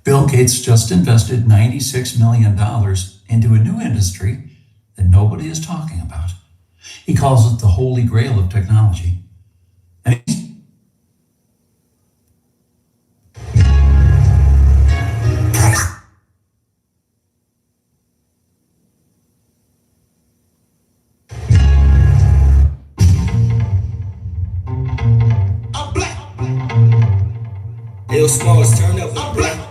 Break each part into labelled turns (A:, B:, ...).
A: Bill Gates just invested $96 million into a new industry that nobody is talking about. He calls it the holy grail of technology. And
B: Yo, Smalls, turn up one, bro.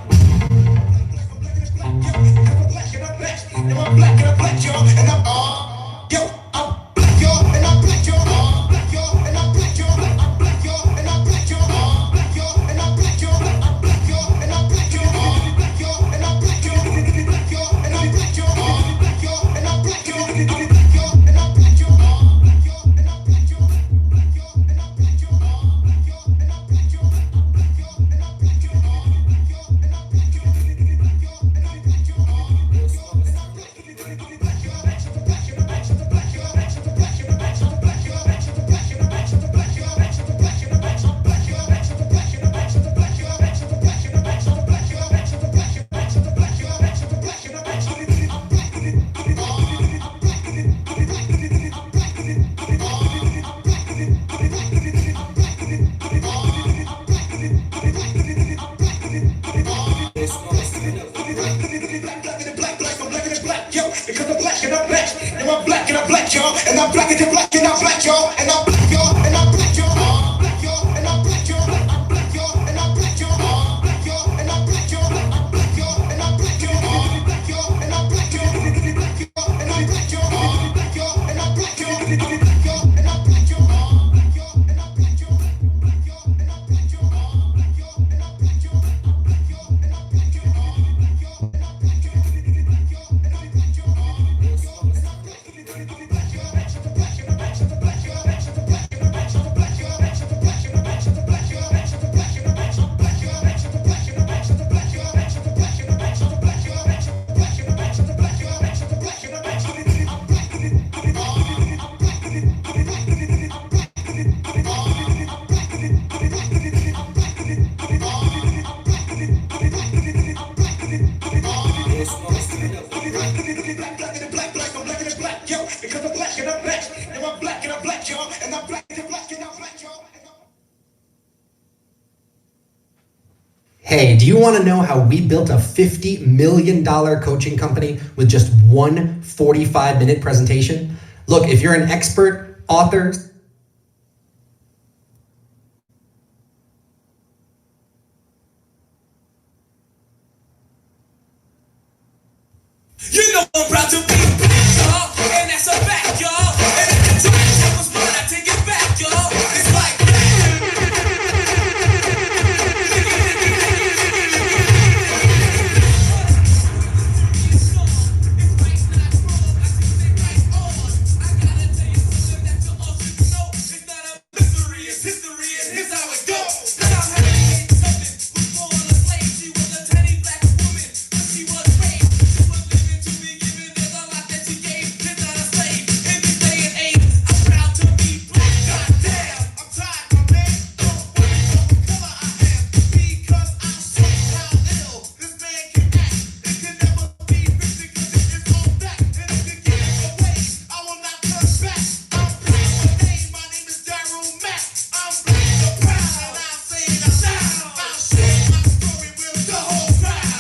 B: Hey, do you want to know how we built a $50 million coaching company with just one 45-minute presentation? Look, if you're an expert, author,
C: You know I'm proud to be black, y'all, and that's a fact, y'all. And if the trash was mine, I take it back, y'all. It's like history, and here's how it goes. Now I'm having something who's born a slave. She was a tiny black woman, but she was raped. She was living to be given. There's a lot that she gave. She's not a slave in this day and age. I'm proud to be black. Goddamn, I'm tired, my man. Don't worry about what color I am, because I'm so how ill this man can act. It can never be fixed because it is all back. And if you give it away, I will not turn back. I'm proud of my name. My name is Daryl Mack. I'm black, so proud, and I'll say it out loud. I'll share my story with the whole crowd.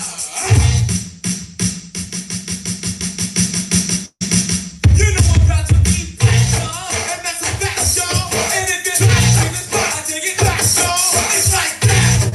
C: You know I'm proud to be black, y'all, and that's a fact, y'all. And if it's not in this spot, I take it back, y'all. It's like that.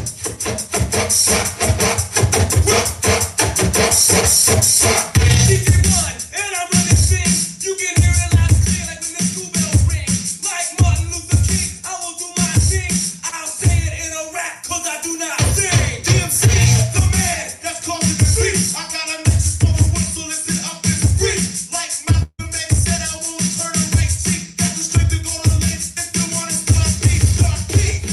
C: DJ1, and I run this thing. You can hear it loud and clear like when the school bell rings. Like Martin Luther King, I will do my thing. I'll say it in a rap, cause I do not sing. DMC, the man that's causing the streets. I got a message for the world, so listen up this week. Like Malcolm X said, I won't turn a right cheek. Got the strength to go to the lynch if you want to start peace, start peace.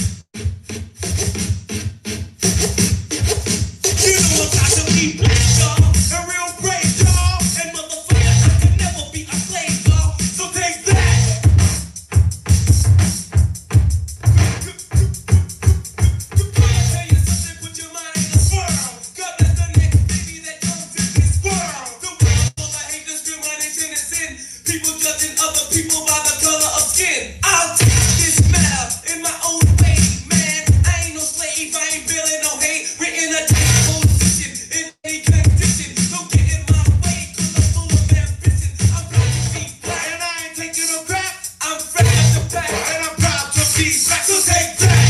C: You know I'm got to be black, y'all, and real brave, y'all, and motherfucker, I can never be a slave, y'all. So take that. Gonna tell you something, put your mind in a swirl. God bless the next baby that comes in this world. The world full of hate, discrimination, and sin. People judging other people by the color of skin. I'll take this matter in my own way, man. I ain't no slave, I ain't feeling no hate. We're in a tight position, in any condition. Don't get in my way, cause I'm full of ambition. I'm proud to be black, and I ain't taking no crap. I'm fresh as the pack, and I'm proud to be black. So take that.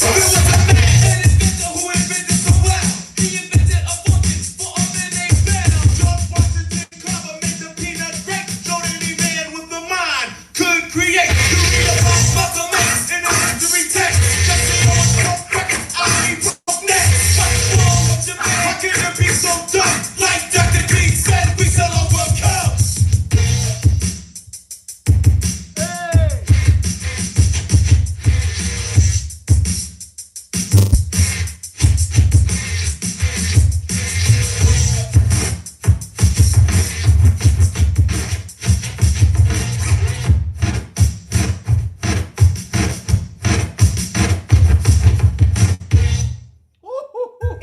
C: There was a man, an inventor, who invented so well. He invented a fortune for a man named Bell. George Washington Carver made the peanut bread. Showed any man with a mind could create. You read about Malcolm X in the history text. Just so you know what's records, I ain't broke neck. What's wrong with your man? How can you be so dumb? Like Dr. King said, we shall overcome.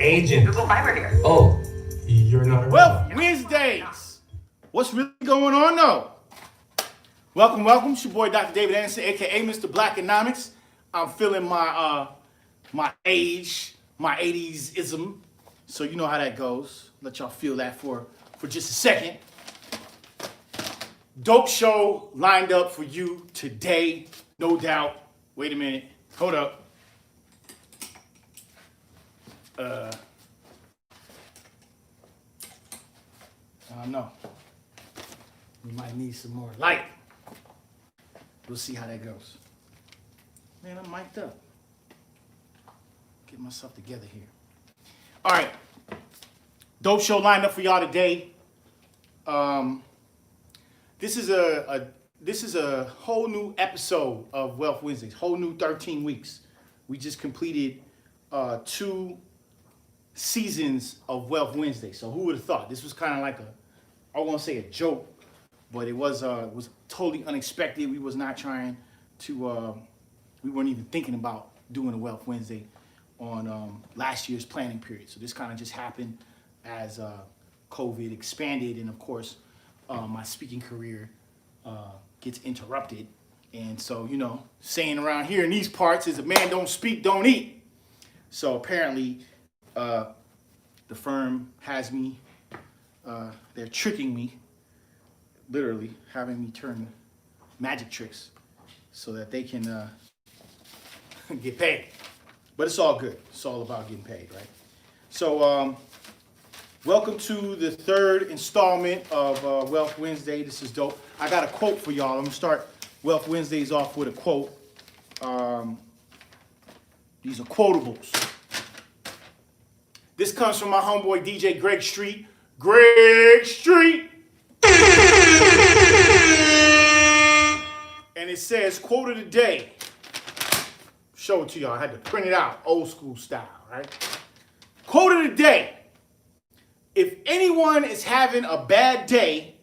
B: agent.
D: Google Fiber here.
B: Oh, you're not a
E: Well, Wednesdays. What's really going on though? Welcome. It's your boy Dr. David Anderson, aka Mr. Blackonomics. I'm feeling my my age, my 80s ism. So you know how that goes. Let y'all feel that for just a second. Dope show lined up for you today, no doubt. Wait a minute. Hold up. I don't know. We might need some more light. We'll see how that goes. Man, I'm mic'd up. Get myself together here. All right. Dope show lined up for y'all today. This is a whole new episode of Wealth Wednesdays. Whole new 13 weeks. We just completed 2 seasons of Wealth Wednesday. So who would have thought? This was kind of like I won't say a joke, but it was totally unexpected. We was not trying to, we weren't even thinking about doing a Wealth Wednesday on last year's planning period. So this kind of just happened as COVID expanded, and of course, my speaking career gets interrupted And so, saying around here in these parts is a man don't speak, don't eat. So apparently, the firm has me, they're tricking me, literally having me turn magic tricks so that they can get paid. But it's all good. It's all about getting paid, right? So, welcome to the third installment of Wealth Wednesday. This is dope. I got a quote for y'all. I'm gonna start Wealth Wednesdays off with a quote. These are quotables. This comes from my homeboy DJ Greg Street. Greg Street! And it says, quote of the day. Show it to y'all. I had to print it out, old school style, right? Quote of the day. If anyone is having a bad day,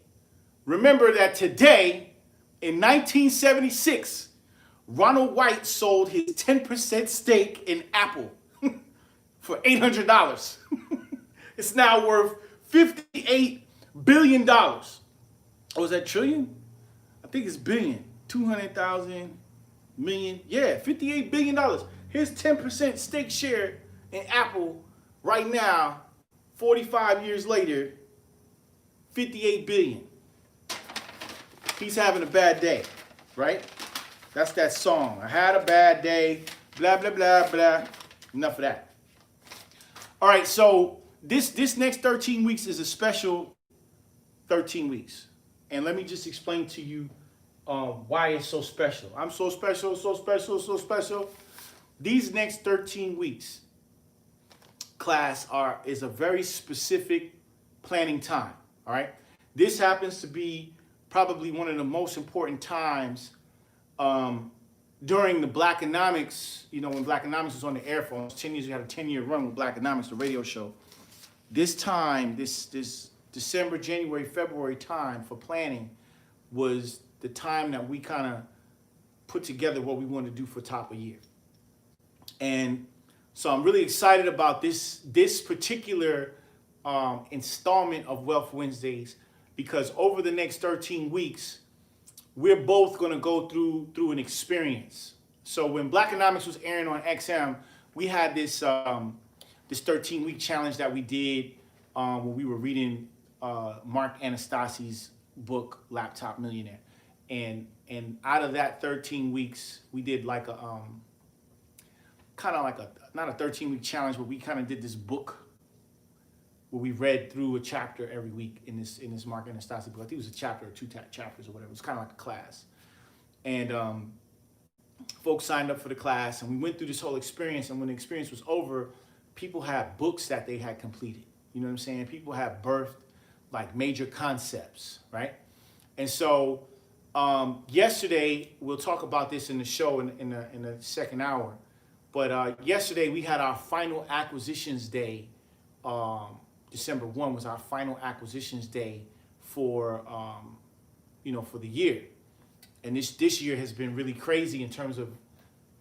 E: remember that today, in 1976, Ronald White sold his 10% stake in Apple for $800. It's now worth $58 billion. Oh, is that trillion? I think it's billion. 200,000 million. Yeah, $58 billion. His 10% stake share in Apple right now, 45 years later, 58 billion. He's having a bad day, right? That's that song. I had a bad day, blah, blah, blah, blah. Enough of that. All right, so this next 13 weeks is a special 13 weeks. And let me just explain to you why it's so special. I'm so special, so special, so special. These next 13 weeks, class, is a very specific planning time, all right? This happens to be probably one of the most important times during the Blackonomics, when Blackonomics was on the air for almost 10 years. We had a 10-year run with Blackonomics, the radio show. This time, this December, January, February time for planning was the time that we kind of put together what we wanted to do for top of year. And so I'm really excited about this particular installment of Wealth Wednesdays, because over the next 13 weeks, we're both going to go through an experience. So when Blackonomics was airing on XM, we had this 13-week challenge that we did when we were reading Mark Anastasi's book, Laptop Millionaire. And out of that 13 weeks, we did like a not a 13-week challenge, but we kind of did this book where we read through a chapter every week in this Mark Anastasi book. I think it was a chapter or two chapters or whatever. It was kind of like a class. And folks signed up for the class, and we went through this whole experience. And when the experience was over, people had books that they had completed. You know what I'm saying? People had birthed like major concepts, right? And so yesterday, we'll talk about this in the show in the second hour. But yesterday we had our final acquisitions day. December 1 was our final acquisitions day for for the year. And this year has been really crazy in terms of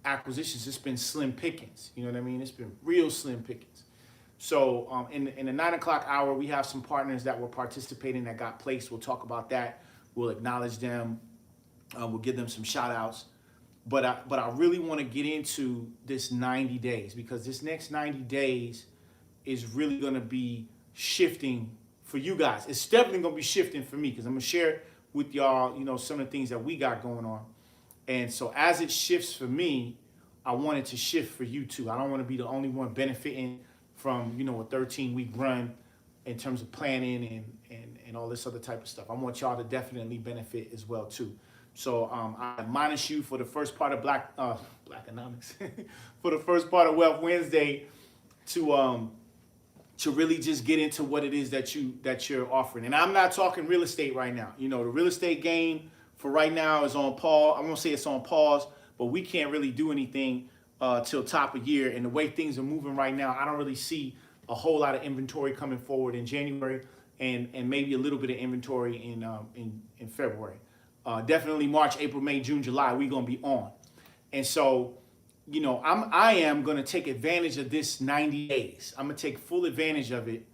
E: acquisitions. It's been slim pickings. You know what I mean? It's been real slim pickings. So in the 9 o'clock hour, we have some partners that were participating that got placed. We'll talk about that. We'll acknowledge them. We'll give them some shout outs. But I really want to get into this 90 days, because this next 90 days is really going to be shifting for you guys. It's definitely going to be shifting for me, because I'm going to share with y'all, some of the things that we got going on. And so as it shifts for me, I want it to shift for you too. I don't want to be the only one benefiting from, a 13-week run in terms of planning and all this other type of stuff. I want y'all to definitely benefit as well too. So I admonish you for the first part of Blackonomics, for the first part of Wealth Wednesday, to really just get into what it is that you're offering. And I'm not talking real estate right now. The real estate game for right now is on pause. I won't say it's on pause, but we can't really do anything till top of year. And the way things are moving right now, I don't really see a whole lot of inventory coming forward in January, and maybe a little bit of inventory in February. Definitely March, April, May, June, July, we're gonna be on. And so, I am gonna take advantage of this 90 days. I'm gonna take full advantage of it.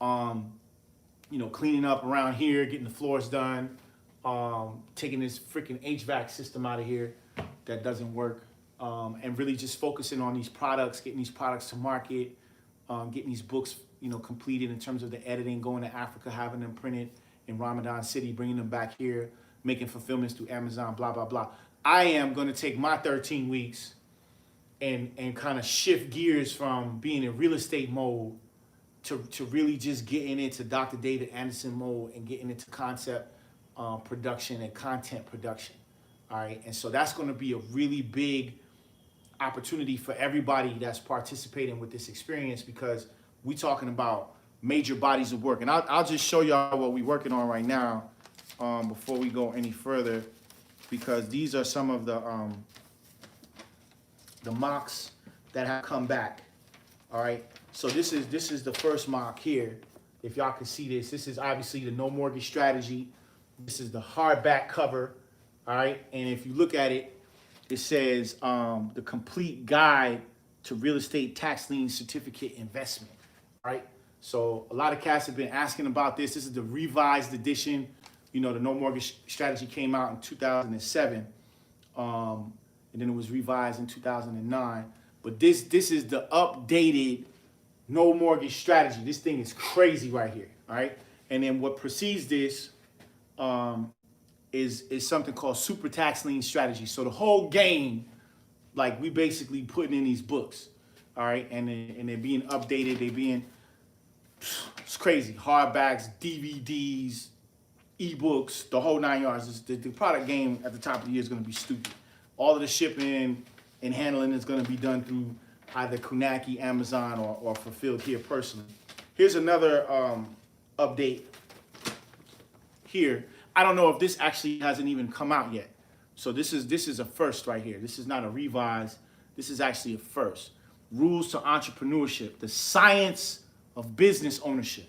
E: Cleaning up around here, getting the floors done, taking this freaking HVAC system out of here that doesn't work, and really just focusing on these products, getting these products to market, getting these books, completed in terms of the editing, going to Africa, having them printed in Ramadan City, bringing them back here, making fulfillments through Amazon, blah, blah, blah. I am going to take my 13 weeks and kind of shift gears from being in real estate mode to really just getting into Dr. David Anderson mode and getting into concept production and content production. All right. And so that's going to be a really big opportunity for everybody that's participating with this experience, because we're talking about major bodies of work. And I'll just show y'all what we're working on right now before we go any further, because these are some of the mocks that have come back. All right. So this is the first mock here. If y'all can see this is obviously the no mortgage strategy. This is the hardback cover. All right. And if you look at it, it says the complete guide to real estate tax lien certificate investment. All right. So a lot of cats have been asking about this. This is the revised edition. The no mortgage strategy came out in 2007. And then it was revised in 2009. But this is the updated no mortgage strategy. This thing is crazy right here. All right. And then what precedes this is something called super tax lien strategy. So the whole game, like, we basically putting in these books. All right. And they're being updated. They're being, it's crazy. Hardbacks, DVDs, ebooks, the whole 9 yards. The product game at the top of the year is going to be stupid. All of the shipping and handling is going to be done through either Kunaki, Amazon, or fulfilled here personally. Here's another update here. I don't know if this actually hasn't even come out yet. So this is a first right here. This is not a revise. This is actually a first. Rules to Entrepreneurship, the science of business ownership.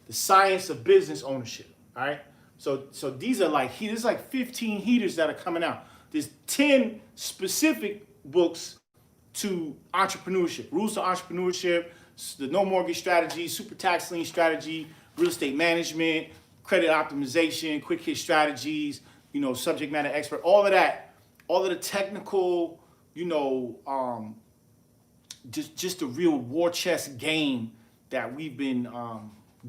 E: The science of business ownership. All right. So these are like, there's like 15 heaters that are coming out. There's 10 specific books to entrepreneurship. Rules to Entrepreneurship, the no mortgage strategy, super tax lien strategy, real estate management, credit optimization, quick hit strategies, subject matter expert, all of that, all of the technical, just a real war chest game that we've been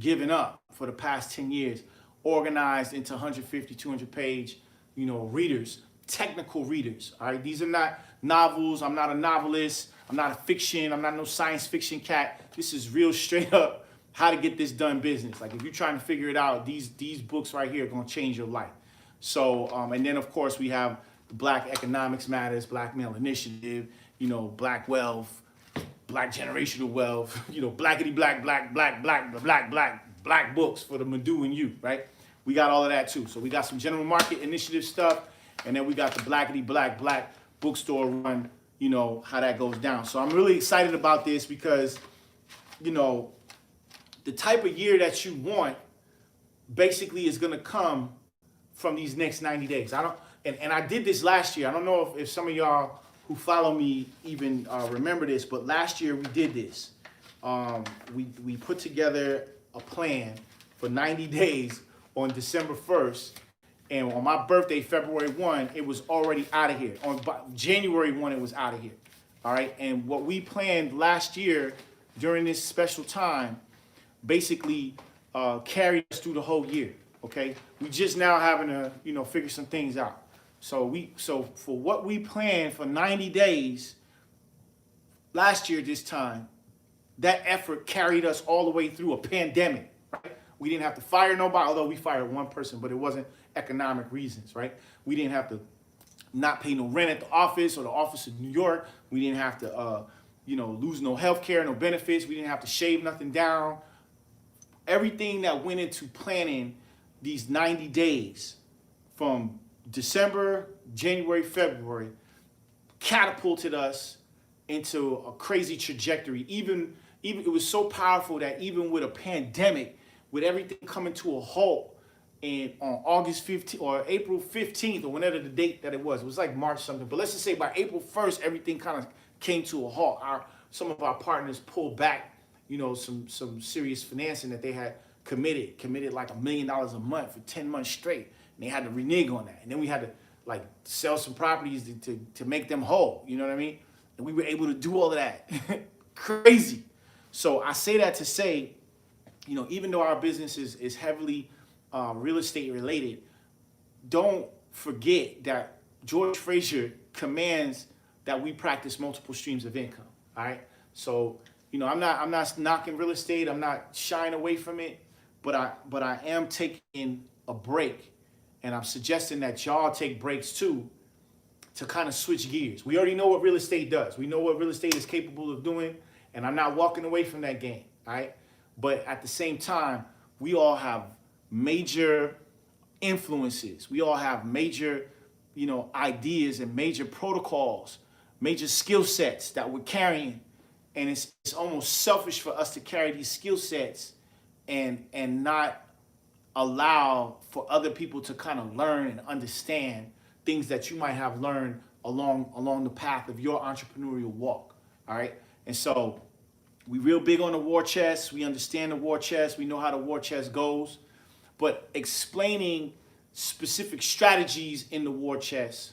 E: giving up for the past 10 years, organized into 150, 200 page, readers, technical readers. All right. These are not novels. I'm not a novelist. I'm not a fiction. I'm not no science fiction cat. This is real straight up how to get this done business. Like, if you're trying to figure it out, these books right here are going to change your life. So, and then of course we have the Black Economics Matters, Black Male Initiative, Black Wealth, Black Generational Wealth, blackity black books for the Madu and you, right? We got all of that too. So we got some general market initiative stuff, and then we got the blackity black bookstore run, how that goes down. So I'm really excited about this because, the type of year that you want basically is going to come from these next 90 days. And I did this last year. I don't know if some of y'all who follow me even remember this, but last year we did this. We put together a plan for 90 days on December 1st. And on my birthday, February 1, it was already out of here. On January 1, it was out of here. All right. And what we planned last year during this special time basically carried us through the whole year. Okay. We just now having to, figure some things out. So for what we planned for 90 days last year, this time, that effort carried us all the way through a pandemic. Right? We didn't have to fire nobody, although we fired one person, but it wasn't economic reasons, right? We didn't have to not pay no rent at the office or the office in New York. We didn't have to, lose no health care, no benefits. We didn't have to shave nothing down. Everything that went into planning these 90 days from December, January, February catapulted us into a crazy trajectory. Even it was so powerful that even with a pandemic, with everything coming to a halt, and on August 15th or April 15th or whenever the date that it was like March something, but let's just say by April 1st, everything kind of came to a halt. Some of our partners pulled back, some serious financing that they had committed like $1 million a month for 10 months straight. And they had to renege on that. And then we had to like sell some properties to make them whole. You know what I mean? And we were able to do all of that. Crazy. So I say that to say, you know, even though our business is heavily real estate related, don't forget that George Frazier commands that we practice multiple streams of income. All right. So, you know, I'm not knocking real estate. I'm not shying away from it, but I am taking a break, and I'm suggesting that y'all take breaks too, to kind of switch gears. We already know what real estate does. We know what real estate is capable of doing, and I'm not walking away from that game. All right. But at the same time, we all have major influences. We all have major, you know, ideas and major protocols, major skill sets that we're carrying. And it's almost selfish for us to carry these skill sets and not allow for other people to kind of learn and understand things that you might have learned along the path of your entrepreneurial walk. All right. And so we real big on the war chest. We understand the war chest. We know how the war chest goes. But explaining specific strategies in the war chest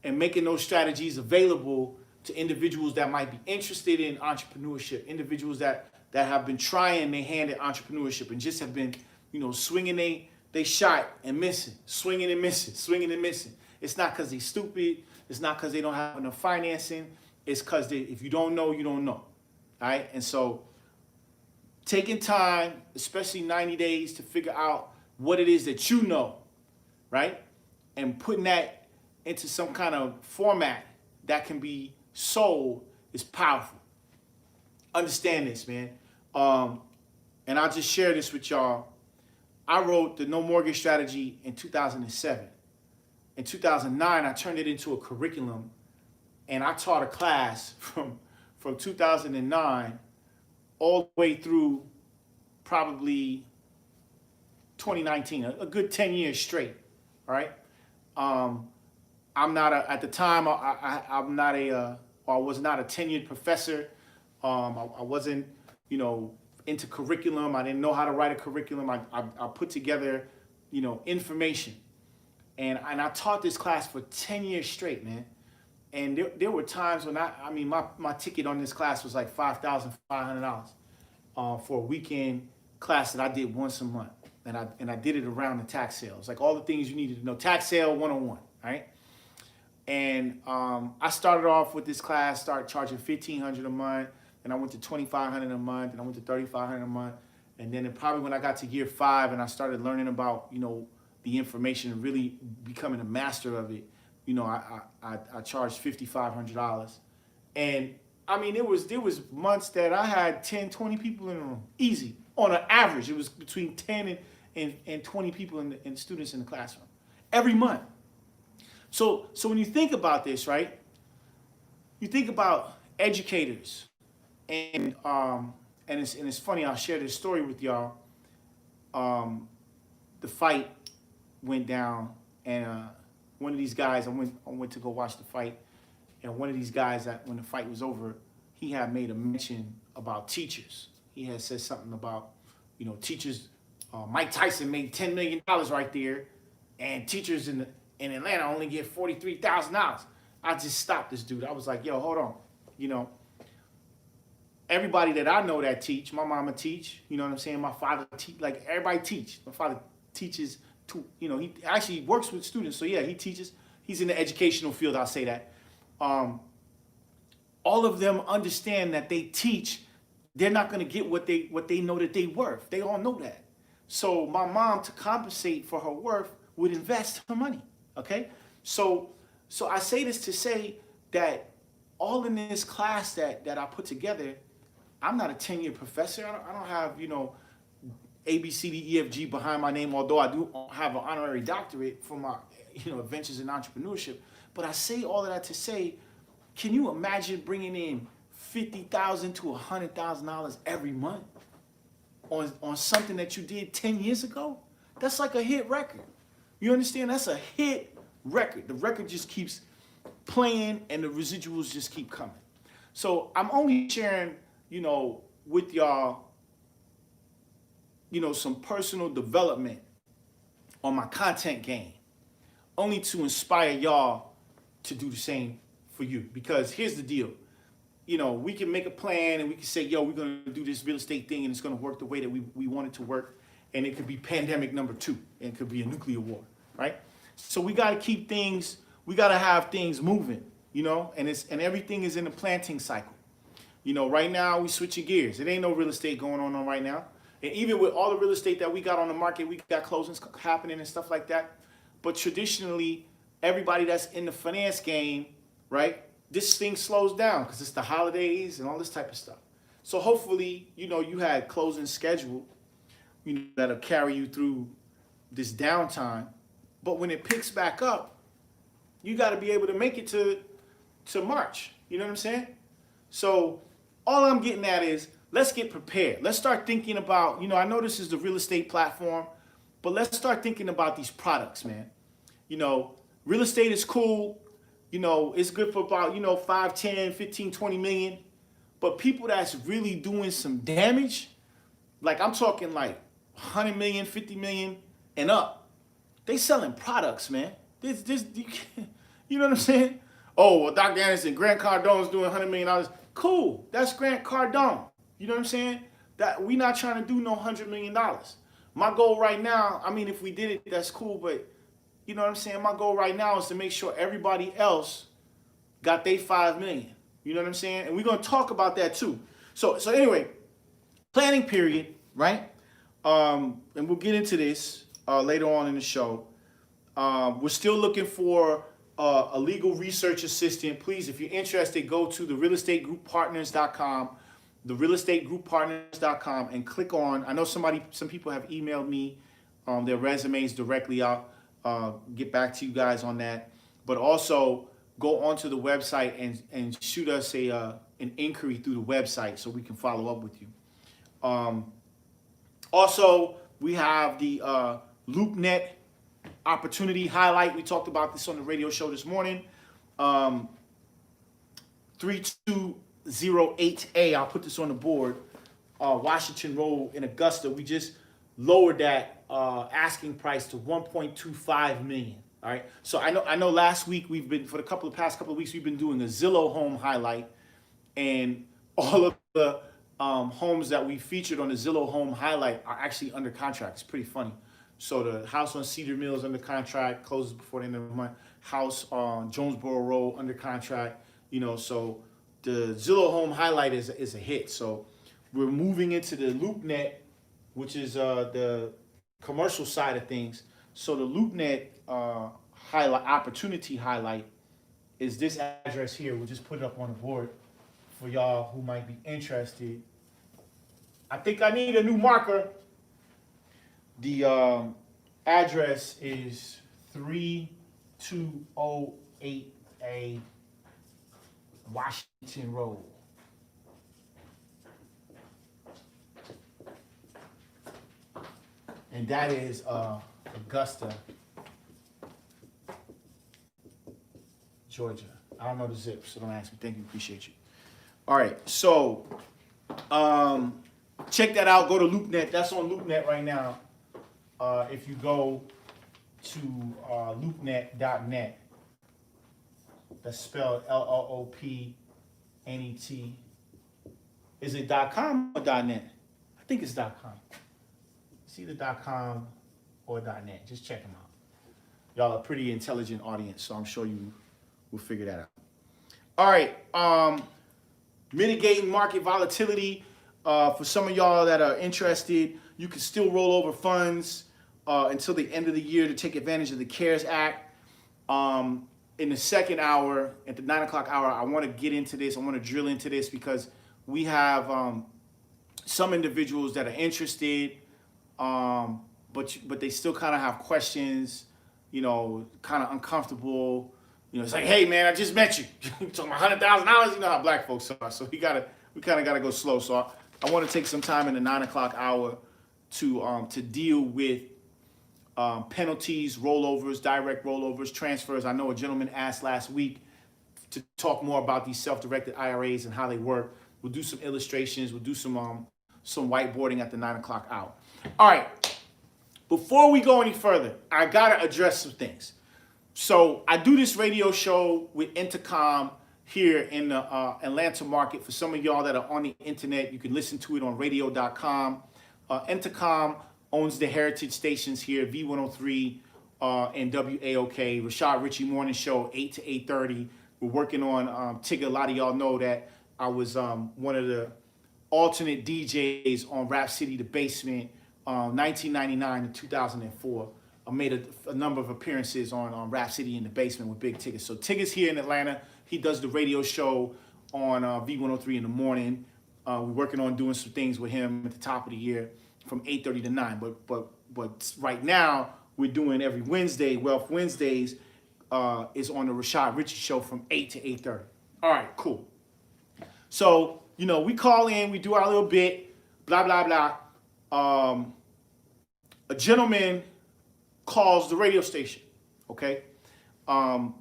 E: and making those strategies available to individuals that might be interested in entrepreneurship, individuals that have been trying their hand at entrepreneurship and just have been, you know, swinging they shot and missing, swinging and missing, swinging and missing. It's not because they're stupid. It's not because they don't have enough financing. It's because if you don't know, you don't know. All right. And so taking time, especially 90 days, to figure out what it is that you know, right? And putting that into some kind of format that can be sold is powerful. Understand this, man. And I'll just share this with y'all. I wrote the No Mortgage Strategy in 2007. In 2009, I turned it into a curriculum, and I taught a class from 2009 all the way through probably 2019, a good 10 years straight. All right. I'm not at the time, I was not a tenured professor. I wasn't, you know, into curriculum. I didn't know how to write a curriculum. I put together, you know, information. And I taught this class for 10 years straight, man. And there were times when my ticket on this class was like $5,500 for a weekend class that I did once a month. And I did it around the tax sales, like all the things you needed to know. Tax sale 101, right? And I started off with this class, started charging $1,500 a month, and I went to $2,500 a month, and I went to $3,500 a month. And then probably when I got to year 5 and I started learning about, you know, the information and really becoming a master of it, you know, I charged $5,500. And I mean, there was months that I had 10, 20 people in the room, easy. On an average, it was between 10 and 20 people and students in the classroom every month. So when you think about this, right, you think about educators, and it's funny. I'll share this story with y'all. The fight went down, and one of these guys, I went to go watch the fight, and one of these guys, that when the fight was over, he had made a mention about teachers. He had said something about, you know, teachers. Mike Tyson made $10 million right there, and teachers in Atlanta only get $43,000. I just stopped this dude. I was like, yo, hold on. You know, everybody that I know that teach, my mama teach, you know what I'm saying? My father teach, like everybody teach. My father teaches too, you know, he actually works with students. So yeah, he teaches. He's in the educational field, I'll say that. All of them understand that they teach, they're not going to get what they know that they worth. They all know that. So my mom, to compensate for her worth, would invest her money. Okay? So I say this to say that all in this class that I put together, I'm not a 10-year professor. I don't have, you know, A, B, C, D, E, F, G behind my name, although I do have an honorary doctorate for my, you know, adventures in entrepreneurship. But I say all of that to say, can you imagine bringing in $50,000 to $100,000 every month on something that you did 10 years ago? That's like a hit record. You understand? That's a hit record. The record just keeps playing and the residuals just keep coming. So I'm only sharing, you know, with y'all, you know, some personal development on my content game. only to inspire y'all to do the same for you. Because here's the deal. You know, we can make a plan and we can say, yo, we're going to do this real estate thing and it's going to work the way that we want it to work. And it could be pandemic number 2 and it could be a nuclear war, right? So we got to keep things, we got to have things moving, you know, and everything is in the planting cycle. You know, right now we switching gears. It ain't no real estate going on right now. And even with all the real estate that we got on the market, we got closings happening and stuff like that. But traditionally, everybody that's in the finance game, right, this thing slows down because it's the holidays and all this type of stuff. So hopefully, you know, you had closing scheduled, you know, that'll carry you through this downtime. But when it picks back up, you got to be able to make it to March. You know what I'm saying? So all I'm getting at is let's get prepared. Let's start thinking about, you know, I know this is the real estate platform, but let's start thinking about these products, man. You know, real estate is cool. You know, it's good for about, you know, 5, 10, 15, 20 million. But people that's really doing some damage, like I'm talking like 100 million, 50 million and up, they selling products, man. You know what I'm saying? Oh, well, Dr. Anderson, Grant Cardone's doing $100 million. Cool, that's Grant Cardone. You know what I'm saying? That we not trying to do no $100 million. My goal right now, I mean, if we did it, that's cool, but you know what I'm saying? My goal right now is to make sure everybody else got their 5 million. You know what I'm saying? And we're gonna talk about that too. So anyway, planning period, right? And we'll get into this later on in the show. We're still looking for a legal research assistant. Please, if you're interested, go to therealestategrouppartners.com, therealestategrouppartners.com, and click on. I know some people have emailed me their resumes directly out. Get back to you guys on that. But also go onto the website and shoot us an inquiry through the website so we can follow up with you. Also, we have the LoopNet opportunity highlight. We talked about this on the radio show this morning. 3208A, I'll put this on the board. Washington Road in Augusta. We just lowered that asking price to 1.25 million. All right. So I know last week we've been, for the past couple of weeks, we've been doing a Zillow home highlight, and all of the homes that we featured on the Zillow home highlight are actually under contract. It's pretty funny. So the house on Cedar Mills under contract, closes before the end of the month. House on Jonesboro Road under contract. You know, so the Zillow home highlight is a hit. So we're moving into the LoopNet, which is the commercial side of things. So the LoopNet opportunity highlight is this address here. We'll just put it up on the board for y'all who might be interested. I think I need a new marker. The address is 3208A Washington Road. And that is Augusta, Georgia. I don't know the zip, so don't ask me. Thank you, appreciate you. All right, so check that out. Go to LoopNet. That's on LoopNet right now. If you go to loopnet.net, that's spelled LOOPNET. Is it .com or .net? I think it's .com. It's either .com or .net. Just check them out. Y'all are a pretty intelligent audience, so I'm sure you will figure that out. All right. Mitigating market volatility. For some of y'all that are interested, you can still roll over funds until the end of the year to take advantage of the CARES Act. In the second hour, at the 9 o'clock hour, I want to get into this. I want to drill into this because we have some individuals that are interested, but they still kind of have questions, you know, kind of uncomfortable. You know, it's like, hey man, I just met you. You're talking about $100,000. You know how black folks are, so we kind of gotta go slow. So I want to take some time in the 9 o'clock hour to deal with penalties, rollovers, direct rollovers, transfers. I know a gentleman asked last week to talk more about these self-directed IRAs and how they work. We'll do some illustrations. We'll do some whiteboarding at the 9 o'clock hour. All right. Before we go any further, I gotta address some things. So I do this radio show with Intercom here in the Atlanta market. For some of y'all that are on the internet, you can listen to it on radio.com. Intercom owns the heritage stations here, V103 and WAOK. Rashad Ritchie Morning Show, 8 to 8:30. We're working on Tigger. A lot of y'all know that I was one of the alternate DJs on Rap City The Basement, 1999 to 2004. I made a number of appearances on Rap City in the Basement with Big Tigger. So Tigger's here in Atlanta. He does the radio show on V103 in the morning. We're working on doing some things with him at the top of the year from 8:30 to 9. But right now we're doing every Wednesday. Wealth Wednesdays is on the Rashad Ritchie Show from 8 to 8:30. All right, cool. So we call in, we do our little bit, blah blah blah. A gentleman calls the radio station, okay? And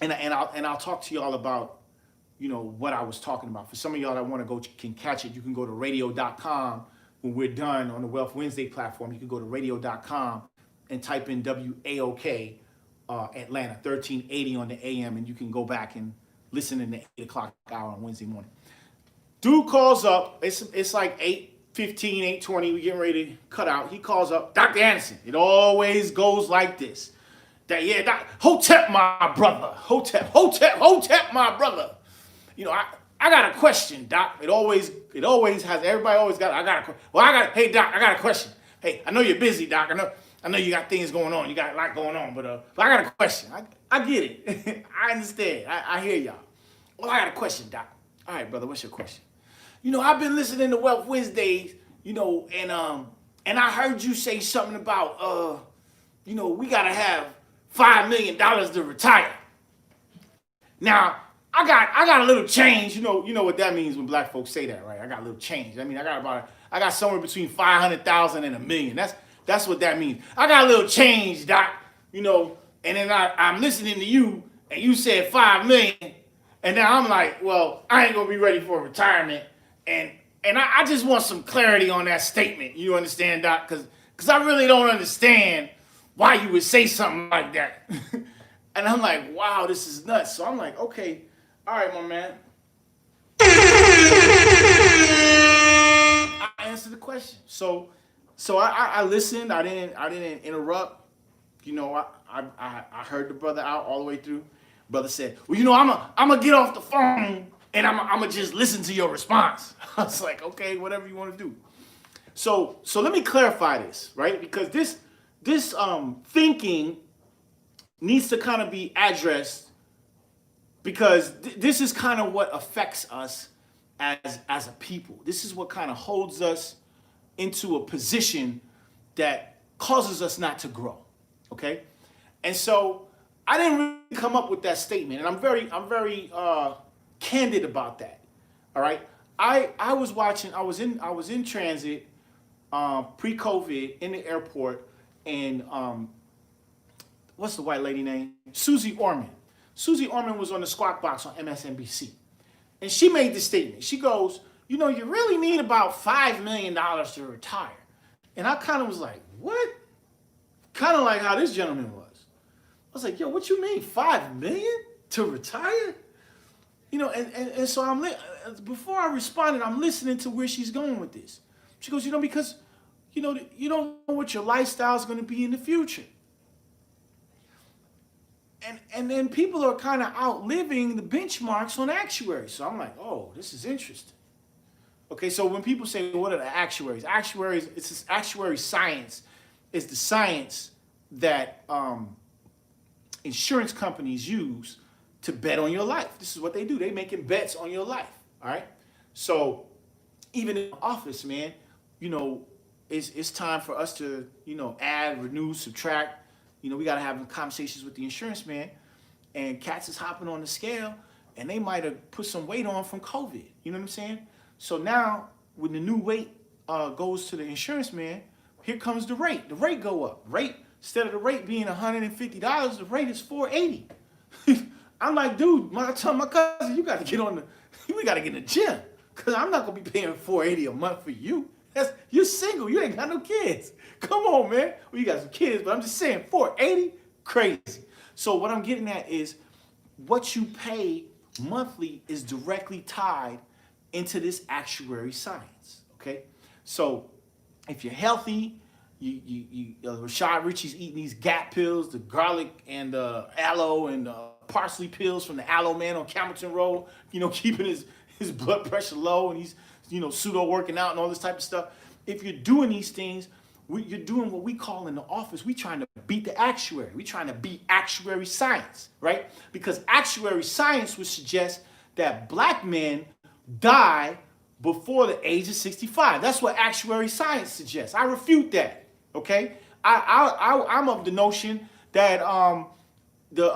E: I'll talk to y'all about what I was talking about. For some of y'all that want to go can catch it, you can go to radio.com. When we're done on the Wealth Wednesday platform, you can go to radio.com and type in WAOK Atlanta 1380 on the AM, and you can go back and listen in the 8 o'clock hour on Wednesday morning. Dude calls up. It's like 8:15, 8:20. We getting ready to cut out. He calls up, Dr. Anderson. It always goes like this. Hotep, my brother. Hotep, my brother. I got a question, Doc. It always has. Everybody always got. Hey, Doc, I got a question. Hey, I know you're busy, Doc. I know you got things going on. You got a lot going on, but I got a question. I get it. I understand. I hear y'all. Well, I got a question, Doc. All right, brother. What's your question? I've been listening to Wealth Wednesdays. And I heard you say something about we gotta have $5 million to retire. Now, I got a little change. You know what that means when black folks say that, right? I got a little change. I mean, I got somewhere between 500,000 and $1 million. That's what that means. I got a little change, Doc. And then I'm listening to you, and you said 5 million, and now I'm like, well, I ain't gonna be ready for retirement, and I just want some clarity on that statement. You understand, Doc? Because I really don't understand why you would say something like that. And I'm like, wow, this is nuts. So I'm like, okay, all right, my man. I answered the question. So I listened. I didn't interrupt. I heard the brother out all the way through. Brother said, well, I'm gonna get off the phone and I'm gonna just listen to your response. I was like, okay, whatever you want to do. So let me clarify this, right? Because this thinking needs to kind of be addressed, because this is kind of what affects us as a people. This is what kind of holds us into a position that causes us not to grow. Okay? And so I didn't really come up with that statement, and I'm very candid about that. All right? I was in transit pre-COVID in the airport, and what's the white lady name? Susie Orman. Susie Orman was on the Squawk Box on MSNBC. And she made this statement. She goes, you really need about $5 million to retire. And I kind of was like, what? Kind of like how this gentleman was. I was like, yo, what you mean, $5 million to retire? And so before I responded, I'm listening to where she's going with this. She goes, because you don't know what your lifestyle is going to be in the future. And then people are kind of outliving the benchmarks on actuaries. So I'm like, oh, this is interesting. Okay, so when people say, what are the actuaries? It's this actuary science. It's the science that insurance companies use to bet on your life. This is what they do. They making bets on your life, all right? So even in the office, man, it's time for us to, add, renew, subtract. We got to have conversations with the insurance man, and cats is hopping on the scale, and they might have put some weight on from COVID. You know what I'm saying? So now when the new weight goes to the insurance man, here comes the rate. The rate go up. Instead of the rate being $150, the rate is $480. I'm like, dude, I tell my cousin, we got to get in the gym, because I'm not gonna be paying $480 a month for you. You're single. You ain't got no kids. Come on, man. Well, you got some kids, but I'm just saying, $480, crazy. So what I'm getting at is what you pay monthly is directly tied into this actuary science. Okay, so if you're healthy, Rashad Ritchie's eating these GAP pills, the garlic and aloe and parsley pills from the Aloe Man on Campbellton Road, keeping his blood pressure low, and he's, pseudo working out and all this type of stuff. If you're doing these things, you're doing what we call in the office, we trying to beat the actuary. We trying to beat actuary science, right? Because actuary science would suggest that black men die before the age of 65. That's what actuary science suggests. I refute that, okay? I'm of the notion that the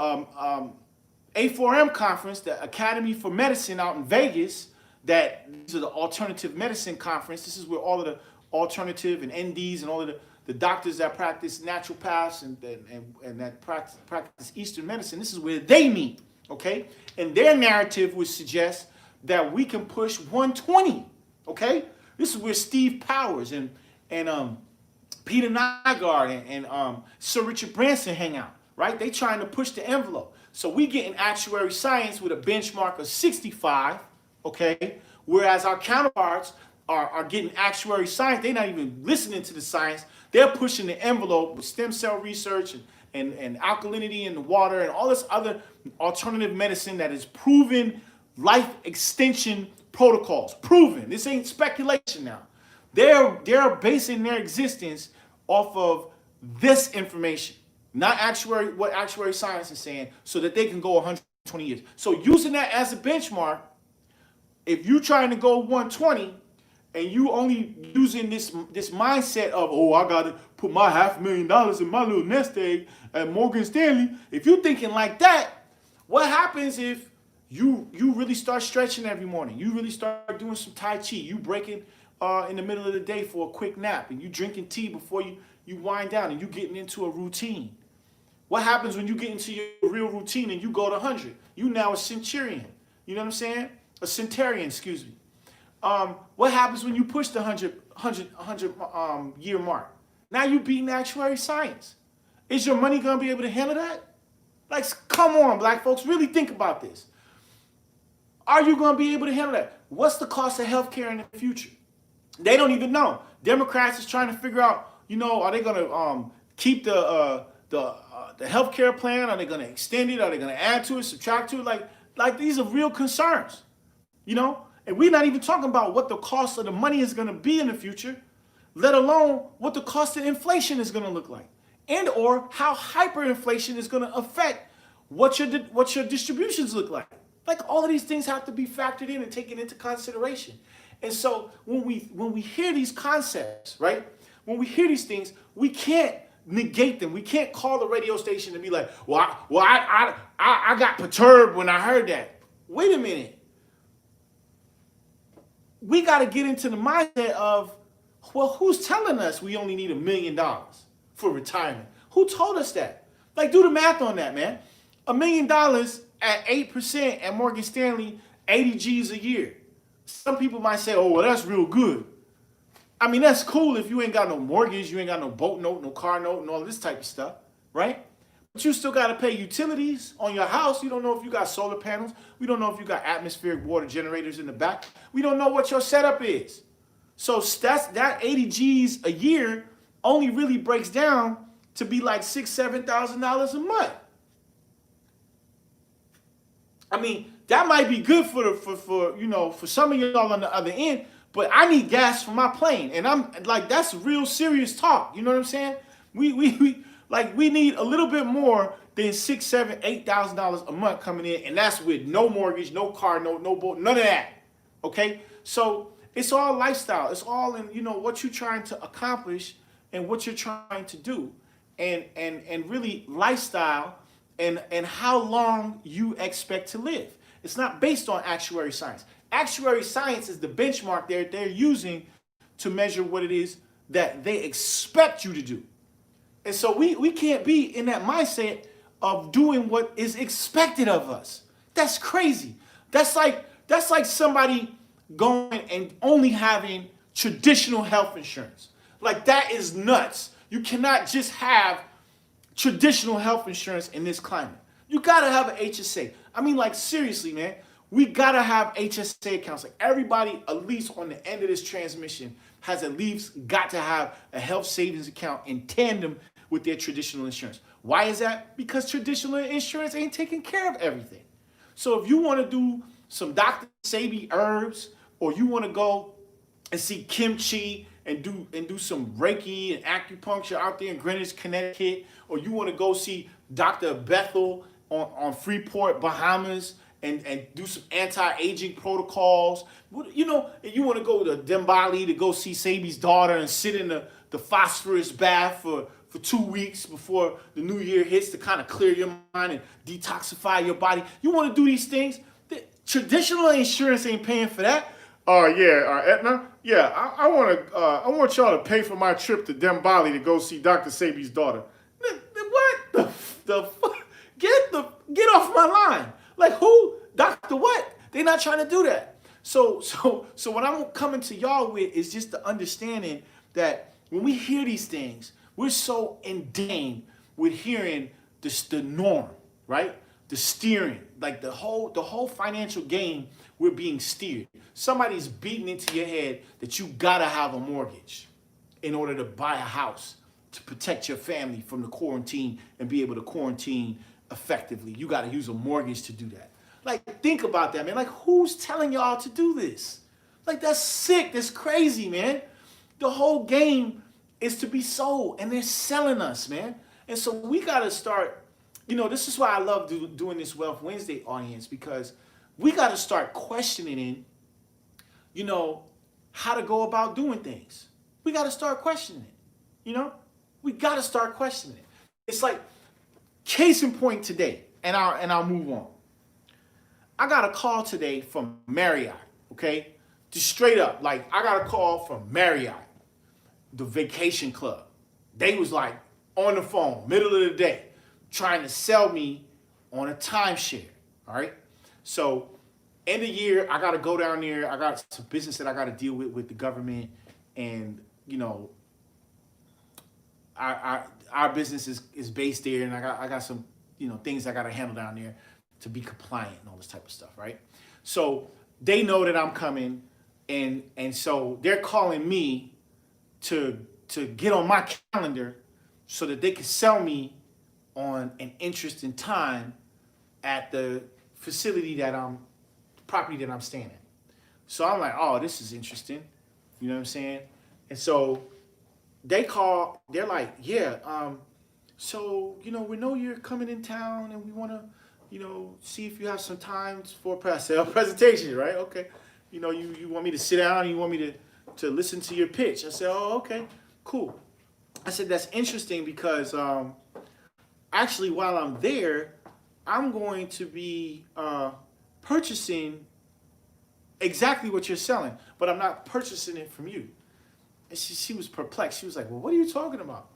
E: A4M conference, the Academy for Medicine out in Vegas, that these are the alternative medicine conference. This is where all of the alternative and NDs and all of the doctors that practice naturopaths and that practice Eastern medicine, this is where they meet, okay? And their narrative would suggest that we can push 120, okay? This is where Steve Powers and Peter Nygaard and Sir Richard Branson hang out, right? They trying to push the envelope. So we get in actuary science with a benchmark of 65, okay? Whereas our counterparts are getting actuary science. They're not even listening to the science. They're pushing the envelope with stem cell research and alkalinity in the water and all this other alternative medicine that is proven life extension protocols. Proven. This ain't speculation now. They're basing their existence off of this information, not what actuary science is saying, so that they can go 120 years. So using that as a benchmark, if you're trying to go 120 and you only using this mindset of, I gotta put my $500,000 in my little nest egg at Morgan Stanley, if you're thinking like that, what happens if you really start stretching every morning? You really start doing some Tai Chi. You breaking in the middle of the day for a quick nap, and you drinking tea before you wind down, and you getting into a routine. What happens when you get into your real routine and you go to 100? You now a centurion. You know what I'm saying? A centurion, excuse me. What happens when you push the 100 year mark? Now you beating actuary science. Is your money gonna be able to handle that? Like, come on, black folks, really think about this. Are you gonna be able to handle that? What's the cost of healthcare in the future? They don't even know. Democrats is trying to figure out, are they gonna keep the healthcare plan? Are they gonna extend it? Are they gonna add to it, subtract to it? Like these are real concerns, And we're not even talking about what the cost of the money is going to be in the future, let alone what the cost of inflation is going to look like, and or how hyperinflation is going to affect what your distributions look like. Like, all of these things have to be factored in and taken into consideration. And so when we hear these concepts, right? When we hear these things, we can't negate them. We can't call the radio station and be like, I got perturbed when I heard that. Wait a minute. We got to get into the mindset of, who's telling us we only need $1 million for retirement? Who told us that? Like, do the math on that, man. $1 million at 8% at Morgan Stanley, 80 G's a year. Some people might say, well, that's real good. I mean, that's cool if you ain't got no mortgage, you ain't got no boat note, no car note, and all this type of stuff, right? But you still got to pay utilities on your house. You don't know if you got solar panels. We don't know if you got atmospheric water generators in the back. We don't know what your setup is. So that 80 G's a year only really breaks down to be like $6,000, $7,000 a month. I mean, that might be good for some of y'all on the other end, but I need gas for my plane, and I'm like, that's real serious talk. You know what I'm saying? We need a little bit more than $6,000, $7,000, $8,000 a month coming in, and that's with no mortgage, no car, no boat, none of that. Okay, so it's all lifestyle. It's all in what you're trying to accomplish and what you're trying to do, and really lifestyle and how long you expect to live. It's not based on actuary science. Actuary science is the benchmark they're using to measure what it is that they expect you to do. And so we can't be in that mindset of doing what is expected of us. That's crazy. That's like somebody going and only having traditional health insurance. Like, that is nuts. You cannot just have traditional health insurance in this climate. You gotta have an HSA. I mean, like, seriously, man. We gotta have HSA accounts. Like, everybody, at least on the end of this transmission, has at least got to have a health savings account in tandem with their traditional insurance. Why is that? Because traditional insurance ain't taking care of everything. So if you want to do some Dr. Sebi herbs, or you want to go and see kimchi and do some Reiki and acupuncture out there in Greenwich, Connecticut, or you want to go see Dr. Bethel on Freeport, Bahamas, and do some anti-aging protocols. You know, you want to go to Dembali to go see Sebi's daughter and sit in the phosphorus bath for 2 weeks before the new year hits to kind of clear your mind and detoxify your body. You want to do these things. The traditional insurance ain't paying for that. Aetna. Yeah, I want y'all to pay for my trip to Dembali to go see Dr. Sebi's daughter. What the fuck? Get off my line. Like, who? Doctor what? They're not trying to do that. So what I'm coming to y'all with is just the understanding that when we hear these things, we're so ingrained with hearing the norm, right? The steering, like the whole financial game, we're being steered. Somebody's beating into your head that you gotta have a mortgage in order to buy a house to protect your family from the quarantine and be able to quarantine effectively. You gotta use a mortgage to do that. Like, think about that, man. Like, who's telling y'all to do this? Like, that's sick. That's crazy, man. The whole game is to be sold, and they're selling us, man. And so we gotta start. You know, this is why I love doing this Wealth Wednesday audience, because we got to start questioning, you know, how to go about doing things. We got to start questioning it. You know, we got to start questioning it. It's like, case in point today, and I'll move on. I got a call today from Marriott, okay? Just straight up, like, I got a call from Marriott, the vacation club. They was like on the phone, middle of the day, trying to sell me on a timeshare, all right? So, end of year, I got to go down there. I got some business that I got to deal with the government, and, you know, our business is based there, and I got some, you know, things I got to handle down there to be compliant and all this type of stuff, right? So, they know that I'm coming, and so they're calling me to get on my calendar so that they can sell me on an interesting time at the facility property that I'm staying at. So I'm like, oh, this is interesting. You know what I'm saying? And so they call, they're like, yeah, so, you know, we know you're coming in town and we want to, you know, see if you have some time for a presentation, right? Okay. You know, you want me to sit down and you want me to listen to your pitch. I said, oh, okay, cool. I said, that's interesting because, actually, while I'm there, I'm going to be purchasing exactly what you're selling, but I'm not purchasing it from you. And she was perplexed. She was like, well, what are you talking about?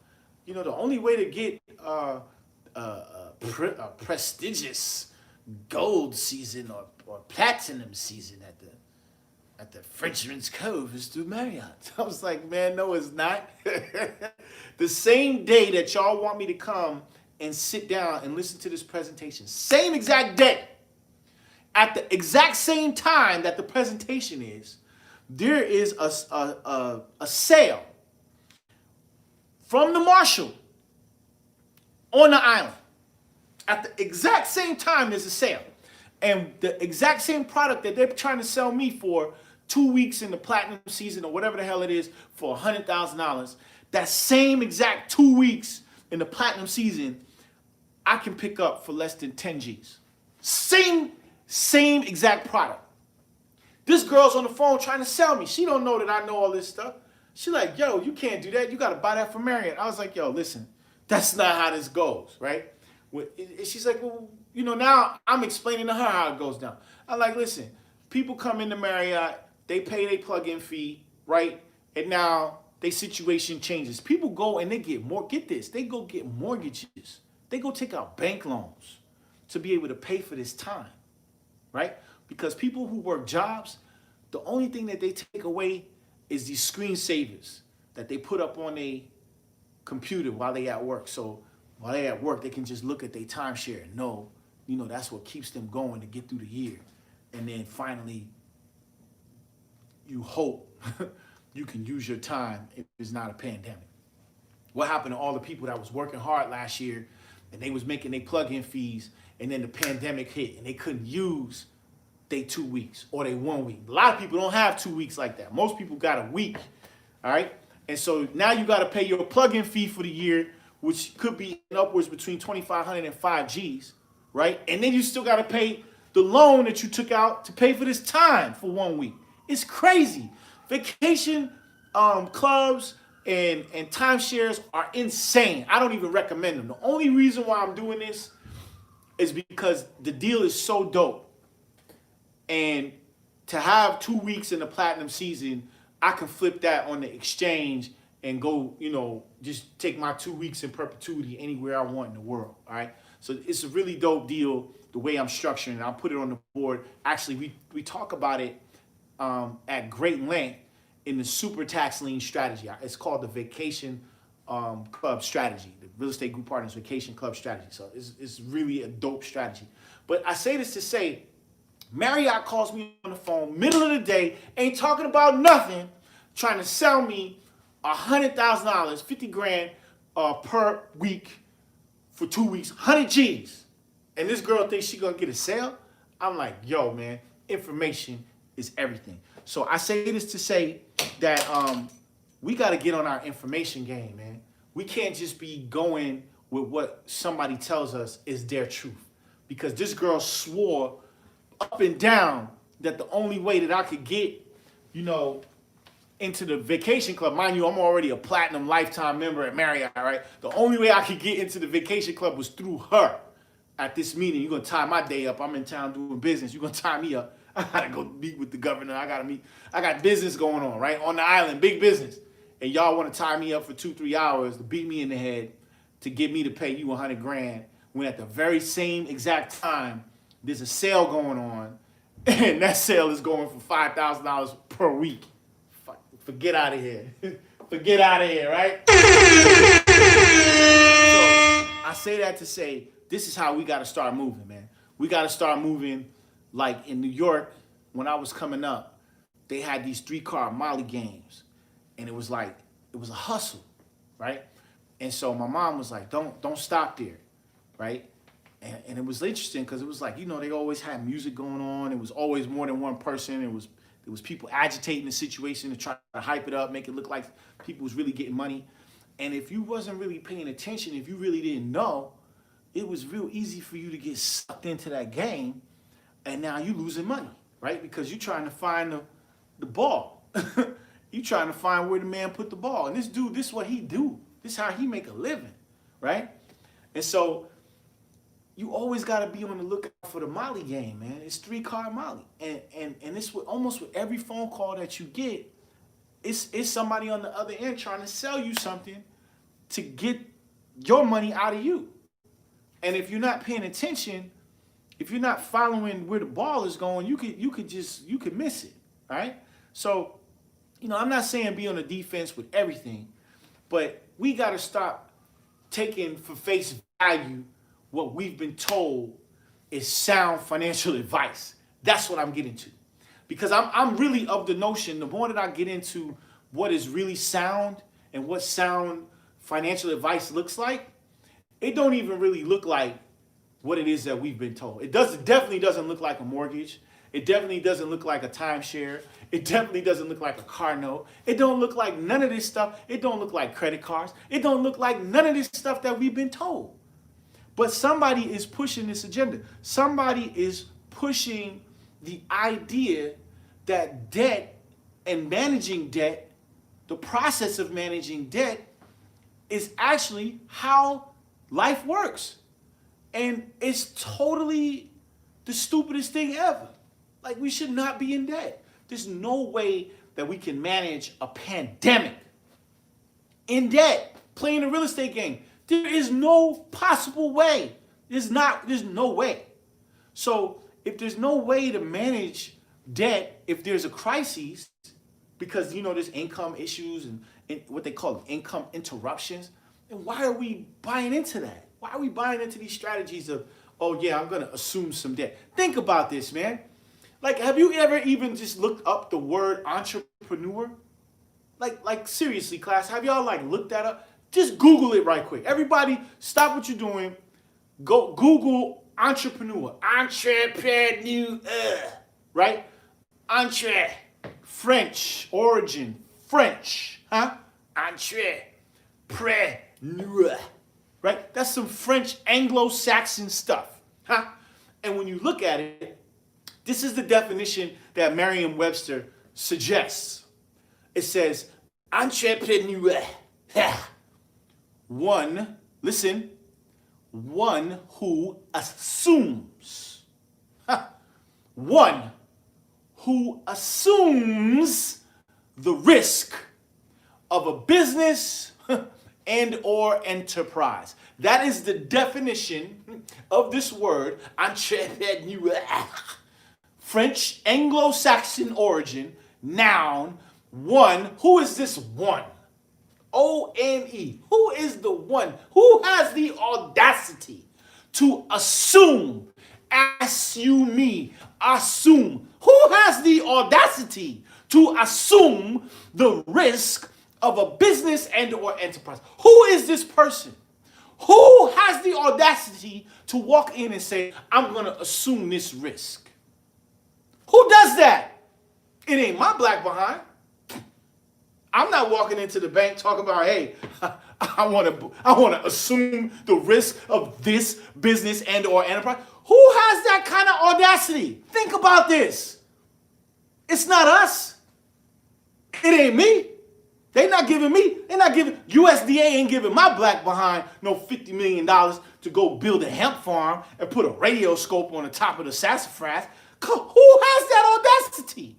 E: You know, the only way to get a prestigious gold season or platinum season at the Frenchman's Cove is through Marriott. I was like, man, no, it's not. The same day that y'all want me to come and sit down and listen to this presentation, same exact day, at the exact same time that the presentation is, there is a sale from the Marshall on the island. At the exact same time, there's a sale. And the exact same product that they're trying to sell me for 2 weeks in the platinum season or whatever the hell it is for $100,000, that same exact 2 weeks in the platinum season, I can pick up for less than 10 G's. Same exact product. This girl's on the phone trying to sell me. She don't know that I know all this stuff. She like, yo, you can't do that. You got to buy that from Marriott. I was like, yo, listen, that's not how this goes, right? She's like, well, you know, now I'm explaining to her how it goes down. I'm like, listen, people come into Marriott, they pay their plug-in fee, right? And now their situation changes. People go and they get this, they go get mortgages. They go take out bank loans to be able to pay for this time, right? Because people who work jobs, the only thing that they take away is these screensavers that they put up on a computer while they at work. So while they're at work, they can just look at their timeshare and know, that's what keeps them going to get through the year. And then finally, you hope you can use your time if it's not a pandemic. What happened to all the people that was working hard last year and they was making their plug-in fees, and then the pandemic hit and they couldn't use they 2 weeks or they 1 week? A lot of people don't have 2 weeks like that. Most people got a week, all right? And so now you got to pay your plug-in fee for the year, which could be upwards between 2,500 and 5 G's, right? And then you still got to pay the loan that you took out to pay for this time for 1 week. It's crazy. Vacation clubs and timeshares are insane. I don't even recommend them. The only reason why I'm doing this is because the deal is so dope. And to have 2 weeks in the platinum season, I can flip that on the exchange and go, just take my 2 weeks in perpetuity anywhere I want in the world. All right. So it's a really dope deal the way I'm structuring it. I'll put it on the board. Actually, we talk about it at great length in the super tax lien strategy. It's called the Vacation Club Strategy, the Real Estate Group Partners Vacation Club Strategy. So it's really a dope strategy. But I say this to say, Marriott calls me on the phone, middle of the day, ain't talking about nothing, trying to sell me $100,000, 50 grand per week for 2 weeks, 100 G's. And this girl thinks she gonna get a sale? I'm like, yo, man, information is everything. So I say this to say that we gotta get on our information game, man. We can't just be going with what somebody tells us is their truth. Because this girl swore up and down that the only way that I could get, into the vacation club, mind you, I'm already a platinum lifetime member at Marriott, right? The only way I could get into the vacation club was through her. At this meeting, you're gonna tie my day up. I'm in town doing business. You're gonna tie me up. I gotta go meet with the governor. I got business going on, right? On the island, big business. And y'all wanna tie me up for 2-3 hours to beat me in the head to get me to pay you 100 grand when at the very same exact time, there's a sale going on, and that sale is going for $5,000 per week. Forget out of here. Forget out of here, right? So I say that to say, this is how we got to start moving, man. We got to start moving like in New York, when I was coming up, they had these 3-card Molly games, and it was a hustle, right? And so my mom was like, don't stop there, right? And it was interesting because it was like, they always had music going on. It was always more than one person. There was people agitating the situation to try to hype it up, make it look like people was really getting money. And if you wasn't really paying attention, if you really didn't know, it was real easy for you to get sucked into that game, and now you losing money, right? Because you're trying to find the ball. You trying to find where the man put the ball. And this dude, this is what he do. This is how he make a living, right? And so you always got to be on the lookout for the Molly game, man. It's 3-card Molly. And it's almost with every phone call that you get, it's somebody on the other end trying to sell you something to get your money out of you. And if you're not paying attention, if you're not following where the ball is going, you could miss it, right? So, I'm not saying be on the defense with everything, but we got to stop taking for face value what we've been told is sound financial advice. That's what I'm getting to. Because I'm really of the notion, the more that I get into what is really sound and what sound financial advice looks like, it don't even really look like what it is that we've been told. It definitely doesn't look like a mortgage. It definitely doesn't look like a timeshare. It definitely doesn't look like a car note. It don't look like none of this stuff. It don't look like credit cards. It don't look like none of this stuff that we've been told. But somebody is pushing this agenda. Somebody is pushing the idea that debt and managing debt, the process of managing debt, is actually how life works. And it's totally the stupidest thing ever. Like, we should not be in debt. There's no way that we can manage a pandemic in debt, playing a real estate game. There is no possible way. There's no way. So if there's no way to manage debt, if there's a crisis, because there's income issues and what they call income interruptions, then why are we buying into that? Why are we buying into these strategies of, oh yeah, I'm gonna assume some debt? Think about this, man. Like, have you ever even just looked up the word entrepreneur? Like seriously, class, have y'all like looked that up? Just Google it right quick. Everybody, stop what you're doing. Go Google entrepreneur. Entrepreneur, right? Entre, French origin, French, huh? Entrepreneur, right? That's some French Anglo-Saxon stuff, huh? And when you look at it, this is the definition that Merriam-Webster suggests. It says, entrepreneur, one, listen, one who assumes, one who assumes the risk of a business and or enterprise. That is the definition of this word, entrepreneur. French Anglo-Saxon origin, noun, one. Who is this one? O-N-E. Who is the one? Who has the audacity to assume, assume, assume? Who has the audacity to assume the risk of a business and or enterprise? Who is this person? Who has the audacity to walk in and say, I'm going to assume this risk? Who does that? It ain't my black behind. I'm not walking into the bank talking about, hey, I want to assume the risk of this business and or enterprise. Who has that kind of audacity? Think about this. It's not us. It ain't me. USDA ain't giving my black behind no $50 million to go build a hemp farm and put a radio scope on the top of the sassafras. Who has that audacity?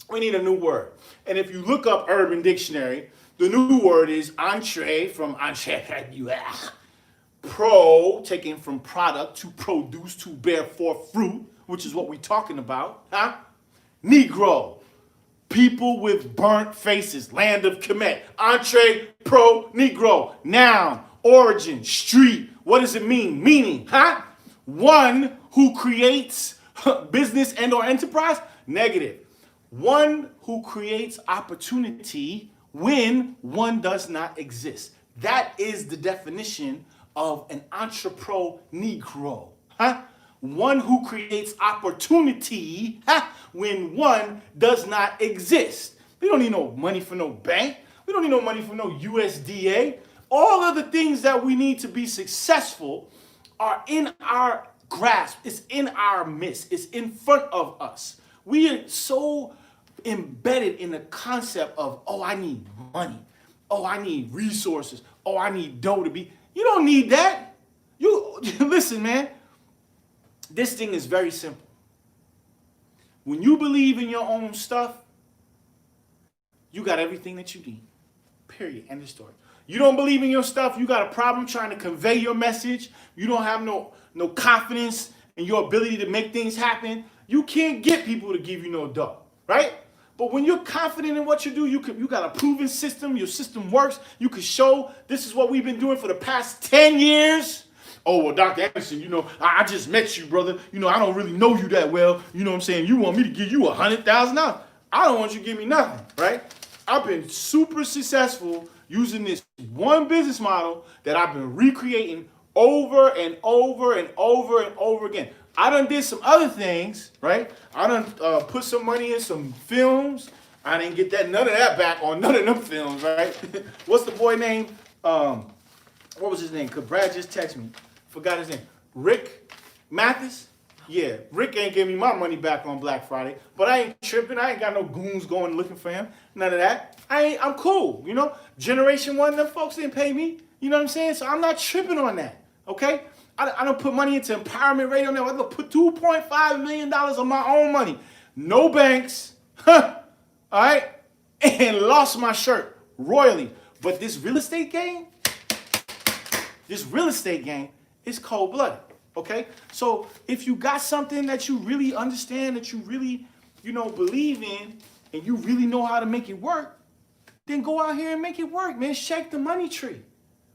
E: We need a new word. And if you look up Urban Dictionary, the new word is entree, from entrepreneur. Pro, taken from product, to produce, to bear forth fruit, which is what we're talking about. Huh? Negro, people with burnt faces, land of Kemet. Entree, pro, Negro. Noun, origin, street. What does it mean? Meaning, huh? One who creates business and or enterprise. Negative. One who creates opportunity when one does not exist. That is the definition of an entrepreneur Negro. Huh? One who creates opportunity when one does not exist. We don't need no money for no bank. We don't need no money for no USDA. All of the things that we need to be successful are in our grasp. It's in our midst. It's in front of us. We are so embedded in the concept of, oh, I need money. Oh, I need resources. Oh, I need dough to be. You don't need that. You listen, man. This thing is very simple. When you believe in your own stuff, you got everything that you need. Period. End of story. You don't believe in your stuff, you got a problem trying to convey your message. You don't have no confidence in your ability to make things happen. You can't get people to give you no dough, right? But when you're confident in what you do, you got a proven system. Your system works. You can show this is what we've been doing for the past 10 years. Oh, well, Dr. Anderson, I just met you, brother. I don't really know you that well. You know what I'm saying? You want me to give you $100,000? I don't want you to give me nothing, right? I've been super successful using this one business model that I've been recreating over and over and over and over again. I done did some other things, right? I done put some money in some films. I didn't get none of that back on none of them films, right? What's the boy name? What was his name? Could Brad just text me? Forgot his name. Rick Mathis? Yeah, Rick ain't giving me my money back on Black Friday, but I ain't tripping. I ain't got no goons going looking for him. None of that. I'm cool, Generation 1, them folks didn't pay me. You know what I'm saying? So I'm not tripping on that, okay? I don't put money into Empowerment Radio Network. I don't put $2.5 million of my own money. No banks, all right? And lost my shirt royally. But this real estate game is cold-blooded, okay? So if you got something that you really understand, that you really, believe in, and you really know how to make it work, then go out here and make it work, man. Shake the money tree.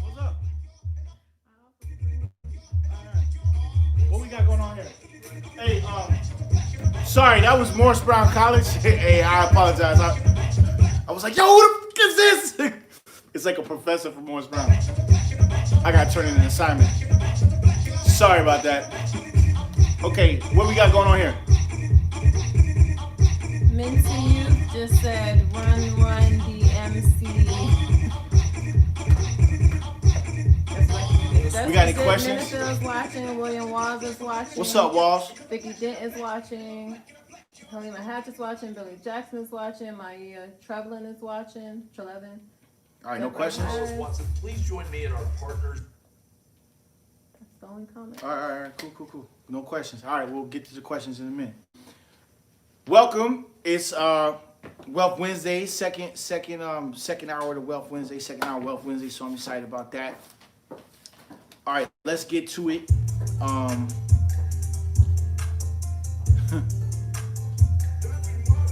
E: What's up? What we got going on here? Hey, sorry, that was Morris Brown College. Hey, I apologize. I was like, yo, who the f- is this? It's like a professor from Morris Brown. I gotta turn in an assignment. Sorry about that. Okay, what we got going on here?
D: Minty Youth just said, run, DMC.
E: We got any questions?
D: Minister's watching. William Walls is watching.
E: What's up, Walls?
D: Vicky Dent is watching. Halima Hatch is watching. Billy Jackson is watching. Maya Trevlin is watching. Trelevin.
E: All right, no questions?
D: That's
F: Watson, please join me in our partners.
D: the only comment.
E: All right, cool. No questions. All right, we'll get to the questions in a minute. Welcome. It's Wealth Wednesday, second hour of the Wealth Wednesday, second hour of Wealth Wednesday. So I'm excited about that. All right, let's get to it.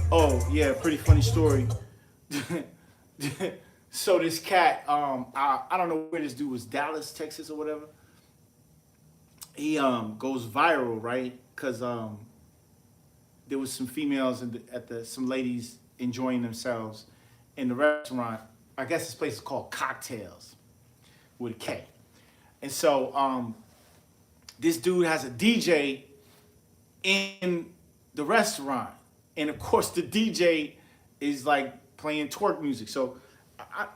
E: Oh yeah, pretty funny story. So this cat, I don't know where this dude was, Dallas, Texas, or whatever. He goes viral, right? Cause there was some females some ladies enjoying themselves in the restaurant. I guess this place is called Cocktails with a K. And so this dude has a DJ in the restaurant. And of course the DJ is like playing twerk music. So I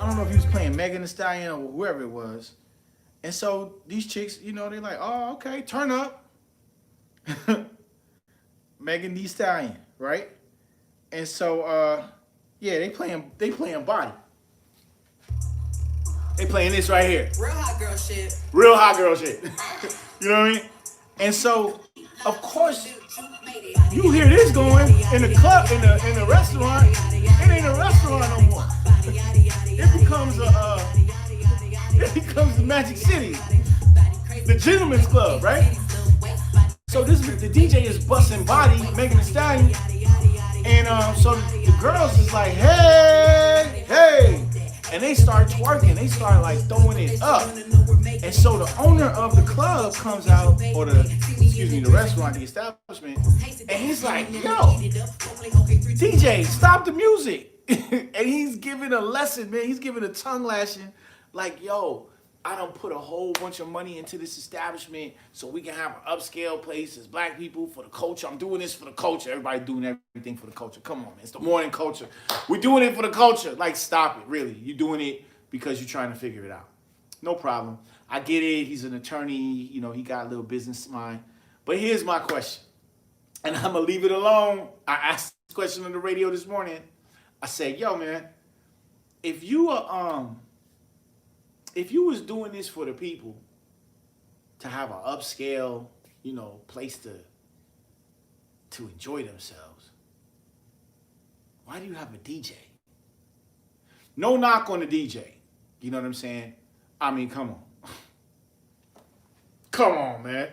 E: don't know if he was playing Megan Thee Stallion or whoever it was. And so these chicks, you know, they're like, oh, okay, turn up. Megan Thee Stallion, right? And so yeah, they playing body. They playing this right here.
C: Real hot girl shit.
E: Real hot girl shit. You know what I mean? And so, of course, you hear this going in the club, in the restaurant. It ain't a restaurant no more. It becomes the Magic City, the Gentleman's Club, right? So the DJ is busting body, Megan Thee Stallion, and so the girls is like, hey, and they start twerking. They start like throwing it up. And so the owner of the club comes out, or the restaurant, the establishment, and he's like, yo, DJ, stop the music. And he's giving a lesson, man. He's giving a tongue lashing, like, yo, I done put a whole bunch of money into this establishment so we can have an upscale place as black people for the culture. I'm doing this for the culture. Everybody doing everything for the culture. Come on, man. It's the morning culture. We're doing it for the culture. Like, stop it, really. You're doing it because you're trying to figure it out. No problem. I get it. He's an attorney. You know, he got a little business mind. But here's my question. And I'm going to leave it alone. I asked this question on the radio this morning. I said, yo, man, if you was doing this for the people to have an upscale, you know, place to enjoy themselves, why do you have a DJ? No knock on the DJ. You know what I'm saying? I mean, come on. Come on, man.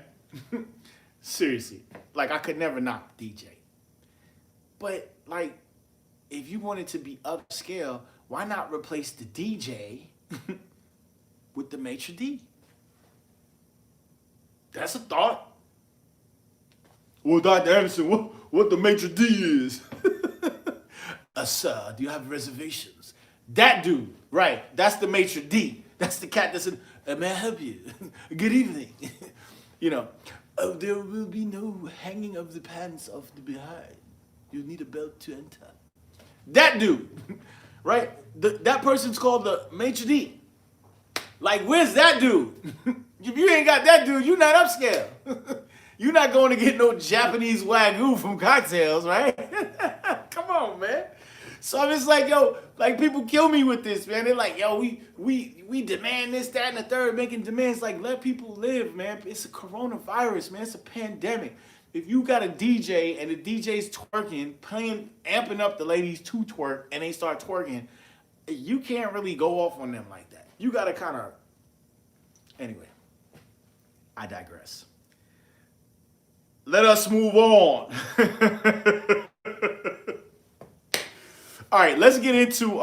E: Seriously. Like, I could never knock the DJ. But, like, if you wanted to be upscale, why not replace the DJ with the maitre d'? That's a thought. Well, Dr. Anderson, what the maitre d' is? Sir, do you have reservations? That dude, right? That's the maitre d'. That's the cat that's in, may I help you? Good evening. You know, oh, there will be no hanging of the pants of the behind. You need a belt to enter. That dude, right? That person's called the maitre d'. Like, where's that dude? If you ain't got that dude, you're not upscale. You're not going to get no Japanese Wagyu from Cocktails, right? Come on, man. So I'm just like, yo, like, people kill me with this, man. They're like, yo, we demand this, that, and the third, making demands. Like, let people live, man. It's a coronavirus, man. It's a pandemic. If you got a DJ and the DJ's twerking, amping up the ladies to twerk, and they start twerking, you can't really go off on them like that. You got to kind of... Anyway, I digress. Let us move on. All right, let's get into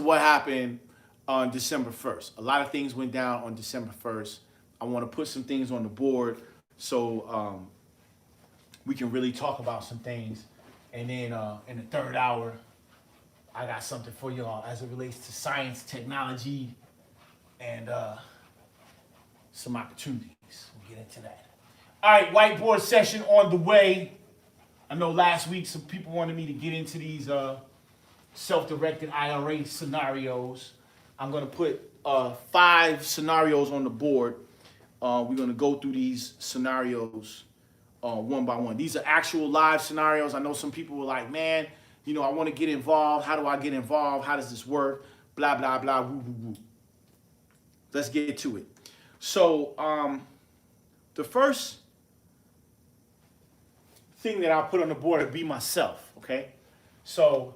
E: what happened on December 1st. A lot of things went down on December 1st. I want to put some things on the board so we can really talk about some things. And then in the third hour, I got something for y'all as it relates to science, technology, and some opportunities. We'll get into that. All right, whiteboard session on the way. I know last week some people wanted me to get into these self-directed IRA scenarios. I'm going to put 5 scenarios on the board. We're going to go through these scenarios one by one. These are actual live scenarios. I know some people were like, man, you know, I want to get involved. How do I get involved? How does this work? Blah, blah, blah, woo, woo, woo. Let's get to it. So the first thing that I'll put on the board would be myself, okay? So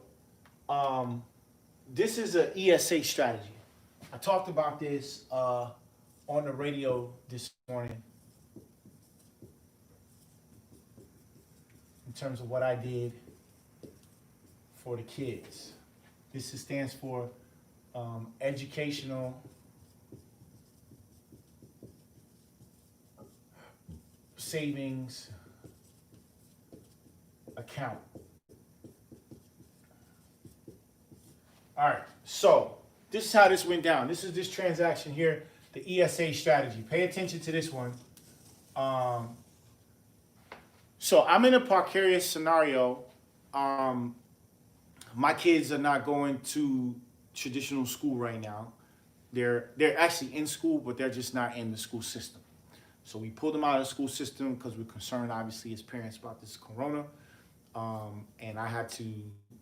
E: this is an ESA strategy. I talked about this on the radio this morning in terms of what I did for the kids. This stands for educational savings account. All right, so this is how this went down. This is this transaction here, the ESA strategy. Pay attention to this one. So I'm in a precarious scenario. My kids are not going to traditional school right now. They're actually in school, but they're just not in the school system. So we pulled them out of the school system because we're concerned, obviously, as parents about this corona. And I had to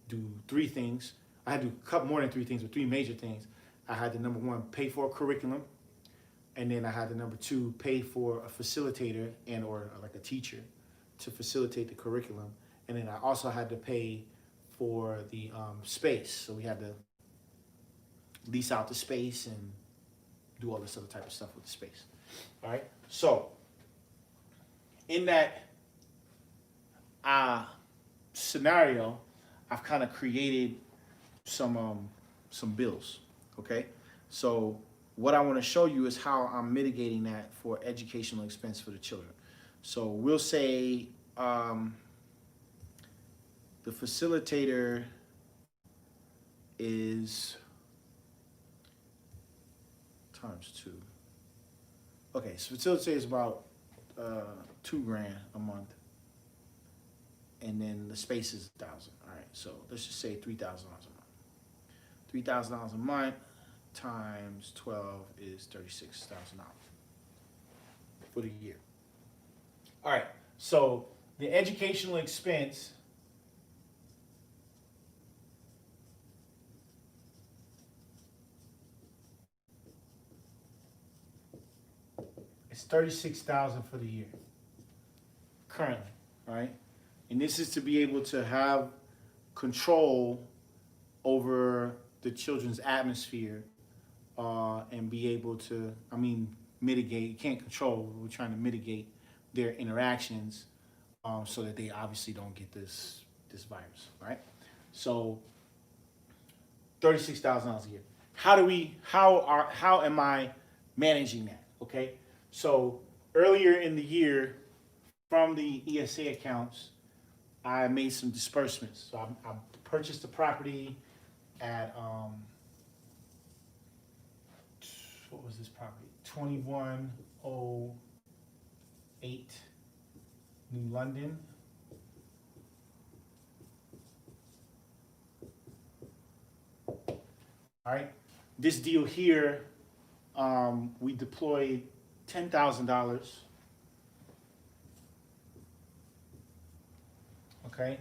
E: do three things. I had to cut more than three things, but three major things. I had to, number one, pay for a curriculum. And then I had to, number two, pay for a facilitator and or like a teacher to facilitate the curriculum. And then I also had to pay for the space. So we had to lease out the space and do all this other type of stuff with the space. All right. So in that scenario, I've kind of created some bills. Okay. So what I want to show you is how I'm mitigating that for educational expense for the children. So we'll say the facilitator is times 2. Okay, so facilitator is about $2,000 a month, and then the space is $1,000. All right, so let's just say $3,000 a month. $3,000 a month times 12 is $36,000 for the year. All right, so the educational expense is $36,000 for the year currently, right? And this is to be able to have control over the children's atmosphere and be able to, mitigate. You can't control. We're trying to mitigate their interactions so that they obviously don't get this virus, right? So $36,000 a year. How am I managing that? Okay. So earlier in the year, from the ESA accounts, I made some disbursements. So I purchased the property at what was this property? 2108 New London. All right. This deal here, we deployed $10,000. Okay.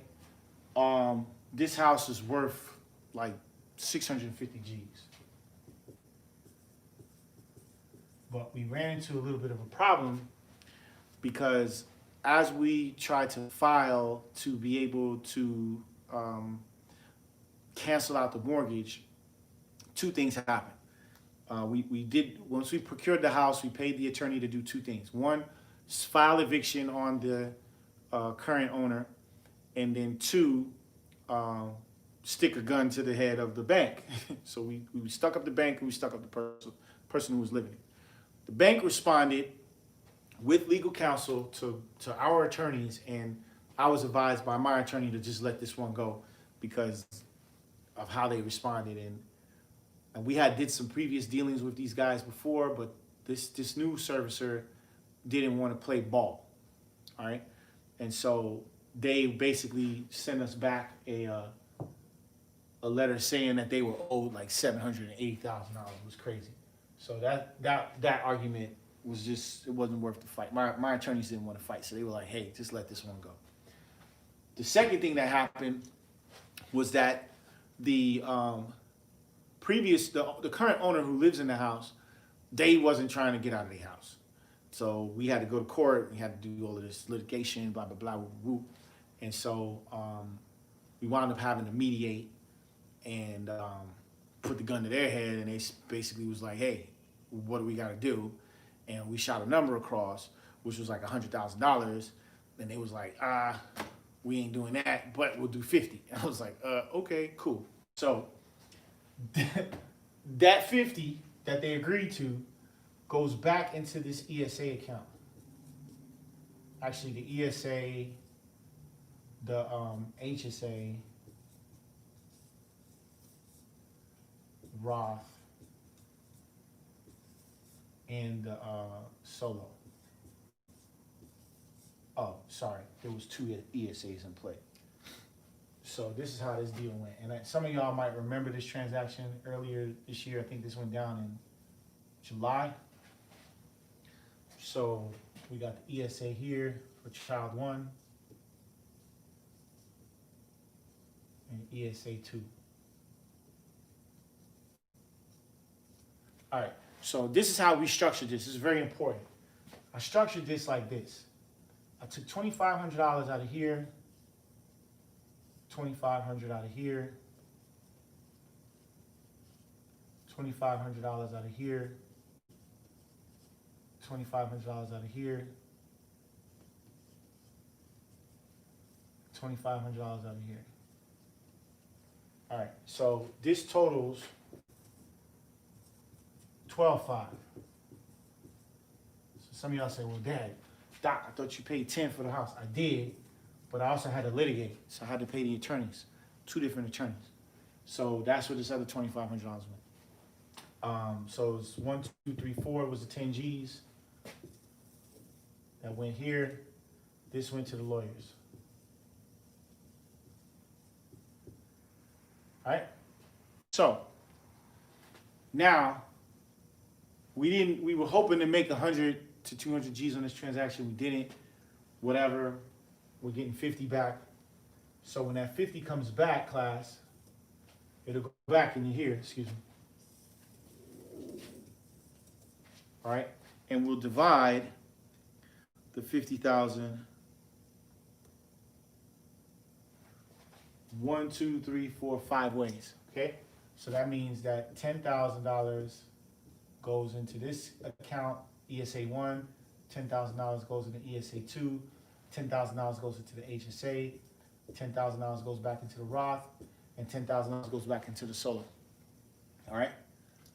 E: This house is worth like 650 G's. But we ran into a little bit of a problem because as we tried to file to be able to cancel out the mortgage, two things happened. Once we procured the house, we paid the attorney to do two things. One, file eviction on the current owner, and then two, stick a gun to the head of the bank. So we stuck up the bank and we stuck up the person who was living it. The bank responded with legal counsel to our attorneys, and I was advised by my attorney to just let this one go because of how they responded. And we did some previous dealings with these guys before, but this new servicer didn't want to play ball. All right. And so they basically sent us back a letter saying that they were owed like $780,000. It was crazy. So that argument was just, it wasn't worth the fight. My attorneys didn't want to fight, so they were like, hey, just let this one go. The second thing that happened was that the current owner who lives in the house they wasn't trying to get out of their house. So we had to go to court. We had to do all of this litigation, blah, blah, blah, whoop. And so we wound up having to mediate and put the gun to their head. And they basically was like, hey, what do we got to do? And we shot a number across, which was like $100,000. And they was like, we ain't doing that, but we'll do 50. And I was like, okay, cool. So that 50 that they agreed to goes back into this ESA account. Actually, the ESA, the HSA, Roth, and the Solo. Oh, sorry, there was 2 ESAs in play. So this is how this deal went. And some of y'all might remember this transaction earlier this year. I think this went down in July. So we got the ESA here for child 1 and ESA 2. All right, so this is how we structured this. This is very important. I structured this like this. I took $2,500 out of here, $2,500 out of here, $2,500 out of here, $2,500 out of here, $2,500 out of here. All right, so this totals $12,500. So some of y'all say, well, Dad, Doc, I thought you paid 10 for the house. I did, but I also had to litigate, so I had to pay the attorneys, 2 different attorneys. So that's what this other $2,500 went. So it's 1, 2, 3, 4 was the 10 G's that went here. This went to the lawyers. All right. So now we were hoping to make 100 to 200 G's on this transaction. We didn't. Whatever. We're getting 50 back. So when that 50 comes back, class, it'll go back in here. Excuse me. All right, and we'll divide the 50,000. 1, 2, 3, 4, 5 ways. Okay, so that means that $10,000 goes into this account, ESA 1. $10,000 goes into ESA 2. $10,000 goes into the HSA. $10,000 goes back into the Roth, and $10,000 goes back into the Solo. All right.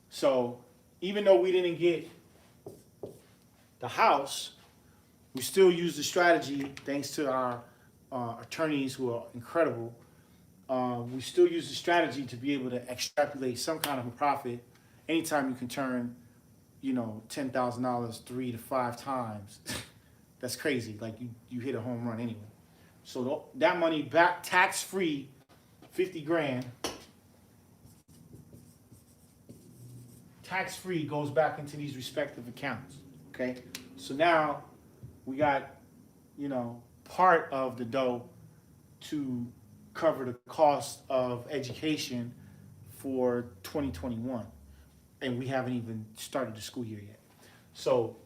E: So even though we didn't get the house, we still use the strategy, thanks to our attorneys who are incredible. We still use the strategy to be able to extrapolate some kind of a profit anytime you can turn, $10,000 3 to 5 times. That's crazy. Like you hit a home run anyway. So that money back tax free, 50 grand, tax free goes back into these respective accounts. Okay. So now we got, part of the dough to cover the cost of education for 2021. And we haven't even started the school year yet. So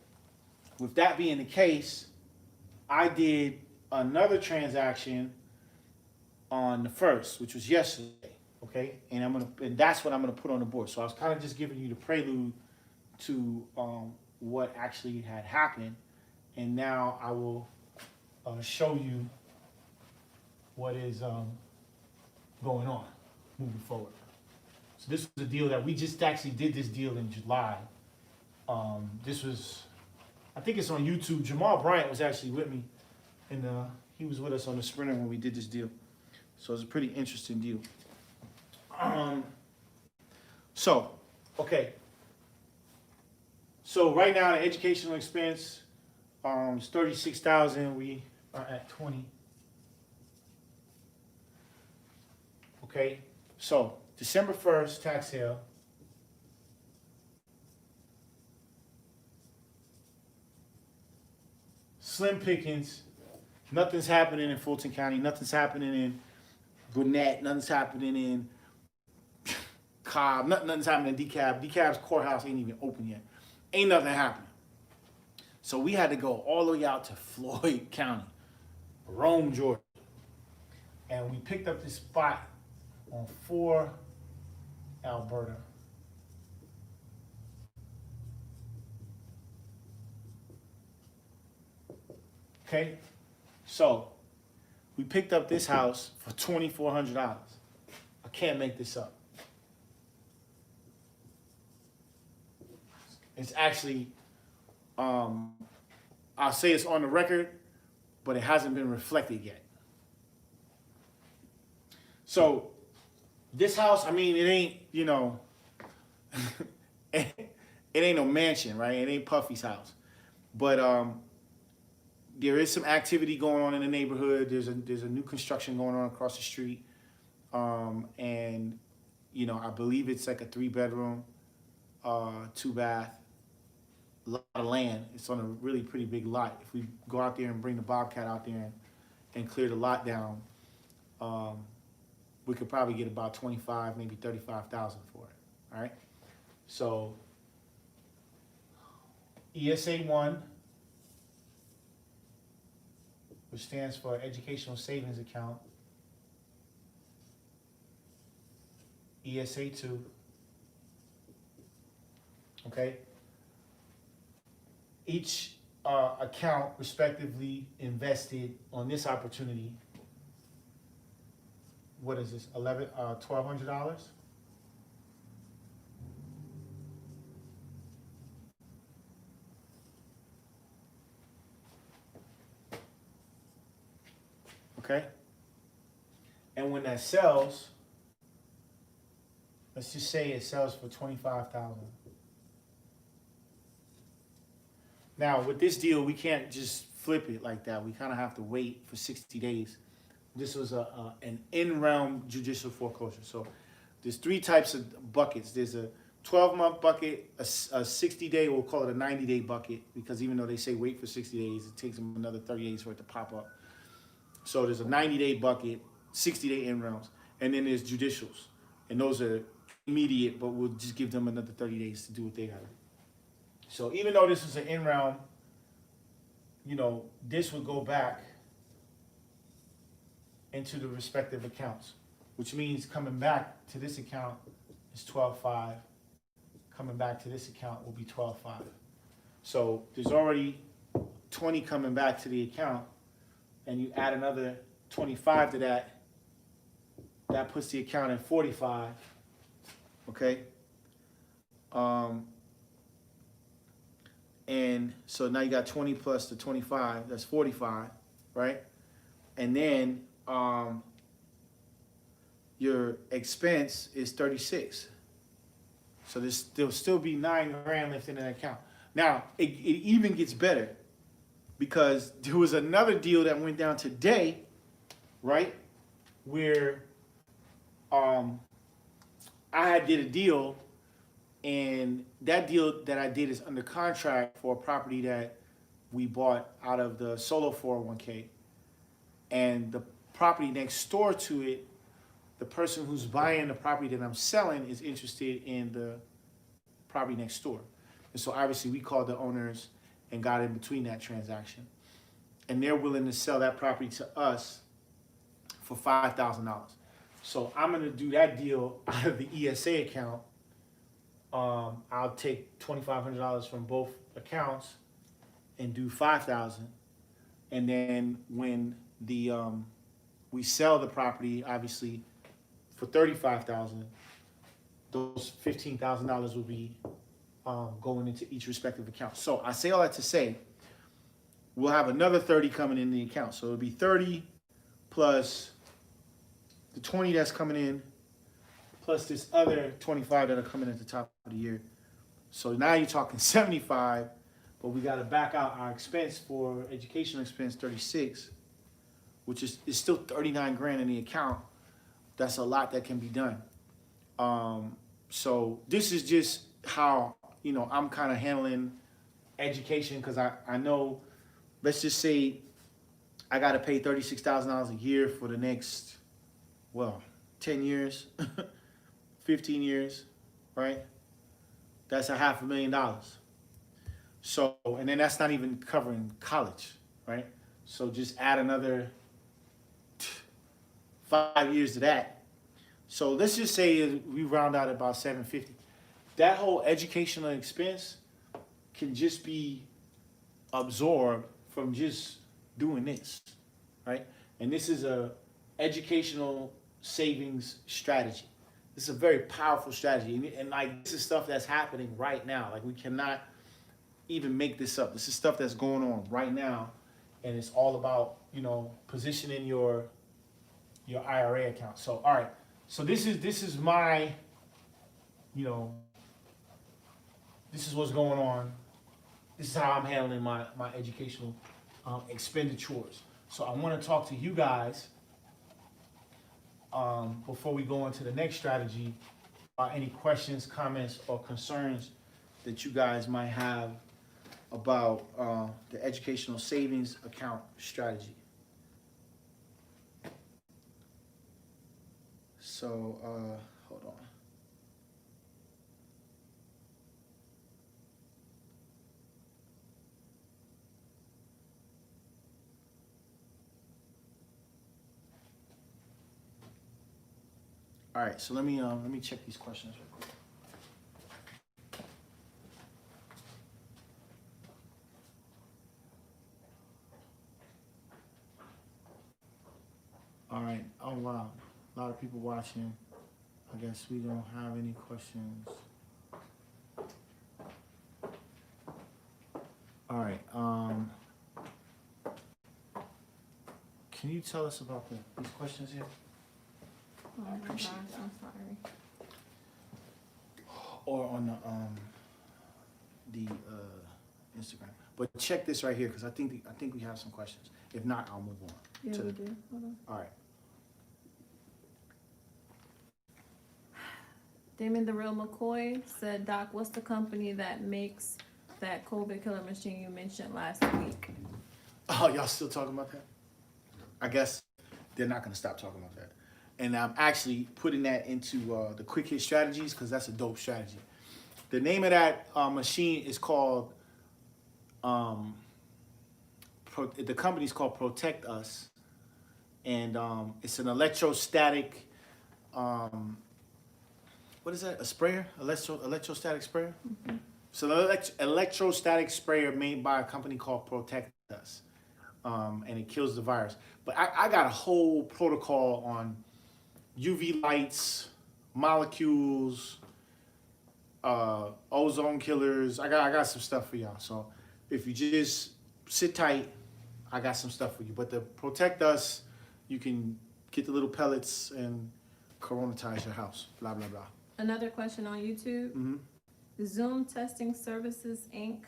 E: with that being the case, I did another transaction on the 1st, which was yesterday. Okay. And that's what I'm gonna put on the board. So I was kind of just giving you the prelude to what actually had happened. And now I will show you what is going on moving forward. So this was a deal that we just actually did this deal in July. This was, I think it's on YouTube. Jamal Bryant was actually with me, and he was with us on the Sprinter when we did this deal. So it's a pretty interesting deal. Okay. So right now the educational expense is $36,000. We are at 20. Okay, so December 1st, tax sale. Slim pickings. Nothing's happening in Fulton County. Nothing's happening in Gwinnett. Nothing's happening in Cobb. Nothing's happening in DeKalb. DeKalb's courthouse ain't even open yet. Ain't nothing happening. So we had to go all the way out to Floyd County, Rome, Georgia. And we picked up this spot on 4 Alberta. Okay, so we picked up this house for $2,400. I can't make this up. It's actually, I'll say it's on the record, but it hasn't been reflected yet. So this house, I mean, it ain't, you know, it ain't no mansion, right? It ain't Puffy's house. But there is some activity going on in the neighborhood. There's a new construction going on across the street. And, you know, I believe it's like a 3-bedroom, 2-bath, lot of land. It's on a really pretty big lot. If we go out there and bring the Bobcat out there and clear the lot down, we could probably get about 25, maybe 35,000 for it. All right. So ESA 1, which stands for Educational Savings Account. ESA 2. Okay. Each account respectively invested on this opportunity. What is this? $1,200. Okay. And when that sells, let's just say it sells for $25,000. Now, with this deal, we can't just flip it like that. We kind of have to wait for 60 days. This was an in-realm judicial foreclosure. So there's 3 types of buckets. There's a 12-month bucket, a 60-day, we'll call it a 90-day bucket, because even though they say wait for 60 days, it takes them another 30 days for it to pop up. So there's a 90-day bucket, 60-day in-realms, and then there's judicials. And those are immediate, but we'll just give them another 30 days to do what they got to do. So even though this is an in-realm, you know, this would go back into the respective accounts, which means coming back to this account is 12.5. Coming back to this account will be 12.5. So there's already 20 coming back to the account, and you add another 25 to that, that puts the account at 45. Okay. And so now you got 20 plus the 25, that's 45, right? And then your expense is 36. So there'll still be $9,000 left in that account. Now, it even gets better, because there was another deal that went down today, right? Where I did a deal, and that deal that I did is under contract for a property that we bought out of the Solo 401k. And the property next door to it, the person who's buying the property that I'm selling is interested in the property next door. And so obviously we called the owners and got in between that transaction. And they're willing to sell that property to us for $5,000. So I'm gonna do that deal out of the ESA account. I'll take $2,500 from both accounts and do $5,000. And then when the we sell the property, obviously for $35,000, those $15,000 will be going into each respective account. So I say all that to say, we'll have another 30 coming in the account. So it'll be 30 plus the 20 that's coming in, plus this other 25 that are coming at the top of the year. So now you're talking 75, but we got to back out our expense for educational expense, 36, which is still 39 grand in the account. That's a lot that can be done. So this is just how, you know, I'm kind of handling education, because I know, let's just say I got to pay $36,000 a year for the next, 10 years, 15 years, right? That's $500,000. So, and then that's not even covering college, right? So just add another 5 years to that. So let's just say we round out at about 750. That whole educational expense can just be absorbed from just doing this, right? And this is a educational savings strategy. This is a very powerful strategy, and like this is stuff that's happening right now. Like we cannot even make this up. This is stuff that's going on right now, and it's all about positioning your IRA account. So all right, so this is my this is what's going on. This is how I'm handling my educational expenditures. So I want to talk to you guys before we go into the next strategy about any questions, comments, or concerns that you guys might have about the educational savings account strategy. So hold on. All right, so let me check these questions real quick. All right. Oh wow, a lot of people watching. I guess we don't have any questions. All right. Can you tell us about these questions here?
D: Oh my gosh, I'm sorry.
E: Or on the Instagram. But check this right here because I think we have some questions. If not, I'll move on.
D: Yeah, we do. Hold on.
E: All right.
D: Damon the Real McCoy said, Doc, what's the company that makes that COVID killer machine you mentioned last week?
E: Oh, y'all still talking about that? I guess they're not going to stop talking about that. And I'm actually putting that into the quick hit strategies because that's a dope strategy. The name of that machine is called, the company's called Protect Us. And it's an electrostatic, what is that, a sprayer? Electrostatic sprayer? Mm-hmm. So the electrostatic sprayer made by a company called Protect Us. And it kills the virus. But I got a whole protocol on UV lights, molecules, ozone killers. I got some stuff for y'all. So if you just sit tight, I got some stuff for you. But to Protect Us, you can get the little pellets and coronatize your house. Blah, blah, blah.
D: Another question on YouTube.
E: Mm-hmm.
D: Zoom Testing Services, Inc.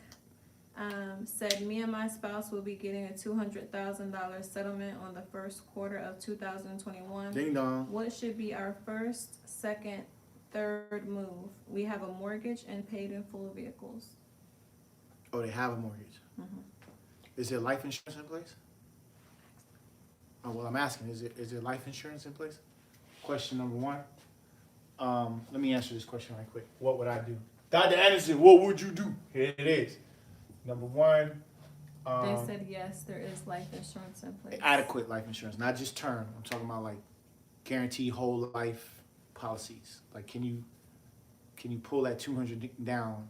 D: Said, me and my spouse will be getting a $200,000 settlement on the first quarter of 2021.
E: Ding dong.
D: What should be our first, second, third move? We have a mortgage and paid in full vehicles.
E: Oh, they have a mortgage.
D: Mm-hmm.
E: Is there life insurance in place? Oh, well, I'm asking, is there life insurance in place? Question number one. Let me answer this question right quick. What would I do? Dr. Anderson, what would you do? Here it is. Number one.
D: They said yes, there is life insurance in place.
E: Adequate life insurance, not just term. I'm talking about like guaranteed whole life policies. Like, can you pull that 200 down?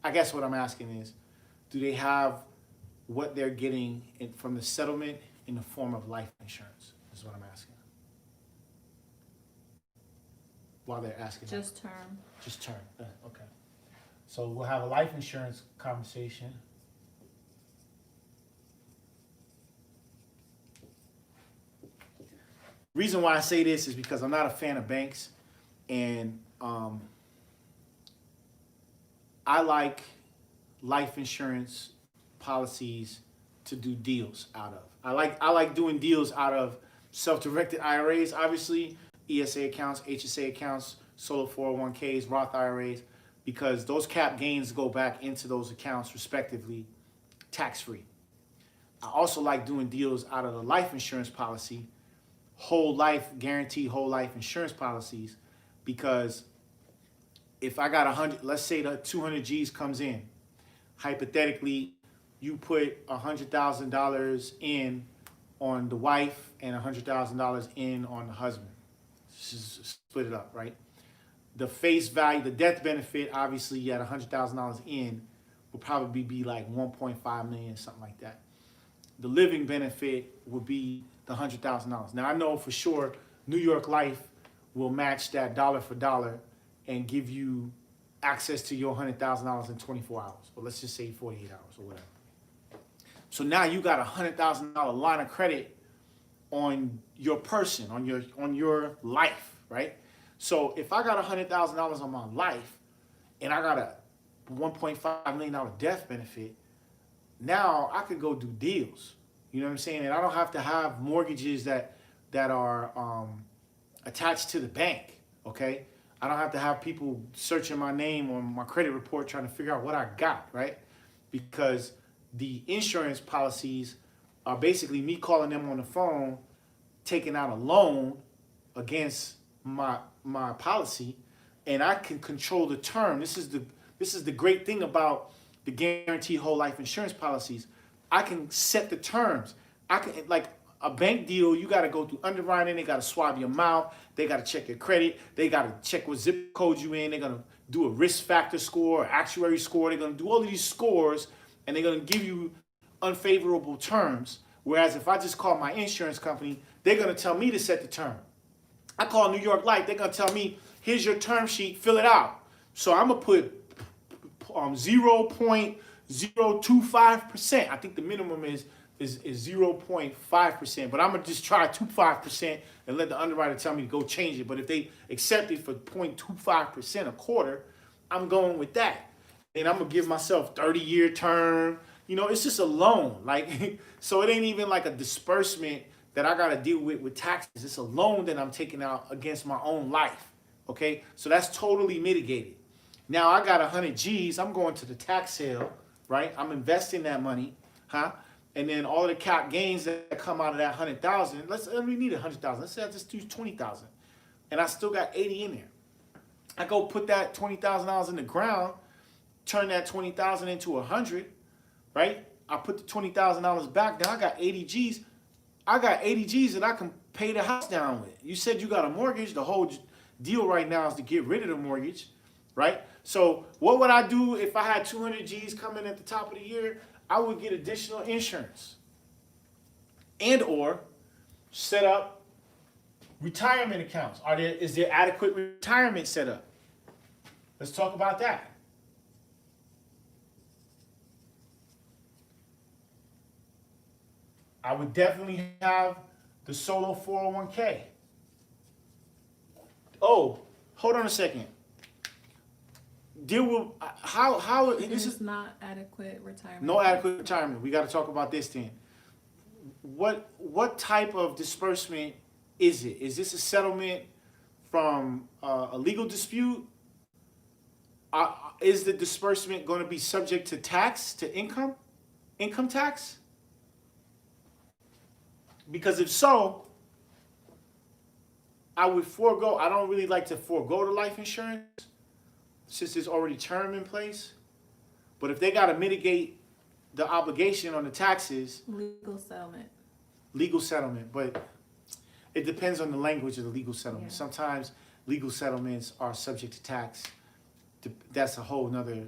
E: I guess what I'm asking is, do they have what they're getting from the settlement in the form of life insurance? Is what I'm asking. While they're asking.
D: Just term.
E: Just term. Okay. So we'll have a life insurance conversation. Reason why I say this is because I'm not a fan of banks, and I like life insurance policies to do deals out of. I like doing deals out of self-directed IRAs, obviously, ESA accounts, HSA accounts, solo 401ks, Roth IRAs, because those cap gains go back into those accounts respectively, tax-free. I also like doing deals out of the life insurance policy, whole life, guaranteed whole life insurance policies, because if I got 100, let's say the 200 G's comes in, hypothetically, you put $100,000 in on the wife and $100,000 in on the husband. Just split it up, right? The face value, the death benefit, obviously you had $100,000 in, would probably be like 1.5 million, something like that. The living benefit would be the $100,000. Now I know for sure New York Life will match that dollar for dollar and give you access to your $100,000 in 24 hours. But let's just say 48 hours or whatever. So now you got a $100,000 line of credit on your person, on your life, right? So if I got $100,000 on my life and I got a $1.5 million death benefit, now I could go do deals. You know what I'm saying? And I don't have to have mortgages that are attached to the bank, okay? I don't have to have people searching my name on my credit report trying to figure out what I got, right? Because the insurance policies are basically me calling them on the phone, taking out a loan against my policy, and I can control the term. This is the great thing about the guaranteed whole life insurance policies. I can set the terms. I can, like a bank deal, you got to go through underwriting. They got to swab your mouth. They got to check your credit. They got to check what zip code you in. They're going to do a risk factor score, actuary score. They're going to do all of these scores, and they're going to give you unfavorable terms. Whereas if I just call my insurance company, they're going to tell me to set the term. I call New York Life, they're going to tell me, here's your term sheet, fill it out. So I'm going to put 0.025%. I think the minimum is 0.5%, but I'm going to just try 25% and let the underwriter tell me to go change it. But if they accept it for 0.25% a quarter, I'm going with that. And I'm going to give myself 30-year term. You know, it's just a loan. Like, so it ain't even like a disbursement that I got to deal with taxes. It's a loan that I'm taking out against my own life. Okay, so that's totally mitigated. Now I got 100 G's. I'm going to the tax sale, right? I'm investing that money, huh? And then all the cap gains that come out of that 100,000. Let's we need 100,000. Let's say I just do 20,000, and I still got 80 in there. I go put that $20,000 in the ground, turn that 20,000 into 100, right? I put the $20,000 back. Now I got 80 G's. I got 80 G's that I can pay the house down with. You said you got a mortgage. The whole deal right now is to get rid of the mortgage, right? So what would I do if I had 200 G's coming at the top of the year? I would get additional insurance and or set up retirement accounts. Is there adequate retirement set up? Let's talk about that. I would definitely have the solo 401k. Oh, hold on a second. Deal with how this is
D: not adequate retirement.
E: no adequate retirement. We got to talk about this then. What type of disbursement is it? Is this a settlement from a legal dispute? Is the disbursement going to be subject to tax, to income tax? Because if so, I would forego. I don't really like to forego the life insurance since there's already term in place. But if they got to mitigate the obligation on the taxes, legal settlement. But it depends on the language of the legal settlement.
D: Yeah.
E: Sometimes legal settlements are subject to tax. That's a whole nother,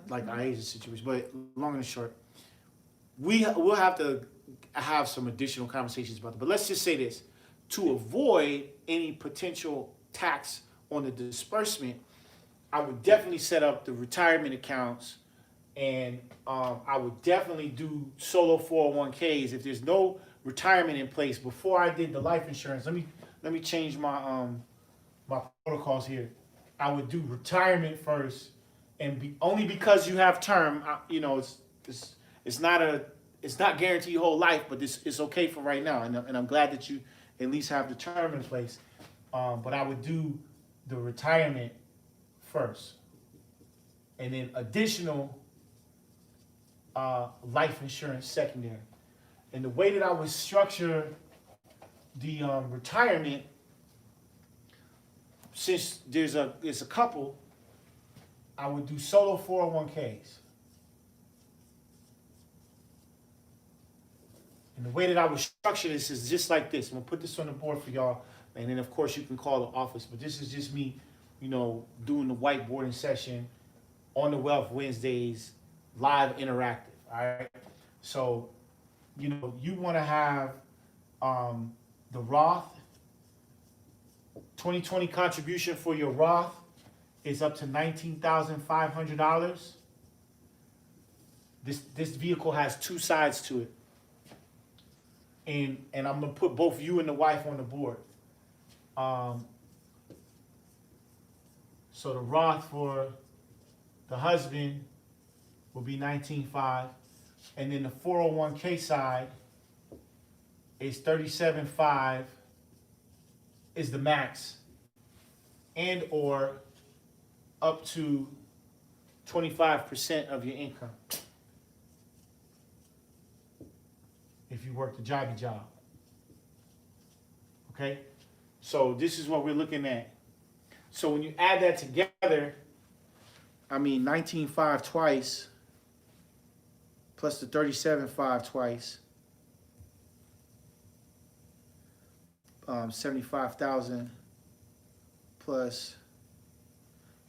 E: like IASA situation. But long and short, we'll have to have some additional conversations about that. But let's just say this. To avoid any potential tax on the disbursement, I would definitely set up the retirement accounts, and I would definitely do solo 401ks. If there's no retirement in place, before I did the life insurance, let me change my my protocols here. I would do retirement first, and only because you have term, it's not guaranteed whole life, but it's okay for right now, and I'm glad that you at least have the term in place. But I would do the retirement first, and then additional life insurance secondary. And the way that I would structure the retirement, since there's a couple, I would do solo 401ks. And the way that I would structure this is just like this. I'm gonna put this on the board for y'all, and then of course you can call the office. But this is just me, doing the whiteboarding session on the Wealth Wednesdays, live interactive. All right. So, you want to have the Roth 2020 contribution for your Roth is up to $19,500. This vehicle has two sides to it. And I'm gonna put both you and the wife on the board. So the Roth for the husband will be $19,500, and then the 401k side is $37,500 is the max, and or up to 25% of your income if you work the jobby job. Okay, so this is what we're looking at. So when you add that together, 19.5 twice plus the 37.5 twice, 75,000 plus,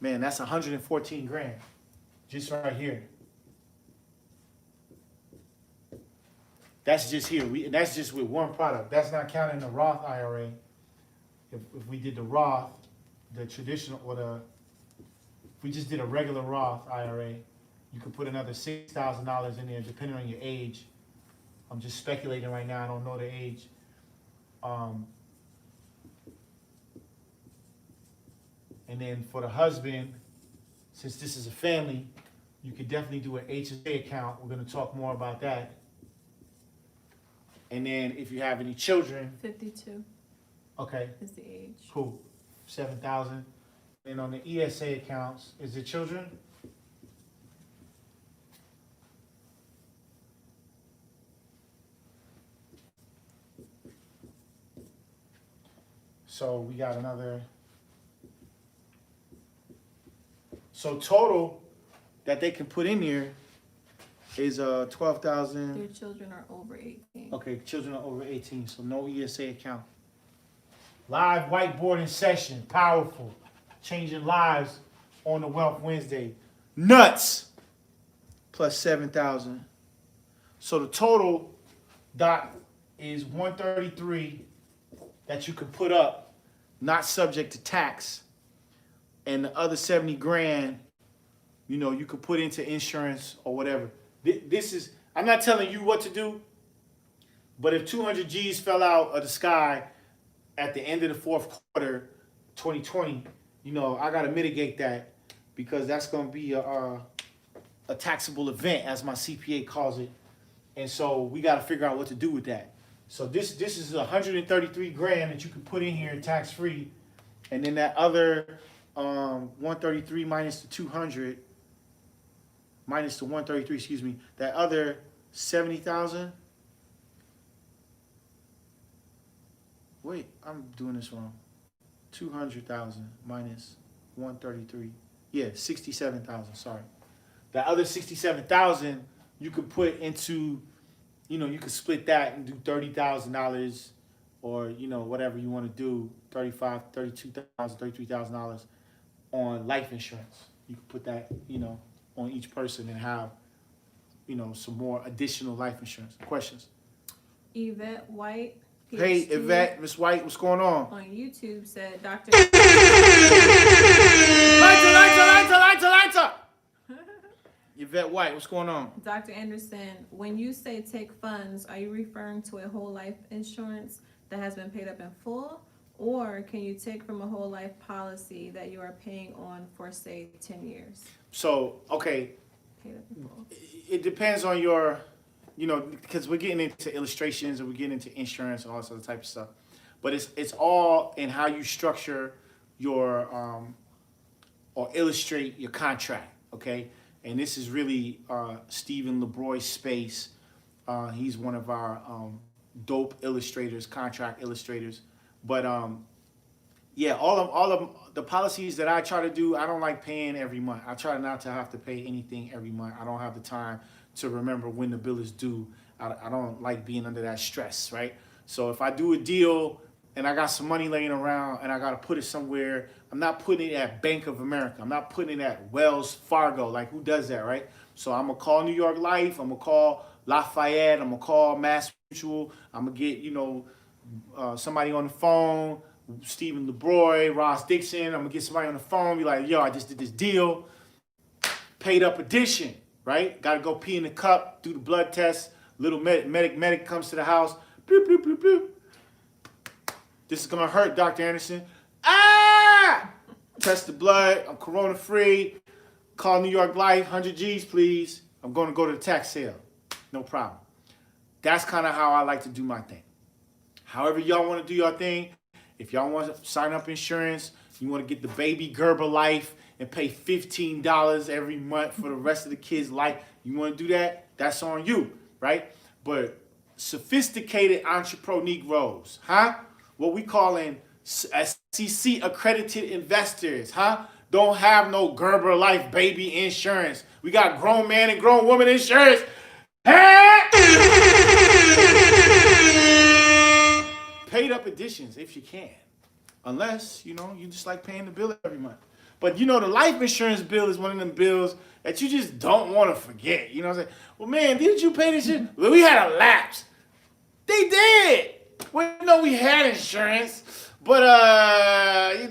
E: man, that's 114 grand just right here. That's just here. That's just with one product. That's not counting the Roth IRA. If we did the Roth, the traditional, if we just did a regular Roth IRA, you could put another $6,000 in there, depending on your age. I'm just speculating right now. I don't know the age. And then for the husband, since this is a family, you could definitely do an HSA account. We're going to talk more about that. And then if you have any children,
D: 52
E: okay,
D: is the age.
E: cool, 7,000. And on the ESA accounts, is it children? So we got another. So total that they can put in here is 12,000.
D: Their children are over 18.
E: Okay, children are over 18, so no ESA account. Live whiteboarding session, powerful, changing lives on the Wealth Wednesday. Nuts! Plus 7,000. So the total, Doc, is 133 that you could put up, not subject to tax. And the other 70 grand, you could put into insurance or whatever. This is, I'm not telling you what to do, but if 200 G's fell out of the sky at the end of the fourth quarter, 2020, I got to mitigate that because that's going to be a taxable event, as my CPA calls it. And so we got to figure out what to do with that. So this is 133 grand that you can put in here tax free. And then that other 133 minus the 200, minus the 133, excuse me, that other 70,000. Wait, I'm doing this wrong. 200,000 minus 133. Yeah, 67,000, sorry. That other 67,000 you could put into, you could split that and do $30,000 or, whatever you want to do, $35,000, $32,000, $33,000 on life insurance. You could put that, on each person and have, some more additional life insurance. Questions?
D: Yvette White.
E: Hey,
D: PhD,
E: Yvette, Miss White, what's going on?
D: on YouTube said, Dr.
E: Lighter! Yvette White, what's going on?
D: Dr. Anderson, when you say take funds, are you referring to a whole life insurance that has been paid up in full? Or can you take from a whole life policy that you are paying on for, say, 10 years?
E: So, okay,
D: Paid up in full.
E: it depends on your, because we're getting into illustrations and we're getting into insurance and all this other type of stuff. But it's all in how you structure your, or illustrate your contract, okay? And this is really Stephen LeBroy's space. He's one of our dope illustrators, contract illustrators. But yeah, all of the policies that I try to do, I don't like paying every month. I try not to have to pay anything every month. I don't have the time to remember when the bill is due. I don't like being under that stress, right? So if I do a deal and I got some money laying around and I got to put it somewhere, I'm not putting it at Bank of America. I'm not putting it at Wells Fargo. Like, who does that, right? So I'm going to call New York Life. I'm going to call Lafayette. I'm going to call Mass Mutual. I'm going to get, somebody on the phone, Stephen LeBroy, Ross Dixon. I'm going to get somebody on the phone, be like, yo, I just did this deal. Paid up edition, right? Got to go pee in the cup, do the blood test. Little medic comes to the house. Bloop, bloop, bloop, bloop. This is going to hurt, Dr. Anderson. Ah! Test the blood. I'm corona free. Call New York Life, 100 G's, please. I'm going to go to the tax sale. No problem. That's kind of how I like to do my thing. However y'all want to do your thing, if y'all want to sign up insurance, you want to get the baby Gerber Life and pay $15 every month for the rest of the kids' life, you want to do that, that's on you, right? But sophisticated entrepreneur Negroes, huh? What we calling SEC accredited investors, huh? Don't have no Gerber Life baby insurance. We got grown man and grown woman insurance. Paid up editions if you can. Unless, you just like paying the bill every month. But the life insurance bill is one of them bills that you just don't want to forget. You know what I'm saying? Well, man, didn't you pay this shit? Well, we had a lapse. They did. Well, no, we had insurance, but it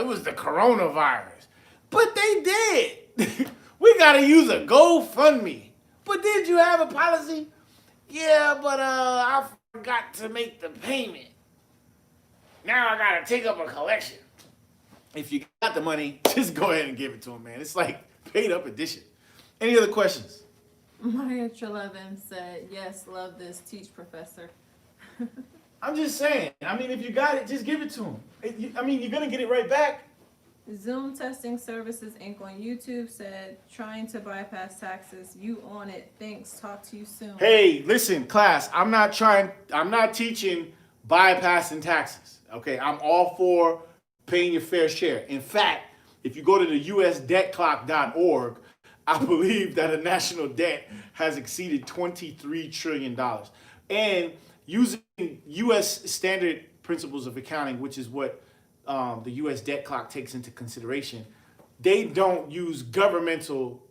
E: was the coronavirus. But they did. We gotta use a GoFundMe. But did you have a policy? Yeah, but I forgot to make the payment. Now I gotta take up a collection. If you got the money, just go ahead and give it to them, man. It's like paid up edition. Any other questions?
D: Maria Trelevin said, yes, love this, teach professor.
E: I'm just saying. I mean, if you got it, just give it to them. You're gonna get it right back.
D: Zoom Testing Services Inc. on YouTube said, trying to bypass taxes. You on it. Thanks. Talk to you soon.
E: Hey, listen, class, I'm not teaching bypassing taxes. Okay, I'm all for paying your fair share. In fact, if you go to the usdebtclock.org, I believe that a national debt has exceeded $23 trillion. And using U.S. standard principles of accounting, which is what the U.S. debt clock takes into consideration, they don't use governmental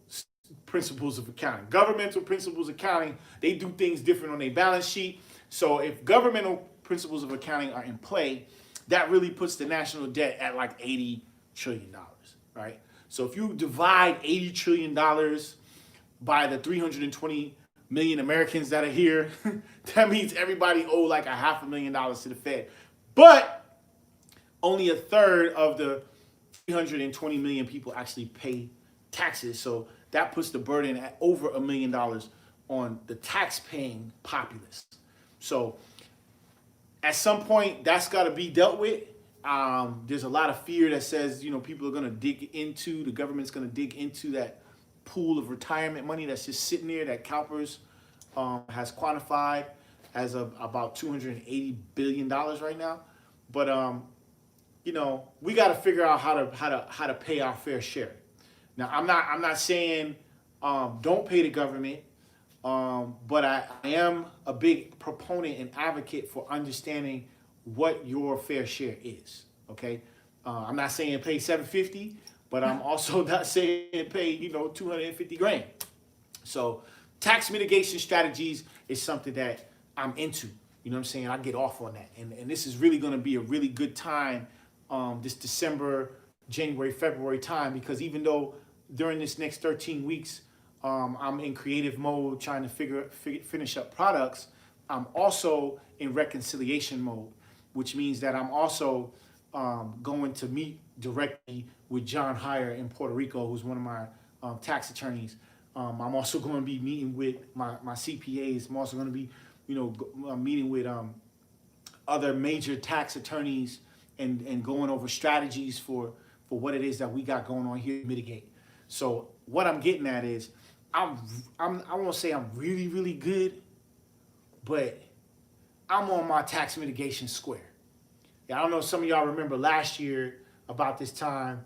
E: principles of accounting. Governmental principles of accounting, they do things different on their balance sheet. So if governmental principles of accounting are in play, that really puts the national debt at like $80 trillion, right? So if you divide $80 trillion by the 320 million Americans that are here, that means everybody owe like $500,000 to the Fed. But only a third of the 320 million people actually pay taxes. So that puts the burden at over $1 million on the tax-paying populace. So at some point, that's got to be dealt with. There's a lot of fear that says, people are going to the government's going to dig into that pool of retirement money that's just sitting there that CalPERS has quantified as about $280 billion right now. But, we got to figure out how to pay our fair share. Now, I'm not saying don't pay the government. But I am a big proponent and advocate for understanding what your fair share is. Okay, I'm not saying pay $750, but I'm also not saying pay $250 grand. So tax mitigation strategies is something that I'm into. You know what I'm saying? I get off on that, and this is really going to be a really good time, this December, January, February time, because even though during this next 13 weeks. I'm in creative mode trying to finish up products. I'm also in reconciliation mode, which means that I'm also going to meet directly with John Heyer in Puerto Rico, who's one of my tax attorneys. I'm also going to be meeting with my CPAs. I'm also going to be, meeting with other major tax attorneys and going over strategies for what it is that we got going on here to mitigate. So what I'm getting at is, I won't say I'm really, really good, but I'm on my tax mitigation square. Yeah, I don't know if some of y'all remember last year about this time,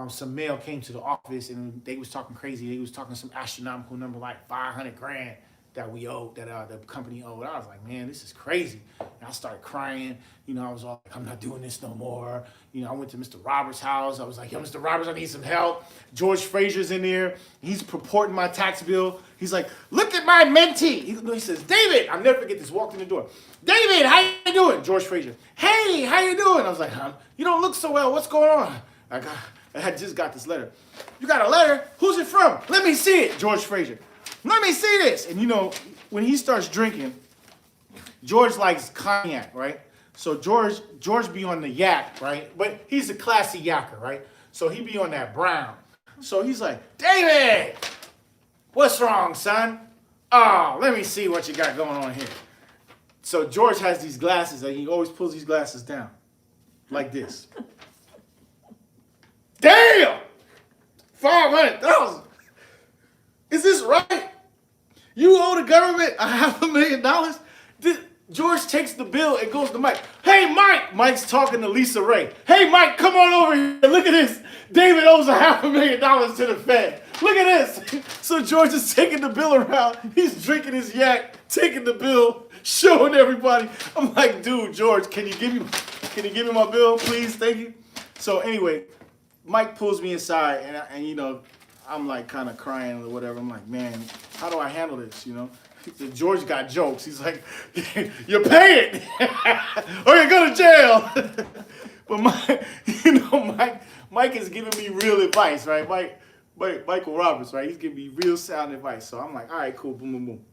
E: some mail came to the office and they was talking crazy. They was talking some astronomical number like 500 grand. that we owed, that the company owed. I was like, man, this is crazy. And I started crying. You know, I was all like, I'm not doing this no more. You know, I went to Mr. Roberts' house. I was like, yo, Mr. Roberts, I need some help. George Frazier's in there. He's purporting my tax bill. He's like, look at my mentee. He says, David, I'll never forget this, walked in the door. David, how you doing? George Frazier. Hey, how you doing? I was like, you don't look so well. What's going on? I had just got this letter. You got a letter? Who's it from? Let me see it, George Frazier. Let me see this. And you know, when he starts drinking, George likes cognac, right? So George be on the yak, right? But he's a classy yakker, right? So he be on that brown. So he's like, David, what's wrong, son? Oh, let me see what you got going on here. So George has these glasses, and he always pulls these glasses down like this. Damn! 500,000. Is this right? You owe the government $500,000? George takes the bill and goes to Mike. Hey, Mike! Mike's talking to Lisa Ray. Hey, Mike, come on over here. Look at this. David owes $500,000 to the Fed. Look at this. So George is taking the bill around. He's drinking his yak, taking the bill, showing everybody. I'm like, dude, George, can you give me my bill, please? Thank you. So anyway, Mike pulls me aside, and you know, I'm like kind of crying or whatever. I'm like, man, how do I handle this? You know, George got jokes. He's like, you pay it, or you go to jail. But Mike is giving me real advice, right? Michael Roberts, right? He's giving me real sound advice. So I'm like, all right, cool, boom, boom, boom.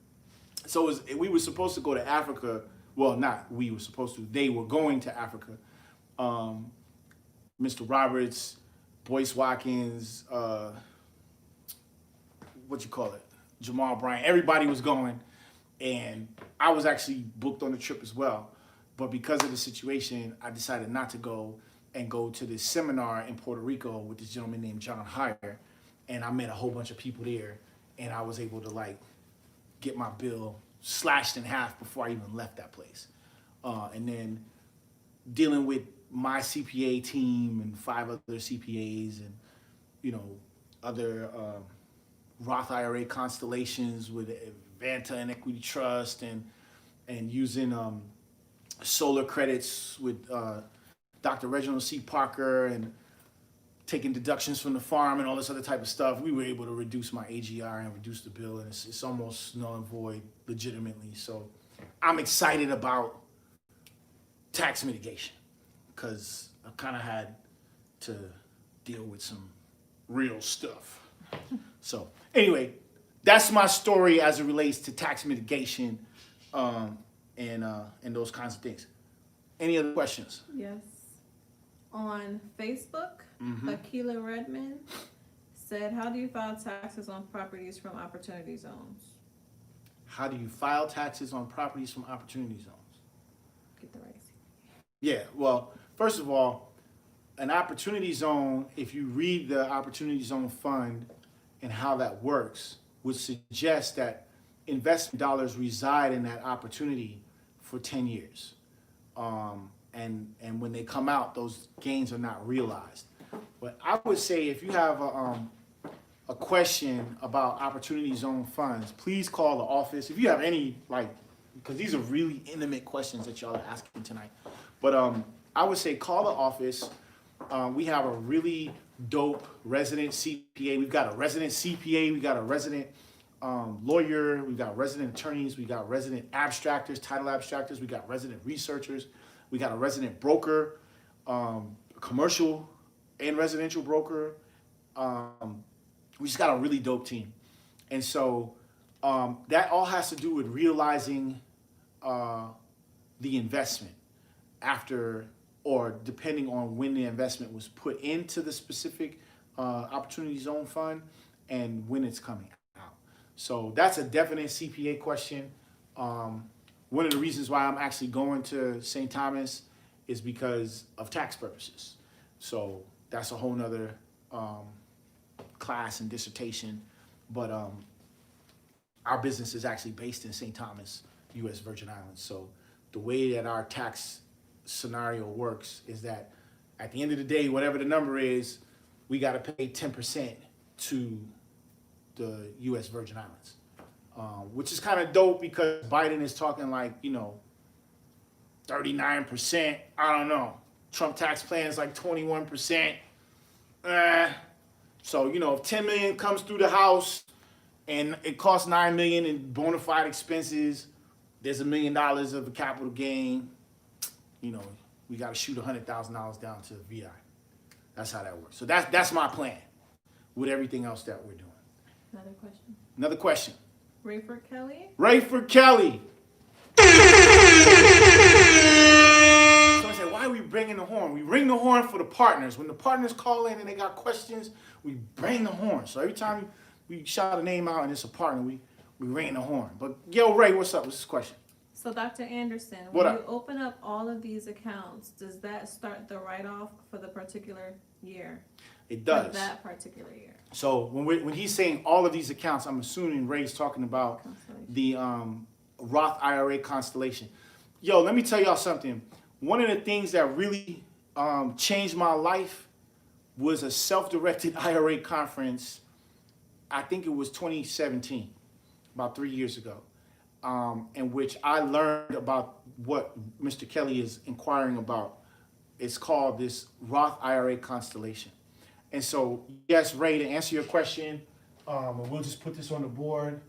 E: So we were supposed to go to Africa. Well, not we were supposed to. They were going to Africa. Mr. Roberts, Boyce Watkins, Jamal Bryant. Everybody was going, and I was actually booked on the trip as well. But because of the situation, I decided not to go and go to this seminar in Puerto Rico with this gentleman named John Heyer, and I met a whole bunch of people there, and I was able to like get my bill slashed in half before I even left that place. And then dealing with my CPA team and 5 other CPAs and, you know, other Roth IRA constellations with Vanta and Equity Trust and using solar credits with Dr. Reginald C. Parker and taking deductions from the farm and all this other type of stuff. We were able to reduce my AGR and reduce the bill, and it's almost null and void legitimately. So I'm excited about tax mitigation because I've kind of had to deal with some real stuff. So anyway, that's my story as it relates to tax mitigation and those kinds of things. Any other questions?
D: Yes. On Facebook, Akila Redmond said, how do you file taxes on properties from opportunity zones?
E: How do you file taxes on properties from opportunity zones?
D: Get the right.
E: Yeah, well, first of all, an opportunity zone, if you read the opportunity zone fund and how that works, would suggest that investment dollars reside in that opportunity for 10 years. And when they come out, those gains are not realized. But I would say if you have a question about opportunity zone funds, please call the office. If you have any, because these are really intimate questions that y'all are asking tonight. But I would say call the office. We have a really dope resident CPA. We've got a resident CPA. We got a resident lawyer. We've got resident attorneys. We got resident abstractors, title abstractors. We got resident researchers. We got a resident broker, commercial and residential broker. We just got a really dope team. And so that all has to do with realizing the investment after or depending on when the investment was put into the specific opportunity zone fund and when it's coming out. So that's a definite CPA question. One of the reasons why I'm actually going to St. Thomas is because of tax purposes. So that's a whole nother class and dissertation. But our business is actually based in St. Thomas, U.S. Virgin Islands. So the way that our tax scenario works is that at the end of the day, whatever the number is, we got to pay 10% to the U.S. Virgin Islands. which is kind of dope because Biden is talking like, 39%. I don't know. Trump tax plan is like 21%. So, if 10 million comes through the House and it costs 9 million in bona fide expenses, there's $1 million of a capital gain. We got to shoot $100,000 down to VI. That's how that works. So that's my plan with everything else that we're doing.
D: Another question. Rayford
E: Kelly. So I said, why are we bringing the horn? We ring the horn for the partners. When the partners call in and they got questions, we bring the horn. So every time we shout a name out and it's a partner, we ring the horn. But yo, Ray, what's up? What's this question?
D: So Dr. Anderson,
E: What
D: when
E: up?
D: you open up all of these accounts, does that start the write-off for the particular year?
E: It does.
D: For that particular year.
E: So when he's saying all of these accounts, I'm assuming Ray's talking about the Roth IRA Constellation. Yo, let me tell y'all something. One of the things that really changed my life was a self-directed IRA conference. I think it was 2017, about 3 years ago, in which I learned about what Mr. Kelly is inquiring about. It's called this Roth IRA Constellation. And so, yes, Ray, to answer your question, we'll just put this on the board.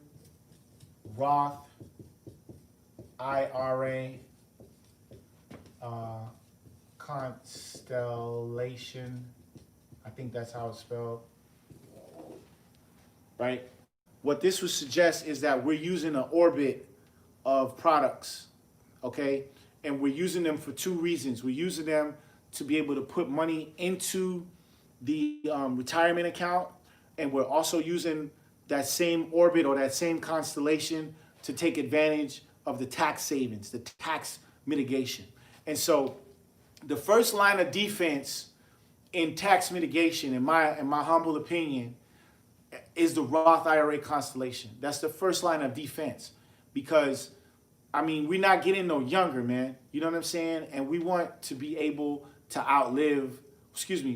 E: Roth IRA Constellation. I think that's how it's spelled. Right? What this would suggest is that we're using an orbit of products, okay? And we're using them for two reasons. We're using them to be able to put money into the retirement account, and we're also using that same orbit or that same constellation to take advantage of the tax savings, the tax mitigation. And so the first line of defense in tax mitigation, in my humble opinion, is the Roth IRA Constellation. That's the first line of defense because, we're not getting no younger, man. You know what I'm saying? And we want to be able to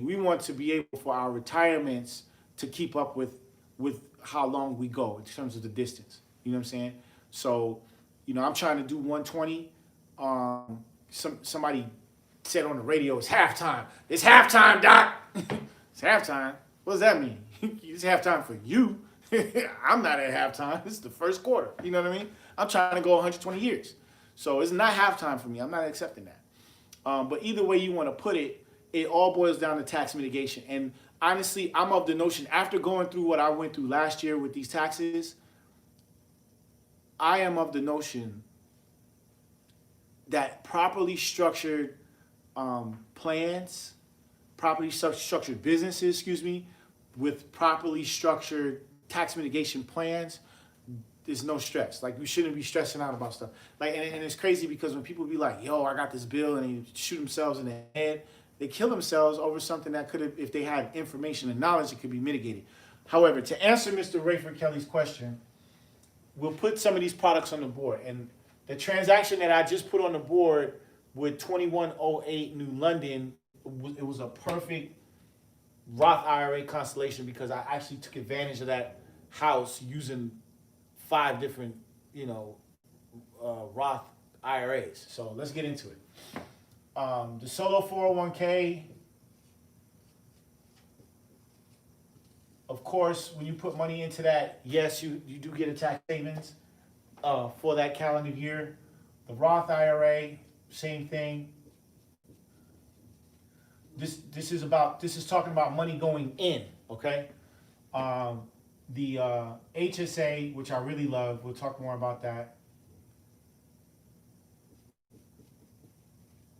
E: we want to be able for our retirements to keep up with how long we go in terms of the distance. You know what I'm saying? So, I'm trying to do 120. Somebody said on the radio, it's halftime. It's halftime, Doc. It's halftime. What does that mean? It's halftime for you. I'm not at halftime. This is the first quarter. You know what I mean? I'm trying to go 120 years. So it's not halftime for me. I'm not accepting that. But either way you want to put it, it all boils down to tax mitigation. And honestly, I'm of the notion, after going through what I went through last year with these taxes, I am of the notion that properly structured plans, properly structured businesses, with properly structured tax mitigation plans, there's no stress. Like, we shouldn't be stressing out about stuff. Like, and it's crazy because when people be like, yo, I got this bill, and they shoot themselves in the head, they kill themselves over something that could have, if they had information and knowledge, it could be mitigated. However, to answer Mr. Rayford Kelly's question, we'll put some of these products on the board. And the transaction that I just put on the board with 2108 New London, it was a perfect Roth IRA Constellation because I actually took advantage of that house using 5 different, Roth IRAs. So let's get into it. The solo 401k, of course, when you put money into that, yes, you do get a tax savings for that calendar year. The Roth IRA, same thing. This is talking about money going in, okay? The HSA, which I really love, we'll talk more about that.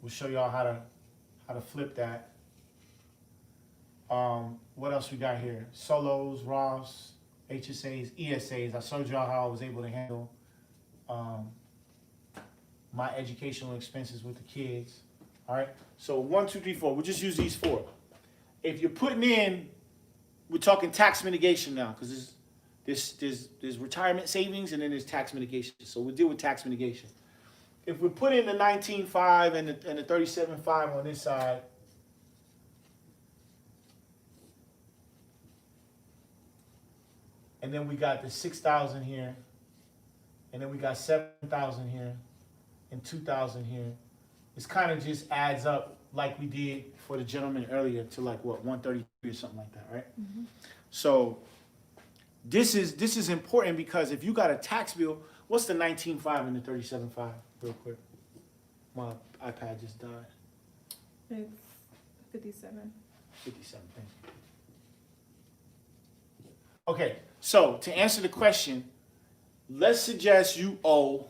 E: We'll show y'all how to flip that. What else we got here? Solos, Roths, HSAs, ESAs. I showed y'all how I was able to handle my educational expenses with the kids. All right. So 1, 2, 3, 4. We'll just use these 4. If you're putting in, we're talking tax mitigation now because there's retirement savings and then there's tax mitigation. So we'll deal with tax mitigation. If we put in the 19.5 and the 37.5 on this side, and then we got the 6,000 here, and then we got 7,000 here, and 2,000 here. This kind of just adds up like we did for the gentleman earlier to like what 133 or something like that, right? So this is important because if you got a tax bill, what's the 19.5 and the 37.5 real quick? My iPad just died.
D: It's 57.
E: 57. Thank you. Okay, so to answer the question, let's suggest you owe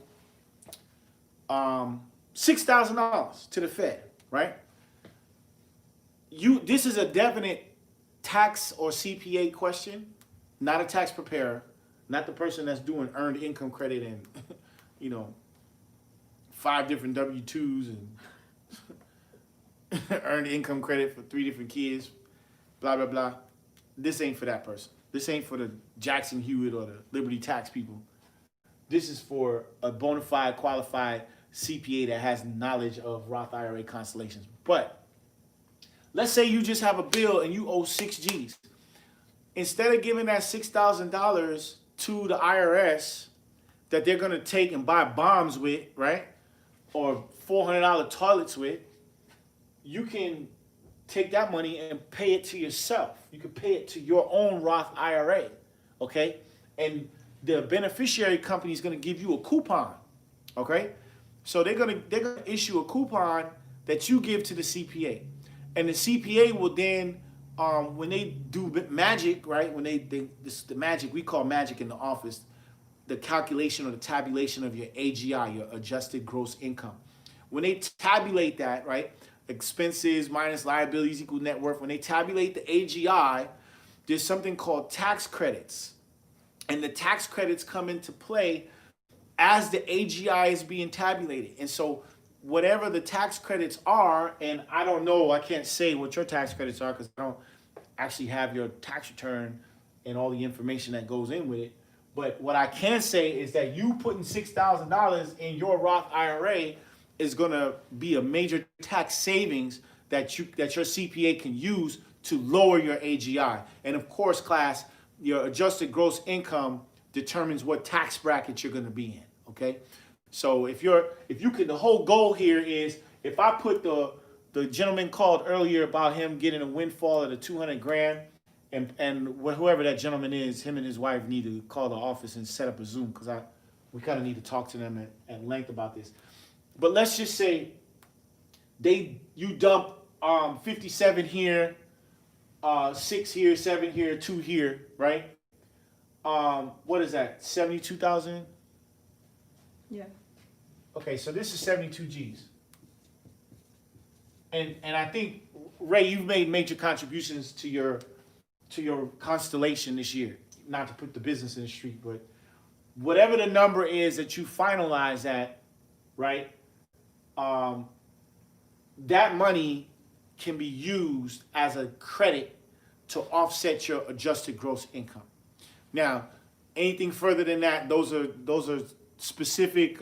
E: $6,000 to the Fed, right? This is a definite tax or CPA question, not a tax preparer, not the person that's doing earned income credit and 5 different W-2s and earned income credit for 3 different kids, blah, blah, blah. This ain't for that person. This ain't for the Jackson Hewitt or the Liberty Tax people. This is for a bona fide, qualified CPA that has knowledge of Roth IRA constellations. But let's say you just have a bill and you owe 6 G's. Instead of giving that $6,000 to the IRS that they're going to take and buy bombs with, right? Or $400 toilets with, you can take that money and pay it to yourself. You can pay it to your own Roth IRA, okay? And the beneficiary company is going to give you a coupon, okay? So they're gonna issue a coupon that you give to the CPA, and the CPA will then, when they do magic, right? When the magic, we call magic in the office, the calculation or the tabulation of your AGI, your adjusted gross income. When they tabulate that, right? Expenses minus liabilities equal net worth. When they tabulate the AGI, there's something called tax credits. And the tax credits come into play as the AGI is being tabulated. And so whatever the tax credits are, and I don't know, I can't say what your tax credits are because I don't actually have your tax return and all the information that goes in with it. But what I can say is that you putting $6,000 in your Roth IRA is going to be a major tax savings that your CPA can use to lower your AGI. And of course, class, your adjusted gross income determines what tax bracket you're going to be in. Okay, so the whole goal here is, if I put the gentleman called earlier about him getting a windfall of the 200 grand, and whoever that gentleman is, him and his wife need to call the office and set up a Zoom because we kind of need to talk to them at length about this. But let's just say you dump 57 here, 6 here, 7 here, 2 here, right? What is that? 72,000?
D: Yeah.
E: Okay, so this is 72 G's. And I think, Ray, you've made major contributions to your constellation this year. Not to put the business in the street, but whatever the number is that you finalize at, right? That money can be used as a credit to offset your adjusted gross income. Now, anything further than that, those are specific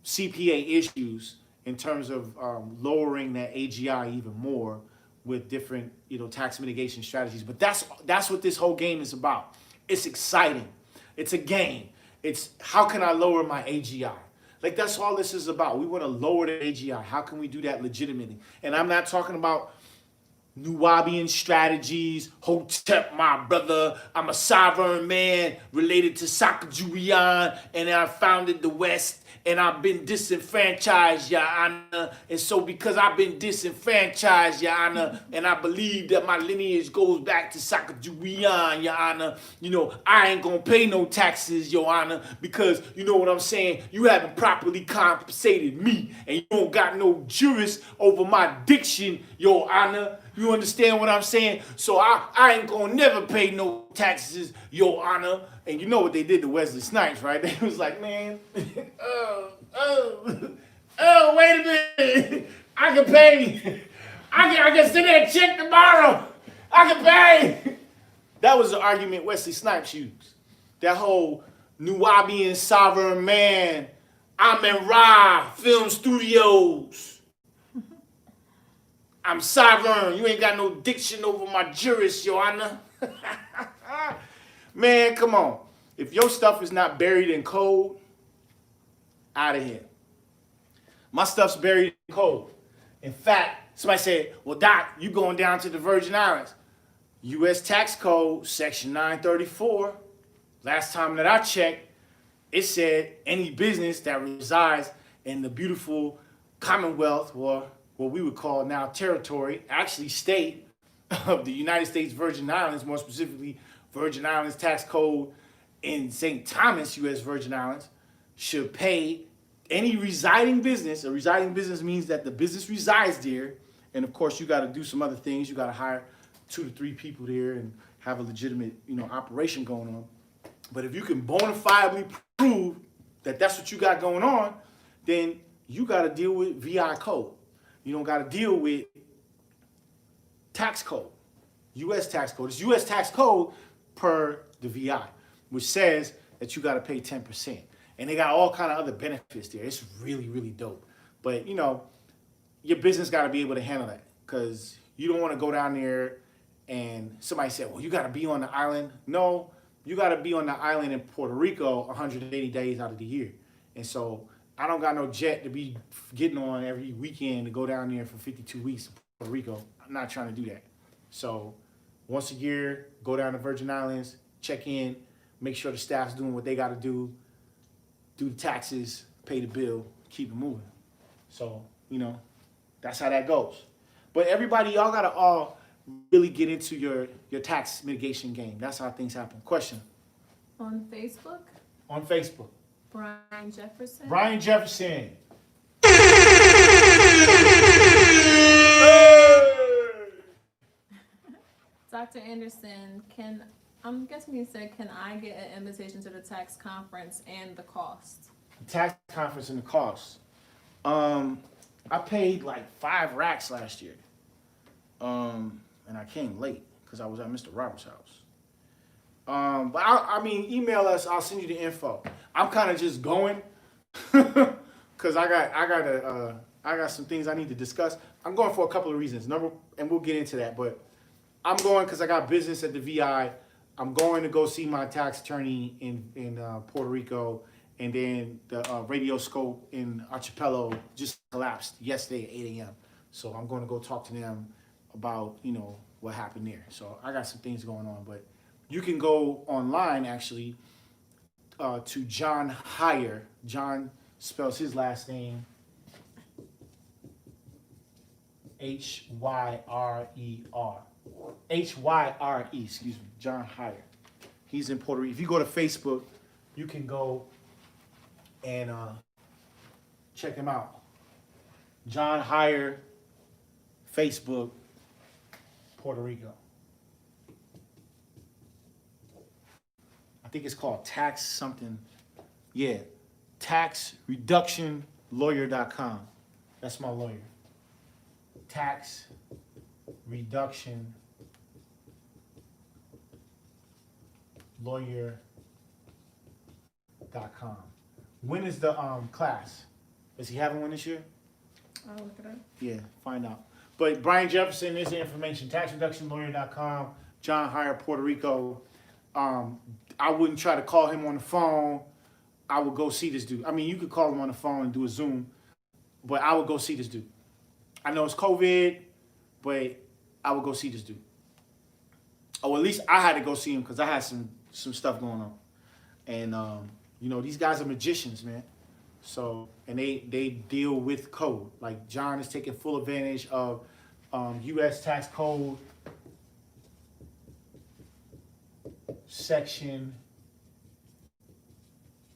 E: CPA issues in terms of lowering that AGI even more with different tax mitigation strategies. But that's what this whole game is about. It's exciting. It's a game. It's how can I lower my AGI? Like, that's all this is about. We want to lower the AGI. How can we do that legitimately? And I'm not talking about Nuwabian strategies, Hotep, my brother. I'm a sovereign man related to Sacagawea, and I founded the West, and I've been disenfranchised, Your Honor. And so because I've been disenfranchised, Your Honor, and I believe that my lineage goes back to Sacagawea, Your Honor, I ain't gonna pay no taxes, Your Honor, because you know what I'm saying? You haven't properly compensated me, and you don't got no juris over my diction, Your Honor. You understand what I'm saying? So I ain't gonna never pay no taxes, Your Honor. And you know what they did to Wesley Snipes, right? They was like, man, wait a minute. I can pay. I can send that check tomorrow. I can pay. That was the argument Wesley Snipes used. That whole Nuwabian sovereign man, Amen Ra Film Studios. I'm sovereign. You ain't got no diction over my juris, Your Honor. Man, come on. If your stuff is not buried in code, out of here. My stuff's buried in cold. In fact, somebody said, well, Doc, you going down to the Virgin Islands. U.S. Tax Code, Section 934. Last time that I checked, it said any business that resides in the beautiful Commonwealth, or what we would call now territory, actually state of the United States Virgin Islands, more specifically Virgin Islands Tax Code in St. Thomas, U.S. Virgin Islands, should pay any residing business. A residing business means that the business resides there, and of course you got to do some other things. You got to hire 2 to 3 people there and have a legitimate, operation going on. But if you can bona fidely prove that that's what you got going on, then you got to deal with VI code. You don't got to deal with tax code, U.S. tax code. It's U.S. tax code per the VI, which says that you got to pay 10%. And they got all kind of other benefits there. It's really, really dope. But, your business got to be able to handle that, because you don't want to go down there and somebody said, well, you got to be on the island. No, you got to be on the island in Puerto Rico 180 days out of the year. And so I don't got no jet to be getting on every weekend to go down there for 52 weeks to Puerto Rico. I'm not trying to do that. So once a year, go down to Virgin Islands, check in, make sure the staff's doing what they got to do the taxes, pay the bill, keep it moving. So, that's how that goes. But everybody, y'all got to all really get into your tax mitigation game. That's how things happen. Question.
D: On Facebook,
E: On Facebook.
D: Brian Jefferson.
E: Brian Jefferson.
D: Dr. Anderson, I'm guessing you said, can I get an invitation to the tax conference and the cost?
E: The tax conference and the cost. I paid like 5 racks last year. And I came late because I was at Mr. Roberts' house. But I mean, email us. I'll send you the info. I'm kind of just going because I got some things I need to discuss. I'm going for a couple of reasons. And we'll get into that. But I'm going because I got business at the VI. I'm going to go see my tax attorney in Puerto Rico, and then the radio scope in Archipelago just collapsed yesterday at 8 a.m. So I'm going to go talk to them about what happened there. So I got some things going on, but you can go online actually to John Hyre. John spells his last name Hyrer. Hyre, excuse me, John Hyre. He's in Puerto Rico. If you go to Facebook, you can go and check him out. John Hyre, Facebook, Puerto Rico. I think it's called tax something. Yeah, taxreductionlawyer.com. That's my lawyer. Tax reduction lawyer.com. When is the class? Is he having one this year?
D: I'll look it up.
E: Yeah, find out. But Brian Jefferson is the information. Taxreductionlawyer.com. John Hyre, Puerto Rico. I wouldn't try to call him on the phone. I would go see this dude. I mean, you could call him on the phone and do a Zoom, but I would go see this dude. I know it's COVID, but I would go see this dude. Or at least I had to go see him because I had some stuff going on. And, these guys are magicians, man. So, and they deal with code. Like John is taking full advantage of U.S. tax code section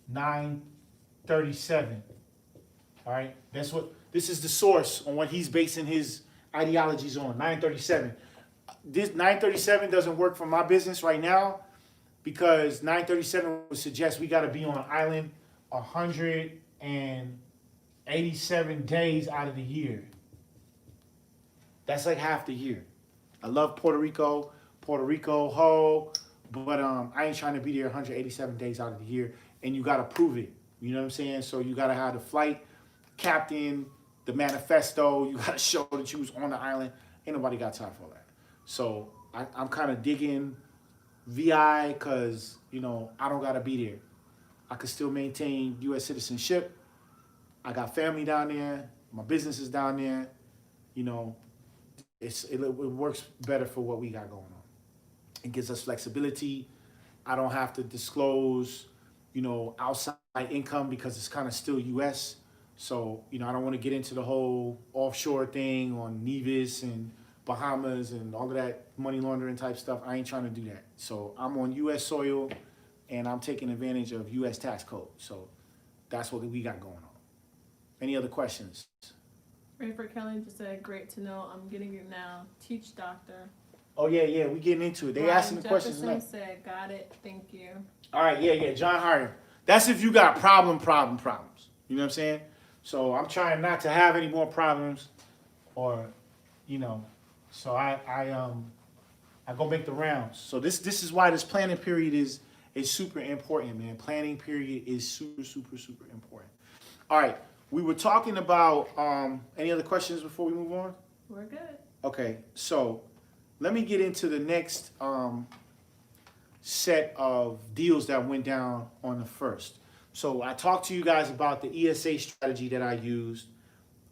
E: 937. All right, this is the source on what he's basing his ideologies on. 937. This 937 doesn't work for my business right now because 937 would suggest we got to be on an island 187 days out of the year. That's like half the year. I love Puerto Rico, ho, but I ain't trying to be there 187 days out of the year, and you got to prove it. You know what I'm saying? So you got to have the flight captain, the manifesto. You got to show that you was on the island. Ain't nobody got time for that. So I'm kind of digging VI because, I don't got to be there. I could still maintain U.S. citizenship I got family down there. My business is down there. You know, it works better for what we got going on. It gives us flexibility. I don't have to disclose, outside income because it's kind of still U.S. So, I don't want to get into the whole offshore thing on Nevis and Bahamas and all of that money laundering type stuff. I ain't trying to do that. So I'm on U.S. soil and I'm taking advantage of U.S. tax code. So that's what we got going on. Any other questions?
D: Rayford Kelly just said, great to know. I'm getting it now. Teach doctor.
E: Oh, yeah, we getting into it. They asking the questions
D: Jefferson
E: next.
D: said, got it. Thank you.
E: All right, yeah, John Hart. That's if you got problems. You know what I'm saying? So I'm trying not to have any more problems, or, so I go make the rounds. So this is why this planning period is super important, man. Planning period is super, super, super important. All right, we were talking about any other questions before we move on?
D: We're good.
E: Okay, so let me get into the next set of deals that went down on the first. So I talked to you guys about the ESA strategy that I used.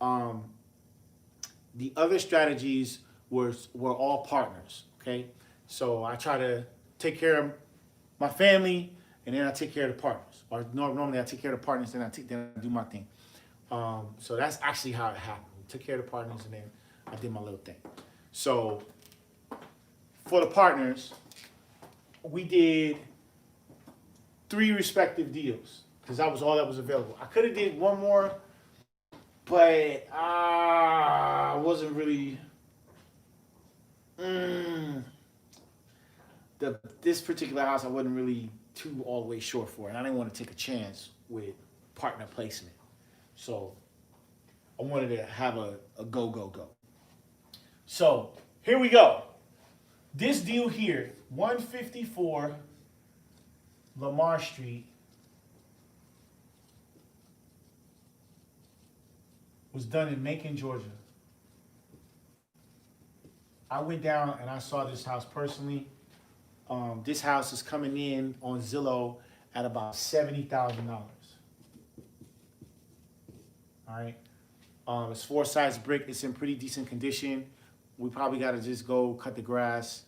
E: The other strategies were all partners, okay? So I try to take care of my family, and then I take care of the partners. Or normally I take care of the partners, then I do my thing. So that's actually how it happened. We took care of the partners, and then I did my little thing. So for the partners, we did 3 respective deals because that was all that was available. I could have did one more, but I wasn't really. This particular house I wasn't really too all the way sure for, and I didn't want to take a chance with partner placement. So I wanted to have a go. So here we go. This deal here, 154 Lamar Street, was done in Macon, Georgia. I went down and I saw this house personally. This house is coming in on Zillow at about $70,000. All right. It's 4 sides brick. It's in pretty decent condition. We probably got to just go cut the grass,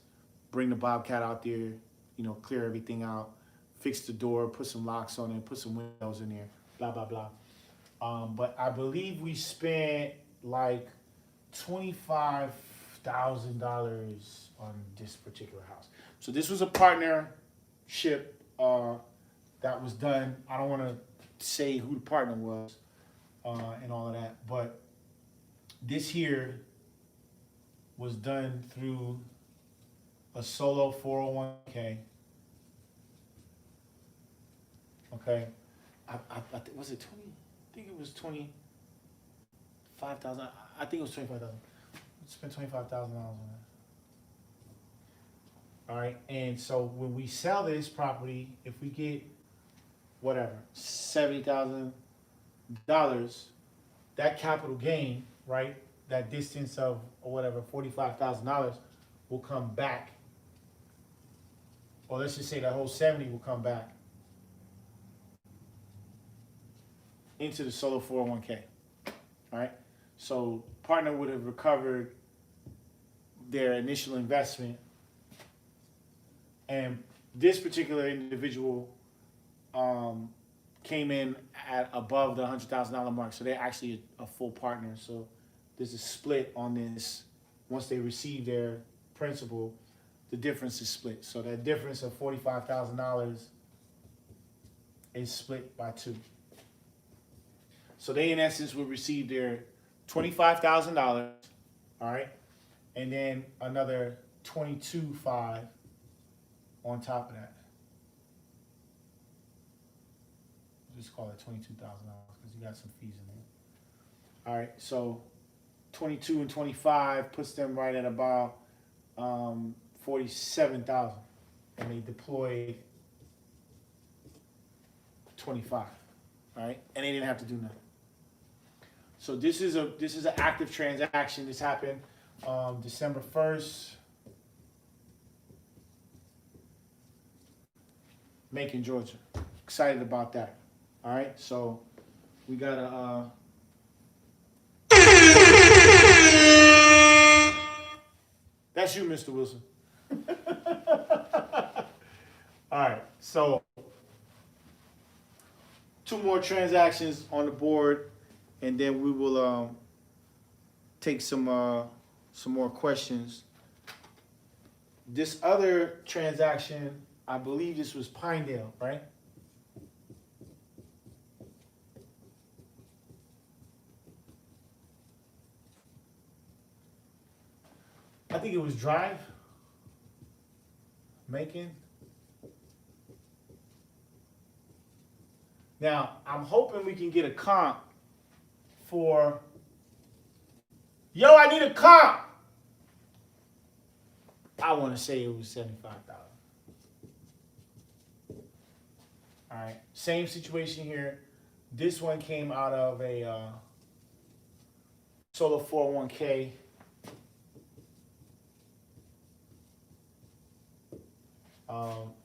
E: bring the Bobcat out there, clear everything out, fix the door, put some locks on it, put some windows in there, blah, blah, blah. But I believe we spent like $25,000 on this particular house. So this was a partnership that was done. I don't want to say who the partner was and all of that, but this here was done through a solo 401k. Okay, was it 20? I think it was 25,000. I think it was 25,000. Spent $25,000 on that. All right, and so when we sell this property, if we get whatever $70,000, that capital gain, right? That distance of or whatever $45,000 will come back, or let's just say that whole 70 will come back into the solo 401k. All right, so partner would have recovered their initial investment, and this particular individual came in at above the $100,000 mark, so they're actually a full partner. So there's a split on this. Once they receive their principal, the difference is split. So that difference of $45,000 is split by 2. So they, in essence, will receive their $25,000, all right, and then another $22,500 on top of that. Just call it $22,000 because you got some fees in there. All right, so 22 and 25 puts them right at about 47,000, and they deployed 25. All right, and they didn't have to do nothing. So this is an active transaction. This happened December 1st. Macon, Georgia. Excited about that. All right, so We got that's you, Mr. Wilson. All right, so 2 more transactions on the board, and then we will take some more questions. This other transaction, I believe this was Pinedale, right? I think it was Drive, Macon. Now, I'm hoping we can get a comp for, yo, I need a comp. I want to say it was 75,000. All right, same situation here. This one came out of a Solar 401k.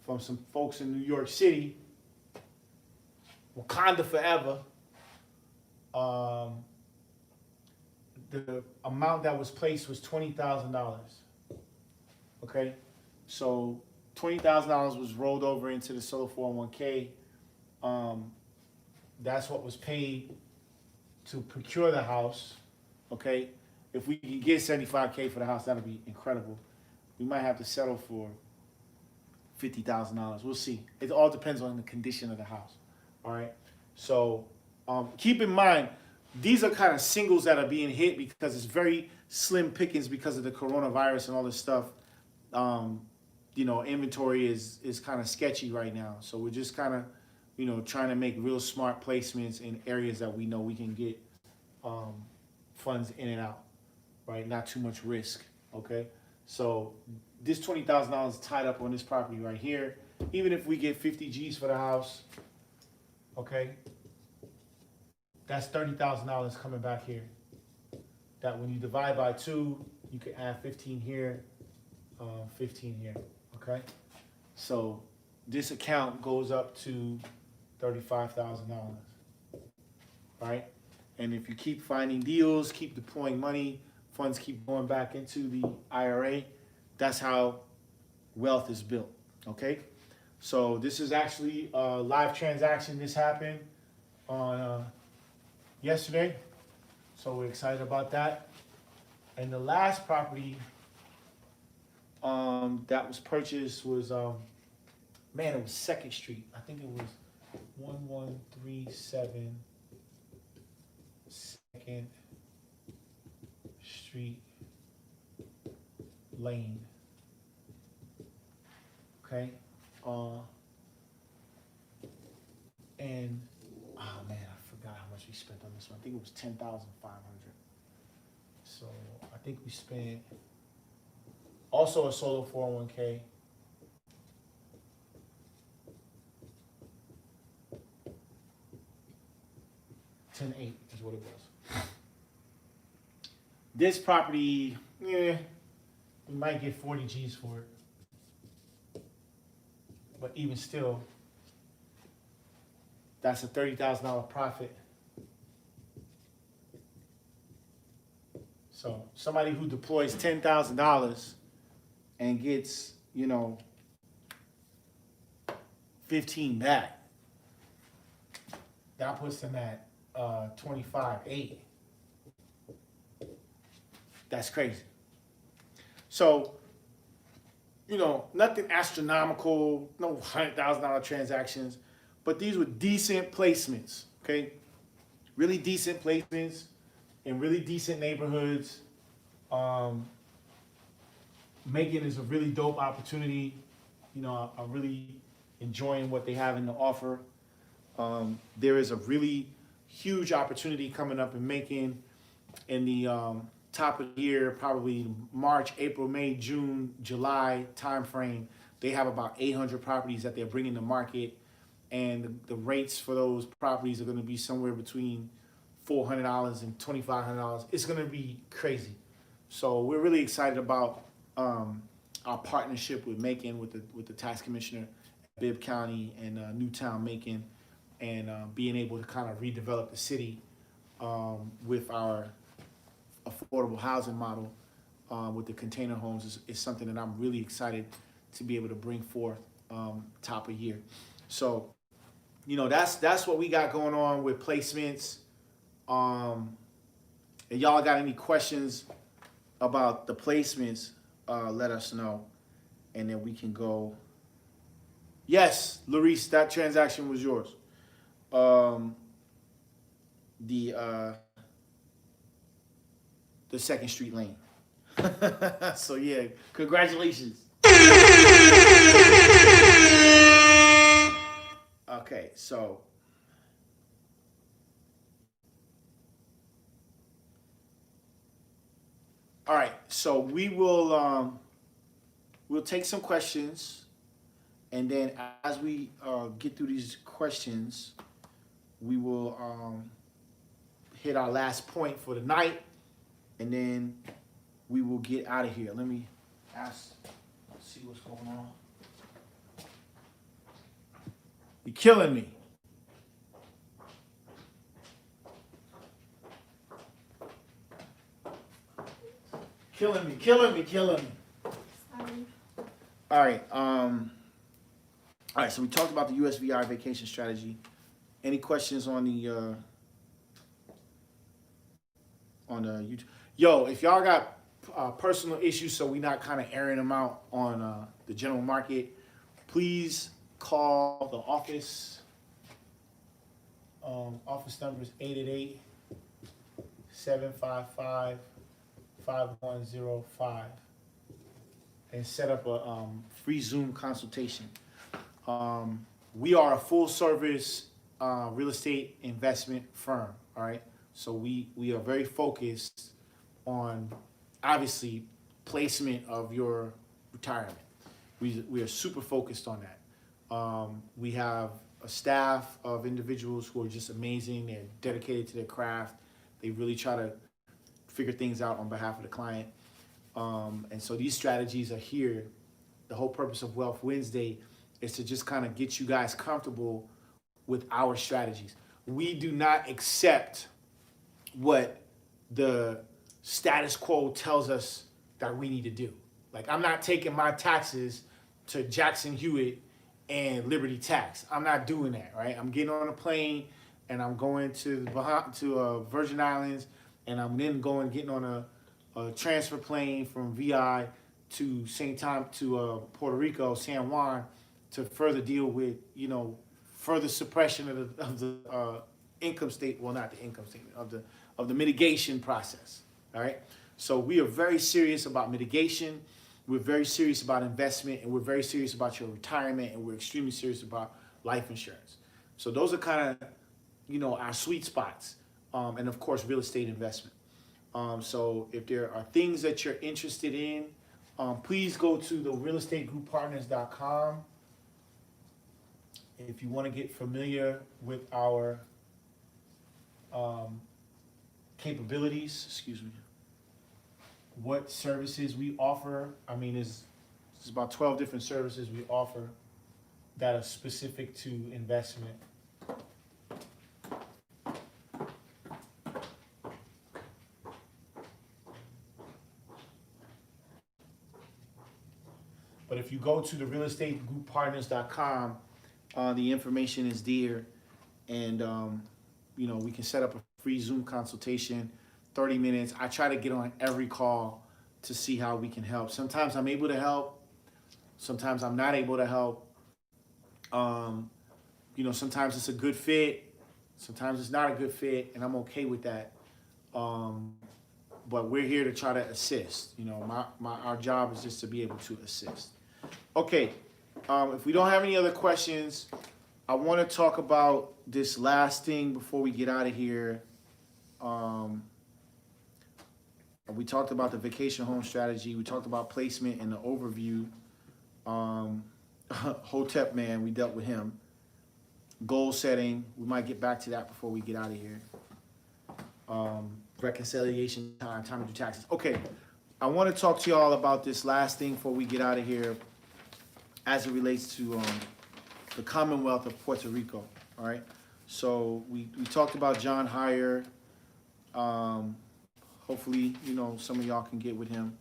E: From some folks in New York City. Wakanda forever. The amount that was placed was $20,000. Okay, so $20,000 was rolled over into the Solar 401k. That's what was paid to procure the house. Okay, if we can get $75K for the house, that'll be incredible. We might have to settle for $50,000. We'll see. It all depends on the condition of the house. All right. So keep in mind, these are kind of singles that are being hit because it's very slim pickings because of the coronavirus and all this stuff. Inventory is kind of sketchy right now. So we're just kind of, trying to make real smart placements in areas that we know we can get funds in and out, right? Not too much risk. Okay. So this $20,000 is tied up on this property right here. Even if we get 50 G's for the house, okay, that's $30,000 coming back here. That when you divide by 2, you can add 15 here, 15 here, okay? So this account goes up to $35,000, right? And if you keep finding deals, keep deploying money, funds keep going back into the IRA, that's how wealth is built, okay? So this is actually a live transaction. This happened on yesterday, so we're excited about that. And the last property that was purchased was, it was 2nd Street. I think it was 1137 2nd Street Lane. Okay. And oh man, I forgot how much we spent on this one. I think it was 10,500. So I think we spent also a Solar 401k. $10,800 is what it was. This property, we might get 40 G's for it. But even still, that's a $30,000 profit. So somebody who deploys $10,000 and gets, 15 back, that puts them at 25.8. That's crazy. So, nothing astronomical, no $100,000 transactions, but these were decent placements, okay? Really decent placements in really decent neighborhoods. Macon is a really dope opportunity. I'm really enjoying what they have in the offer. There is a really huge opportunity coming up in Macon in the top of the year, probably March, April, May, June, July timeframe. They have about 800 properties that they're bringing to market, and the rates for those properties are going to be somewhere between $400 and $2,500. It's going to be crazy. So we're really excited about our partnership with Macon, with the tax commissioner, Bibb County and Newtown, Macon. and being able to kind of redevelop the city with our affordable housing model with the container homes is something that I'm really excited to be able to bring forth top of year. So, that's what we got going on with placements. If y'all got any questions about the placements, let us know, and then we can go. Yes, Larice, that transaction was yours. The Second Street lane. So yeah, congratulations. Okay, so all right, so we will we'll take some questions, and then as we get through these questions, we will hit our last point for the night, and then we will get out of here. Let me see what's going on. You're killing me. Killing me.
D: Sorry.
E: All right, so we talked about the USVI vacation strategy. Any questions on the YouTube? Yo, if y'all got personal issues, so we not kind of airing them out on the general market, please call the office. Office number is 888-755-5105 and set up a free Zoom consultation. We are a full service real estate investment firm, all right? So we are very focused on, obviously, placement of your retirement. We are super focused on that. We have a staff of individuals who are just amazing. They're dedicated to their craft. They really try to figure things out on behalf of the client. And so these strategies are here. The whole purpose of Wealth Wednesday is to just kind of get you guys comfortable with our strategies. We do not accept what the status quo tells us that we need to do. Like, I'm not taking my taxes to Jackson Hewitt and Liberty Tax. I'm not doing that, right? I'm getting on a plane and I'm going to Virgin Islands, and I'm then getting on a transfer plane from VI to Puerto Rico, San Juan, to further deal with, further suppression of the income state. Well, not the income statement, of the mitigation process. All right. So we are very serious about mitigation. We're very serious about investment, and we're very serious about your retirement, and we're extremely serious about life insurance. So those are kind of, our sweet spots. And of course, real estate investment. So if there are things that you're interested in, please go to the realestategrouppartners.com. If you want to get familiar with our capabilities, what services we offer. I mean, there's about 12 different services we offer that are specific to investment. But if you go to the realestategrouppartners.com, the information is there, and we can set up a free Zoom consultation, 30 minutes. I try to get on every call to see how we can help. Sometimes I'm able to help, sometimes I'm not able to help. Sometimes it's a good fit, sometimes it's not a good fit, and I'm okay with that. But we're here to try to assist. Our job is just to be able to assist. Okay, if we don't have any other questions, I want to talk about this last thing before we get out of here. We talked about the vacation home strategy. We talked about placement and the overview. Hotep man, we dealt with him. Goal setting, we might get back to that before we get out of here. Reconciliation time to do taxes. Okay, I want to talk to y'all about this last thing before we get out of here, as it relates to the Commonwealth of Puerto Rico. All right. So we talked about John Heyer. Hopefully, some of y'all can get with him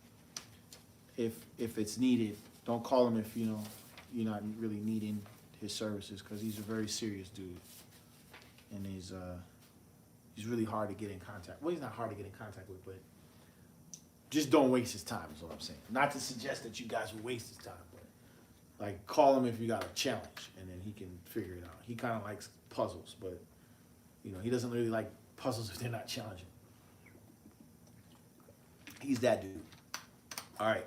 E: if it's needed. Don't call him if you're not really needing his services, because he's a very serious dude, and he's really hard to get in contact. Well, he's not hard to get in contact with, but just don't waste his time is what I'm saying. Not to suggest that you guys would waste his time, but like call him if you got a challenge, and then he can figure it out. He kind of likes puzzles, but he doesn't really like puzzles if they're not challenging. He's that dude. All right,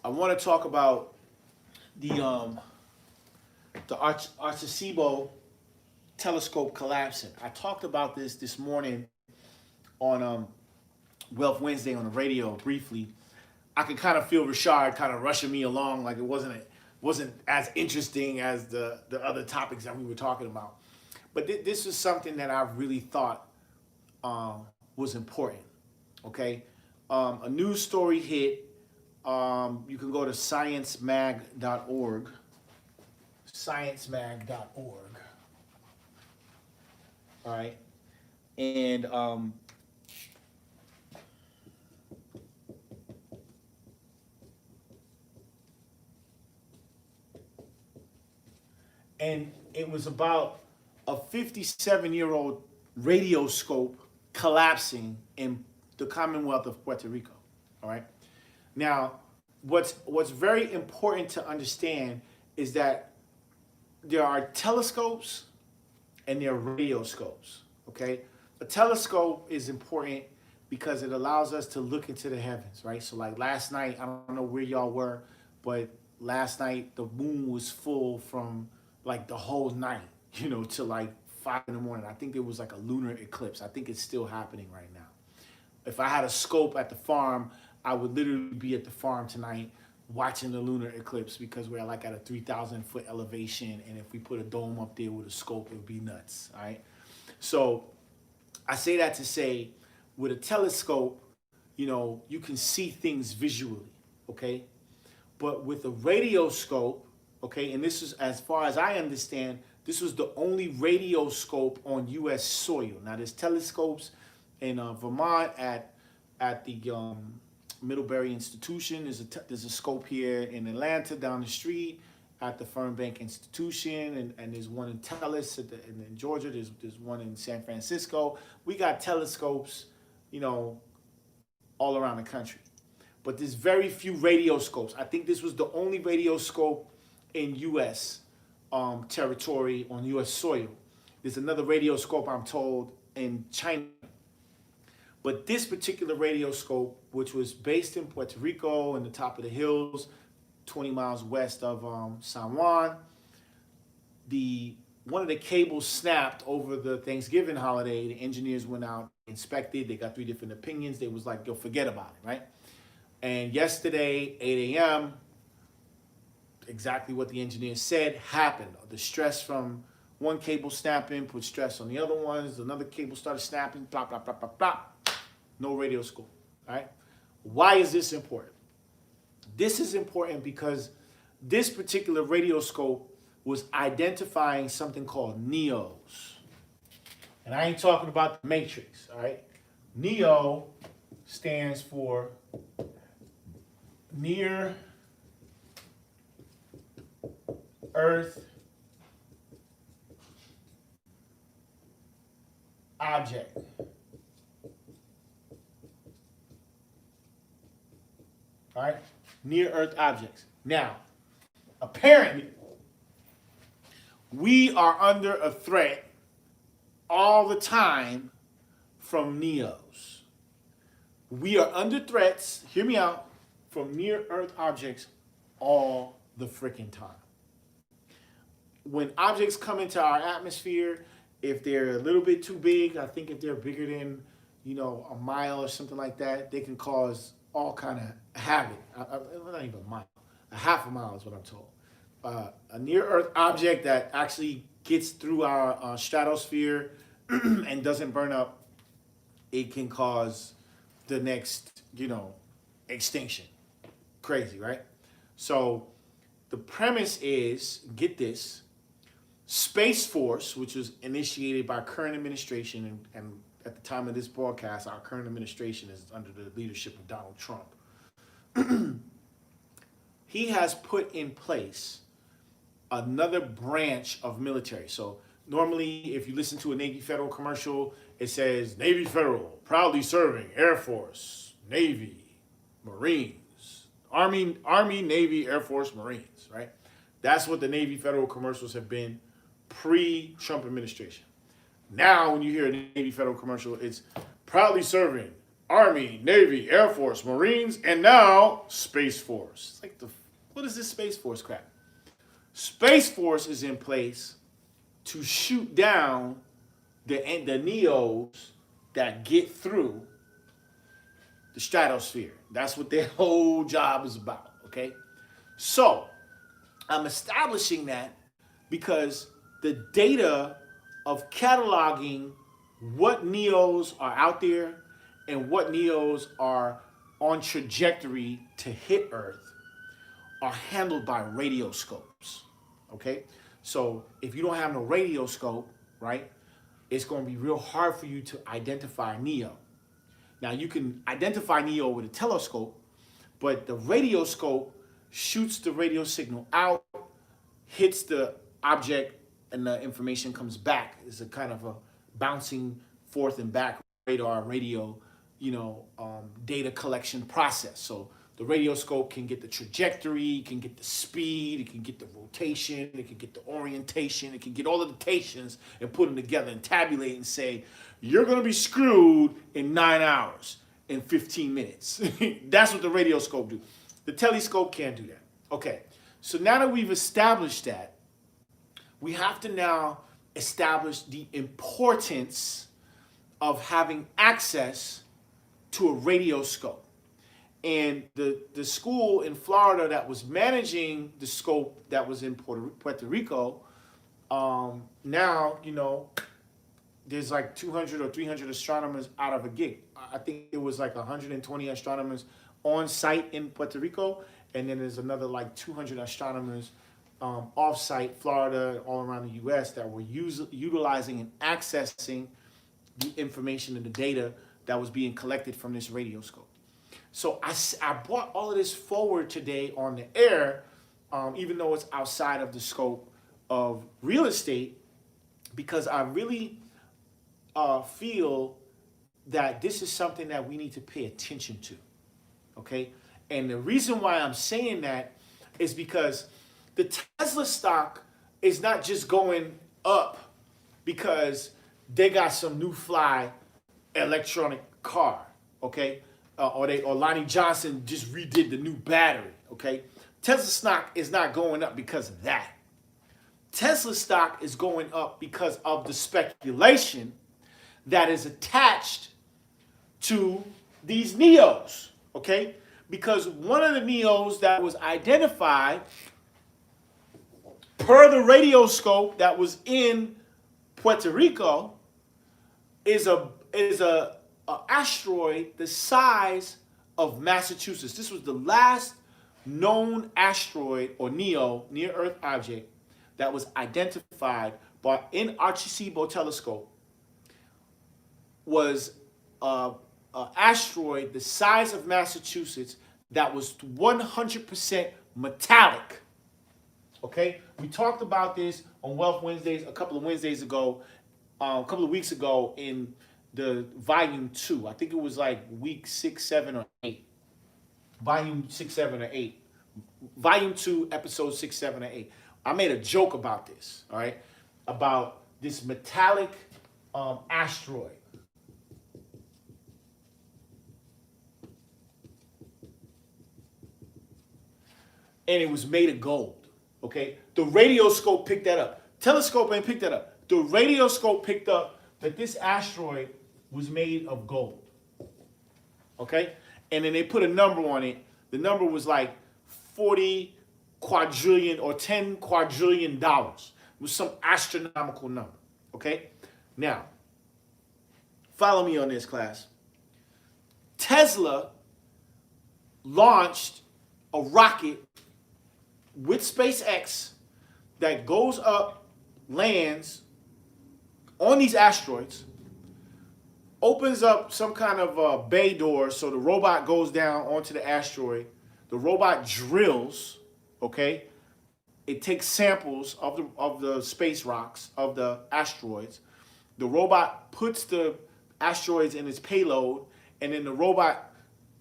E: I want to talk about the Arecibo telescope collapsing. I talked about this morning on Wealth Wednesday on the radio briefly. I could kind of feel Rashad kind of rushing me along, like it wasn't as interesting as the other topics that we were talking about. But this was something that I really thought was important. Okay, a news story hit. You can go to sciencemag.org. Sciencemag.org. All right, and it was about a 57-year-old radioscope collapsing in the Commonwealth of Puerto Rico. All right. Now, what's very important to understand is that there are telescopes and there are radioscopes. Okay. A telescope is important because it allows us to look into the heavens, right? So like last night, I don't know where y'all were, but last night the moon was full from like the whole night, to like 5 in the morning. I think there was like a lunar eclipse. I think it's still happening right now. If I had a scope at the farm, I would literally be at the farm tonight watching the lunar eclipse, because we're like at a 3,000-foot elevation, and if we put a dome up there with a scope, it would be nuts, all right? So I say that to say, with a telescope, you can see things visually, okay? But with a radioscope, okay, and this is, as far as I understand, this was the only radioscope on U.S. soil. Now, there's telescopes in Vermont at the Middlebury Institution. There's a scope here in Atlanta down the street at the Fernbank Institution, and there's one in Telus in Georgia. There's one in San Francisco. We got telescopes, all around the country. But there's very few radioscopes. I think this was the only radioscope in U.S. Territory on U.S. soil. There's another radioscope, I'm told, in China. But this particular radioscope, which was based in Puerto Rico in the top of the hills, 20 miles west of San Juan, one of the cables snapped over the Thanksgiving holiday. The engineers went out, inspected. They got 3 different opinions. They was like, yo, forget about it, right? And yesterday, 8 a.m., exactly what the engineers said happened. The stress from one cable snapping put stress on the other ones. Another cable started snapping, blah, blah, blah, blah, blah. No radioscope, all right? Why is this important? This is important because this particular radioscope was identifying something called NEOs. And I ain't talking about the Matrix, all right? NEO stands for Near Earth Object. All right? Near Earth objects. Now, apparently, we are under a threat all the time from NEOs. We are under threats, hear me out, from near Earth objects all the freaking time. When objects come into our atmosphere, if they're a little bit too big, I think if they're bigger than, a mile or something like that, they can cause all kind of havoc. Not even a mile, a half a mile is what I'm told. A near Earth object that actually gets through our stratosphere and doesn't burn up, it can cause the next, extinction. Crazy, right? So the premise is, get this, Space Force, which was initiated by current administration, and at the time of this broadcast, our current administration is under the leadership of Donald Trump. He has put in place another branch of military. So normally, if you listen to a Navy Federal commercial, it says Navy Federal, proudly serving Air Force, Navy, Marines, Army, Navy, Air Force, Marines, right? That's what the Navy Federal commercials have been pre-Trump administration. Now, when you hear a Navy Federal commercial, it's proudly serving Army, Navy, Air Force, Marines, and now Space Force. It's like, what is this Space Force crap? Space Force is in place to shoot down the NEOs that get through the stratosphere. That's what their whole job is about, okay? So, I'm establishing that because the data of cataloging what NEOs are out there and what NEOs are on trajectory to hit Earth are handled by radioscopes, okay? So if you don't have no radioscope, right, it's going to be real hard for you to identify NEO. Now, you can identify NEO with a telescope, but the radioscope shoots the radio signal out, hits the object, and the information comes back. It's a kind of a bouncing forth and back radar radio, data collection process. So the radioscope can get the trajectory, it can get the speed, it can get the rotation, it can get the orientation, it can get all of the tations and put them together and tabulate and say, you're going to be screwed in 9 hours, in 15 minutes. That's what the radioscope do. The telescope can't do that. Okay, so now that we've established that, we have to now establish the importance of having access to a radioscope. And the school in Florida that was managing the scope that was in Puerto Rico, now, there's like 200 or 300 astronomers out of a gig. I think it was like 120 astronomers on site in Puerto Rico, and then there's another like 200 astronomers off-site, Florida, all around the U.S. that were utilizing and accessing the information and the data that was being collected from this radioscope. So I brought all of this forward today on the air, even though it's outside of the scope of real estate, because I really feel that this is something that we need to pay attention to, okay? And the reason why I'm saying that is because the Tesla stock is not just going up because they got some new fly electronic car, okay? Or Lonnie Johnson just redid the new battery, okay? Tesla stock is not going up because of that. Tesla stock is going up because of the speculation that is attached to these NEOs, okay? Because one of the NEOs that was identified per the radioscope that was in Puerto Rico is a asteroid the size of Massachusetts. This was the last known asteroid or NEO, near Earth object, that was identified in Arecibo telescope. Was an asteroid the size of Massachusetts that was 100% metallic. Okay, we talked about this on Wealth Wednesdays a couple of weeks ago in the volume 2. I think it was like week 6, 7, or 8. Volume 6, 7, or 8. Volume 2, episode 6, 7, or 8. I made a joke about this, all right? About this metallic asteroid. And it was made of gold, okay? The radioscope picked that up. Telescope ain't picked that up. The radioscope picked up that this asteroid was made of gold, okay? And then they put a number on it. The number was like 40 quadrillion or 10 quadrillion dollars. It was some astronomical number, okay? Now, follow me on this, class. Tesla launched a rocket with SpaceX that goes up lands on these asteroids, opens up some kind of bay door, so the robot goes down onto the asteroid. The robot drills, okay? It takes samples of the space rocks, of the asteroids. The robot puts the asteroids in its payload, and then the robot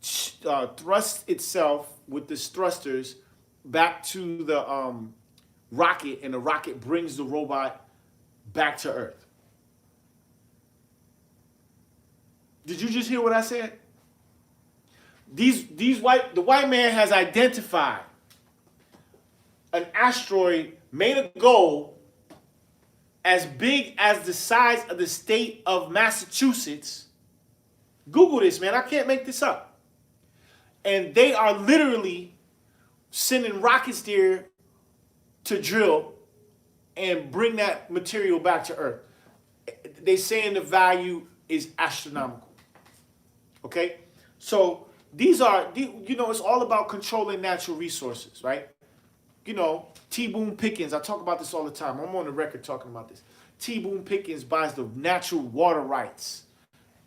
E: thrusts itself with the thrusters back to the rocket, and the rocket brings the robot back to Earth. Did you just hear what I said? The white man has identified an asteroid made of gold as big as the size of the state of Massachusetts. Google this, man. I can't make this up. And they are literally sending rockets there to drill and bring that material back to Earth. They're saying the value is astronomical. Okay? So these are, you know, it's all about controlling natural resources, right? You know, T. Boone Pickens, I talk about this all the time. I'm on the record talking about this. T. Boone Pickens buys the natural water rights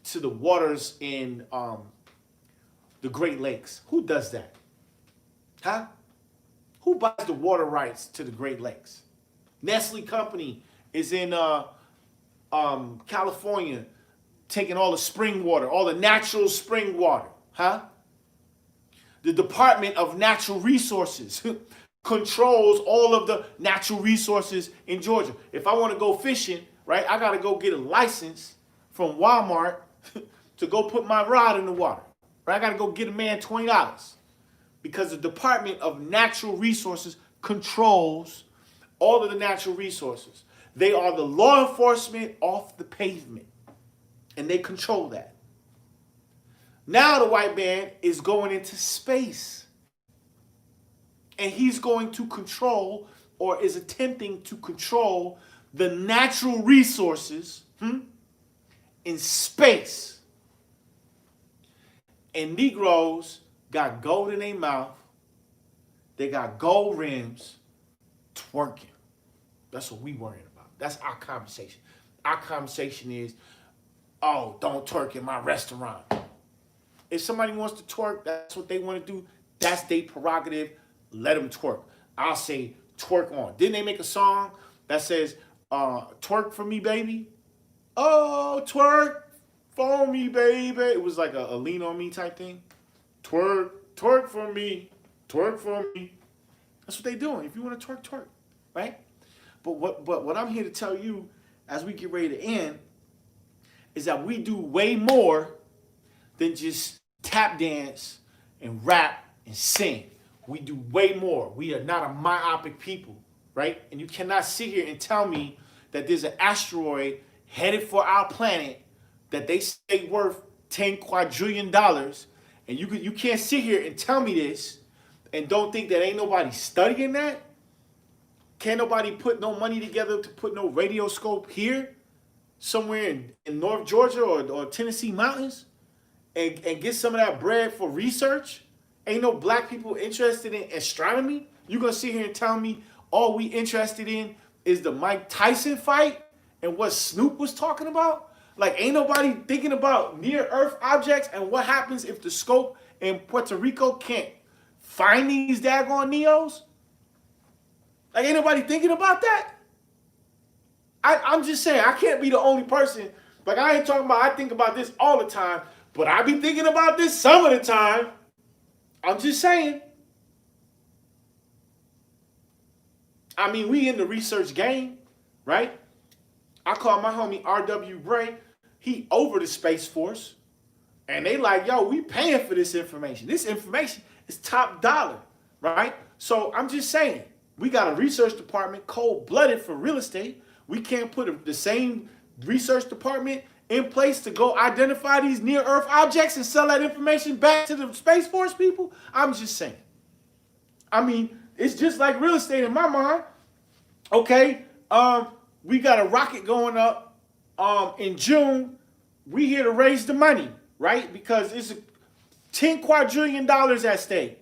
E: to the waters in the Great Lakes. Who does that? Huh? Who buys the water rights to the Great Lakes? Nestle Company is in California, taking all the spring water, all the natural spring water. Huh? The Department of Natural Resources controls all of the natural resources in Georgia. If I want to go fishing, right, I got to go get a license from Walmart to go put my rod in the water. Right? I got to go get a man $20 because the Department of Natural Resources controls all of the natural resources. They are the law enforcement off the pavement, and they control that. Now the white man is going into space, and he's going to control, or is attempting to control, the natural resources in space. And Negroes got gold in their mouth. They got gold rims, twerking. That's what we worrying about. That's our conversation. Our conversation is, oh, don't twerk in my restaurant. If somebody wants to twerk, that's what they want to do. That's their prerogative. Let them twerk. I'll say twerk on. Didn't they make a song that says, twerk for me, baby? Oh, twerk for me, baby. It was like a lean on me type thing. Twerk, twerk for me. Twerk for me. That's what they doing. If you want to twerk, twerk. Right? But what I'm here to tell you as we get ready to end is that we do way more than just tap dance and rap and sing. We do way more. We are not a myopic people, right? And you cannot sit here and tell me that there's an asteroid headed for our planet that they say worth $10 quadrillion, and you can't sit here and tell me this and don't think that ain't nobody studying that. Can't nobody put no money together to put no radioscope here, somewhere in North Georgia or Tennessee mountains, and get some of that bread for research? Ain't no black people interested in astronomy? You gonna sit here and tell me all we interested in is the Mike Tyson fight and what Snoop was talking about? Like, ain't nobody thinking about near-Earth objects and what happens if the scope in Puerto Rico can't find these daggone Neos? Like, ain't nobody thinking about that? I'm just saying, I can't be the only person. Like, I ain't talking about, I think about this all the time, but I be thinking about this some of the time. I'm just saying. I mean, we in the research game, right? I call my homie R.W. Bray. He over the Space Force. And they like, yo, we paying for this information. This information is top dollar, right? So I'm just saying, we got a research department cold-blooded for real estate. We can't put the same research department in place to go identify these near-Earth objects and sell that information back to the Space Force people? I'm just saying. I mean, it's just like real estate in my mind. Okay, we got a rocket going up in June. We here to raise the money, right? Because it's $10 quadrillion at stake.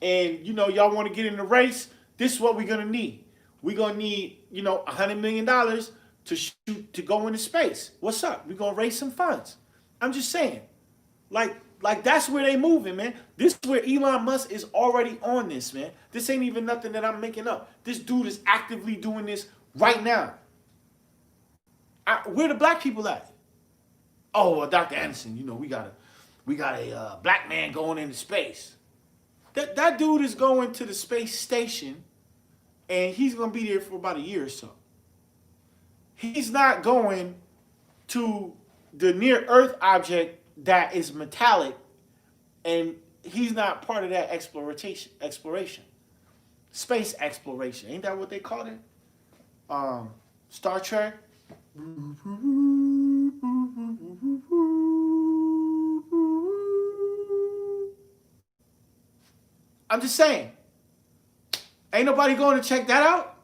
E: And, you know, y'all want to get in the race? This is what we're going to need. we're gonna need, $100 million to go into space. What's up? We're gonna raise some funds. I'm just saying, like that's where they moving, man. This is where Elon Musk is already on this, man. This ain't even nothing that I'm making up. This dude is actively doing this right now. Where the black people at? Oh, well, Dr. Anderson, we got a black man going into space. That dude is going to the space station, and he's gonna be there for about a year or so. He's not going to the near Earth object that is metallic, and he's not part of that exploration. Space exploration. Ain't that what they call it? Star Trek. I'm just saying. Ain't nobody going to check that out?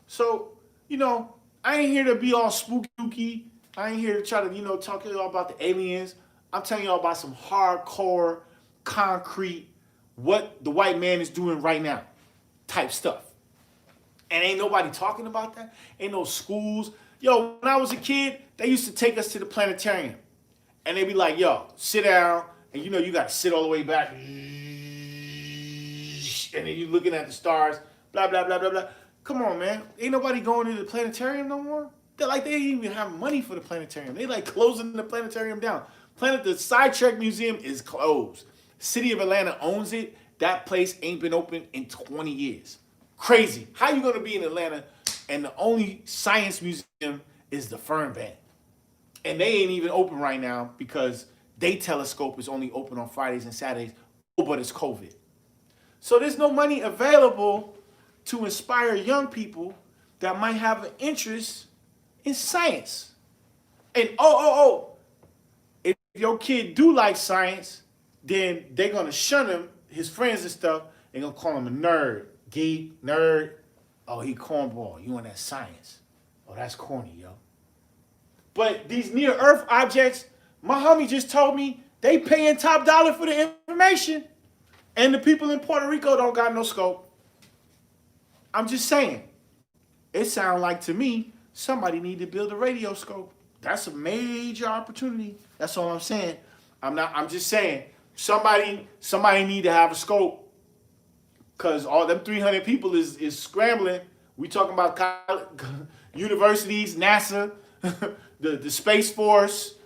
E: So, I ain't here to be all spooky. I ain't here to try to, talk to y'all about the aliens. I'm telling y'all about some hardcore, concrete, what the white man is doing right now type stuff. And ain't nobody talking about that. Ain't no schools. Yo, when I was a kid, they used to take us to the planetarium. And they'd be like, yo, sit down. And you got to sit all the way back. And then you looking at the stars. Blah, blah, blah, blah, blah. Come on, man. Ain't nobody going to the planetarium no more. They ain't even have money for the planetarium. They like closing the planetarium down. The Sidetrack Museum is closed. City of Atlanta owns it. That place ain't been open in 20 years. Crazy. How you gonna be in Atlanta and the only science museum is the Fern Bank? And they ain't even open right now because their telescope is only open on Fridays and Saturdays. Oh, but it's COVID. So there's no money available to inspire young people that might have an interest in science. And if your kid do like science, then they're gonna shun him, his friends and stuff. They're gonna call him a nerd, geek, nerd. Oh, he cornball. You want that science? Oh, that's corny, yo. But these near Earth objects, my homie just told me they paying top dollar for the information, and the people in Puerto Rico don't got no scope. I'm just saying. It sounds like to me somebody need to build a radio scope. That's a major opportunity. That's all I'm saying. I'm just saying somebody need to have a scope, because all them 300 people is scrambling. We talking about universities, NASA, the Space Force.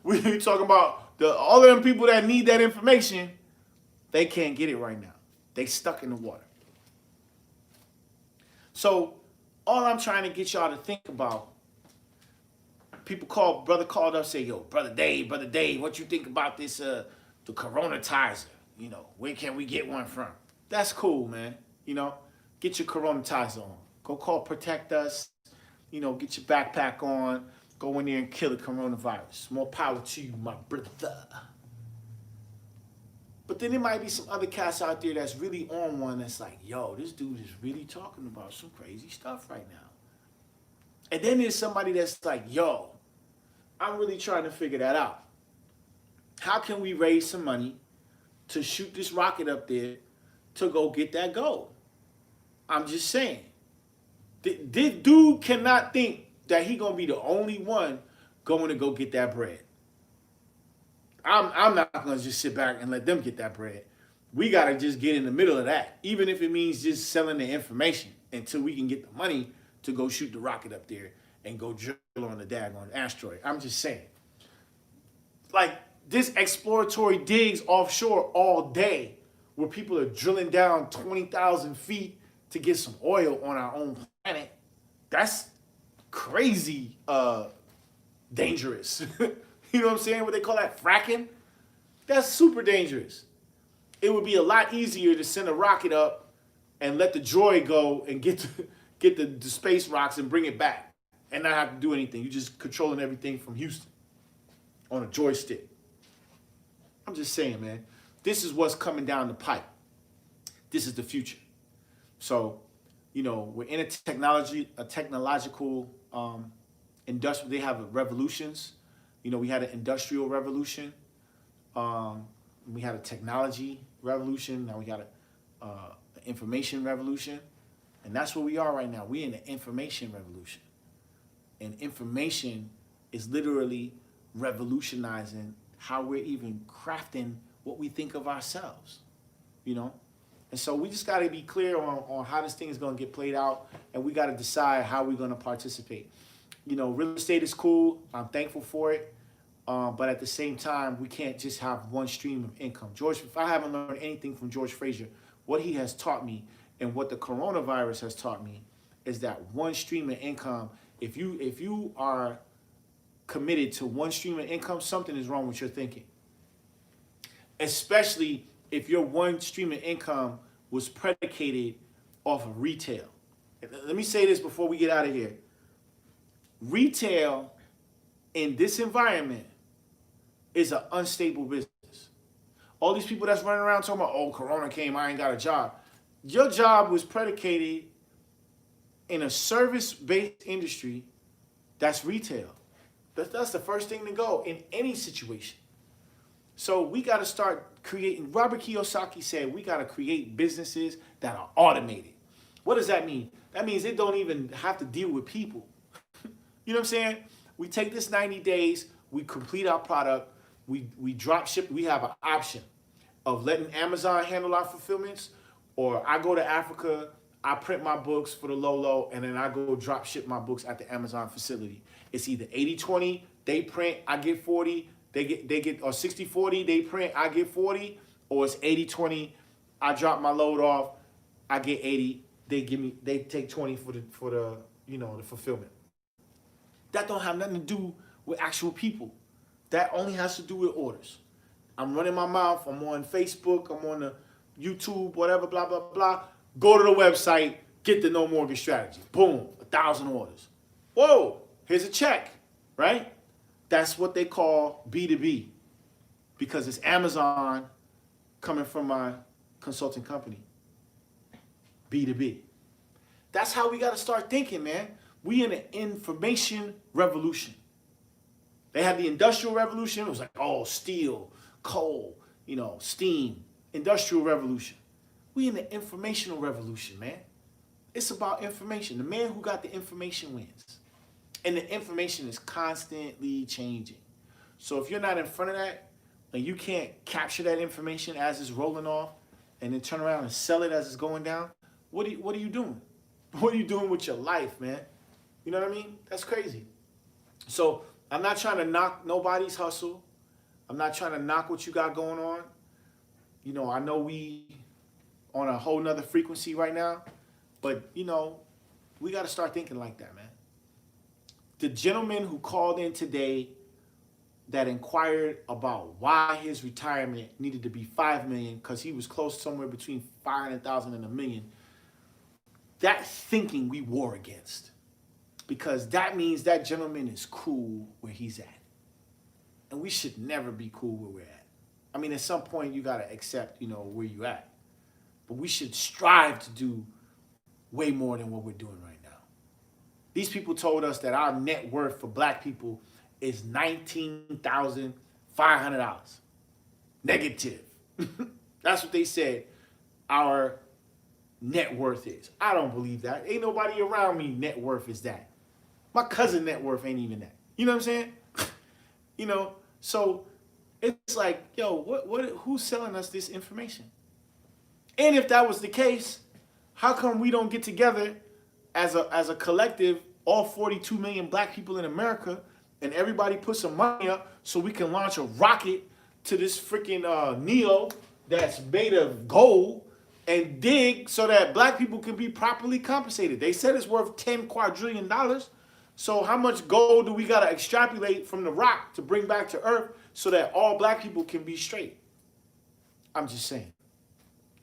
E: We talking about all of them people that need that information. They can't get it right now. They stuck in the water. So all I'm trying to get y'all to think about, brother called up, say, yo, brother Dave, what you think about this, the coronatizer? Where can we get one from? That's cool, man. Get your coronatizer on. Go call Protect Us. Get your backpack on. Go in there and kill the coronavirus. More power to you, my brother. But then there might be some other cats out there that's really on one that's like, yo, this dude is really talking about some crazy stuff right now. And then there's somebody that's like, yo, I'm really trying to figure that out. How can we raise some money to shoot this rocket up there to go get that gold? I'm just saying. This dude cannot think that he gonna be the only one going to go get that bread. I'm not gonna just sit back and let them get that bread. We gotta just get in the middle of that, even if it means just selling the information until we can get the money to go shoot the rocket up there and go drill on the daggone asteroid. I'm just saying. Like, this exploratory digs offshore all day where people are drilling down 20,000 feet to get some oil on our own planet. That's crazy dangerous. You know what I'm saying? What they call that, fracking? That's super dangerous. It would be a lot easier to send a rocket up and let the droid go and get the space rocks and bring it back and not have to do anything. You're just controlling everything from Houston on a joystick. I'm just saying, man. This is what's coming down the pipe. This is the future. So, we're in a technological industrial. They have revolutions. We had an industrial revolution. We had a technology revolution. Now we got an information revolution. And that's where we are right now. We're in the information revolution. And information is literally revolutionizing how we're even crafting what we think of ourselves, you know? And so we just got to be clear on how this thing is going to get played out, and we got to decide how we're going to participate. You know, real estate is cool. I'm thankful for it. But at the same time, we can't just have one stream of income. George, if I haven't learned anything from George Frazier, what he has taught me and what the coronavirus has taught me is that one stream of income, if you are committed to one stream of income, something is wrong with your thinking. Especially if your one stream of income was predicated off of retail. Let me say this before we get out of here. Retail in this environment is an unstable business. All these people that's running around talking about, oh, Corona came, I ain't got a job. Your job was predicated in a service-based industry that's retail. That's the first thing to go in any situation. So we got to start creating. Robert Kiyosaki said we got to create businesses that are automated. What does that mean? That means it don't even have to deal with people. You know what I'm saying? We take this 90 days, we complete our product, we drop ship. We have an option of letting Amazon handle our fulfillments, or I go to Africa, I print my books for the low, and then I go drop ship my books at the Amazon facility. It's either 80-20, they print, I get 40, they get or 60-40, they print, I get 40, or it's 80-20, I drop my load off, I get 80, they take 20 for the the fulfillment. That don't have nothing to do with actual people. That only has to do with orders. I'm running my mouth, I'm on Facebook, I'm on the YouTube, whatever, blah, blah, blah. Go to the website, get the No Mortgage Strategy. Boom, 1,000 orders. Whoa, here's a check, right? That's what they call B2B, because it's Amazon coming from my consulting company. B2B. That's how we got to start thinking, man. We in an information revolution. They had the Industrial Revolution. It was like, oh, steel, coal, steam, Industrial Revolution. We in the informational revolution, man. It's about information. The man who got the information wins. And the information is constantly changing. So if you're not in front of that, and you can't capture that information as it's rolling off, and then turn around and sell it as it's going down, what are you doing? What are you doing with your life, man? You know what I mean? That's crazy. So I'm not trying to knock nobody's hustle. I'm not trying to knock what you got going on. I know we on a whole nother frequency right now, but we got to start thinking like that, man. The gentleman who called in today that inquired about why his retirement needed to be $5 million, because he was close somewhere between 500,000 and $1 million. That thinking we war against, because that means that gentleman is cool where he's at. And we should never be cool where we're at. I mean, at some point you got to accept, where you at. But we should strive to do way more than what we're doing right now. These people told us that our net worth for black people is $19,500. Negative. That's what they said our net worth is. I don't believe that. Ain't nobody around me net worth is that. My cousin net worth ain't even that. You know what I'm saying? So it's like, yo, who's selling us this information? And if that was the case, how come we don't get together as a collective, all 42 million black people in America, and everybody put some money up so we can launch a rocket to this freaking Neo that's made of gold and dig so that black people can be properly compensated? They said it's worth $10 quadrillion. So how much gold do we got to extrapolate from the rock to bring back to Earth so that all black people can be straight? I'm just saying.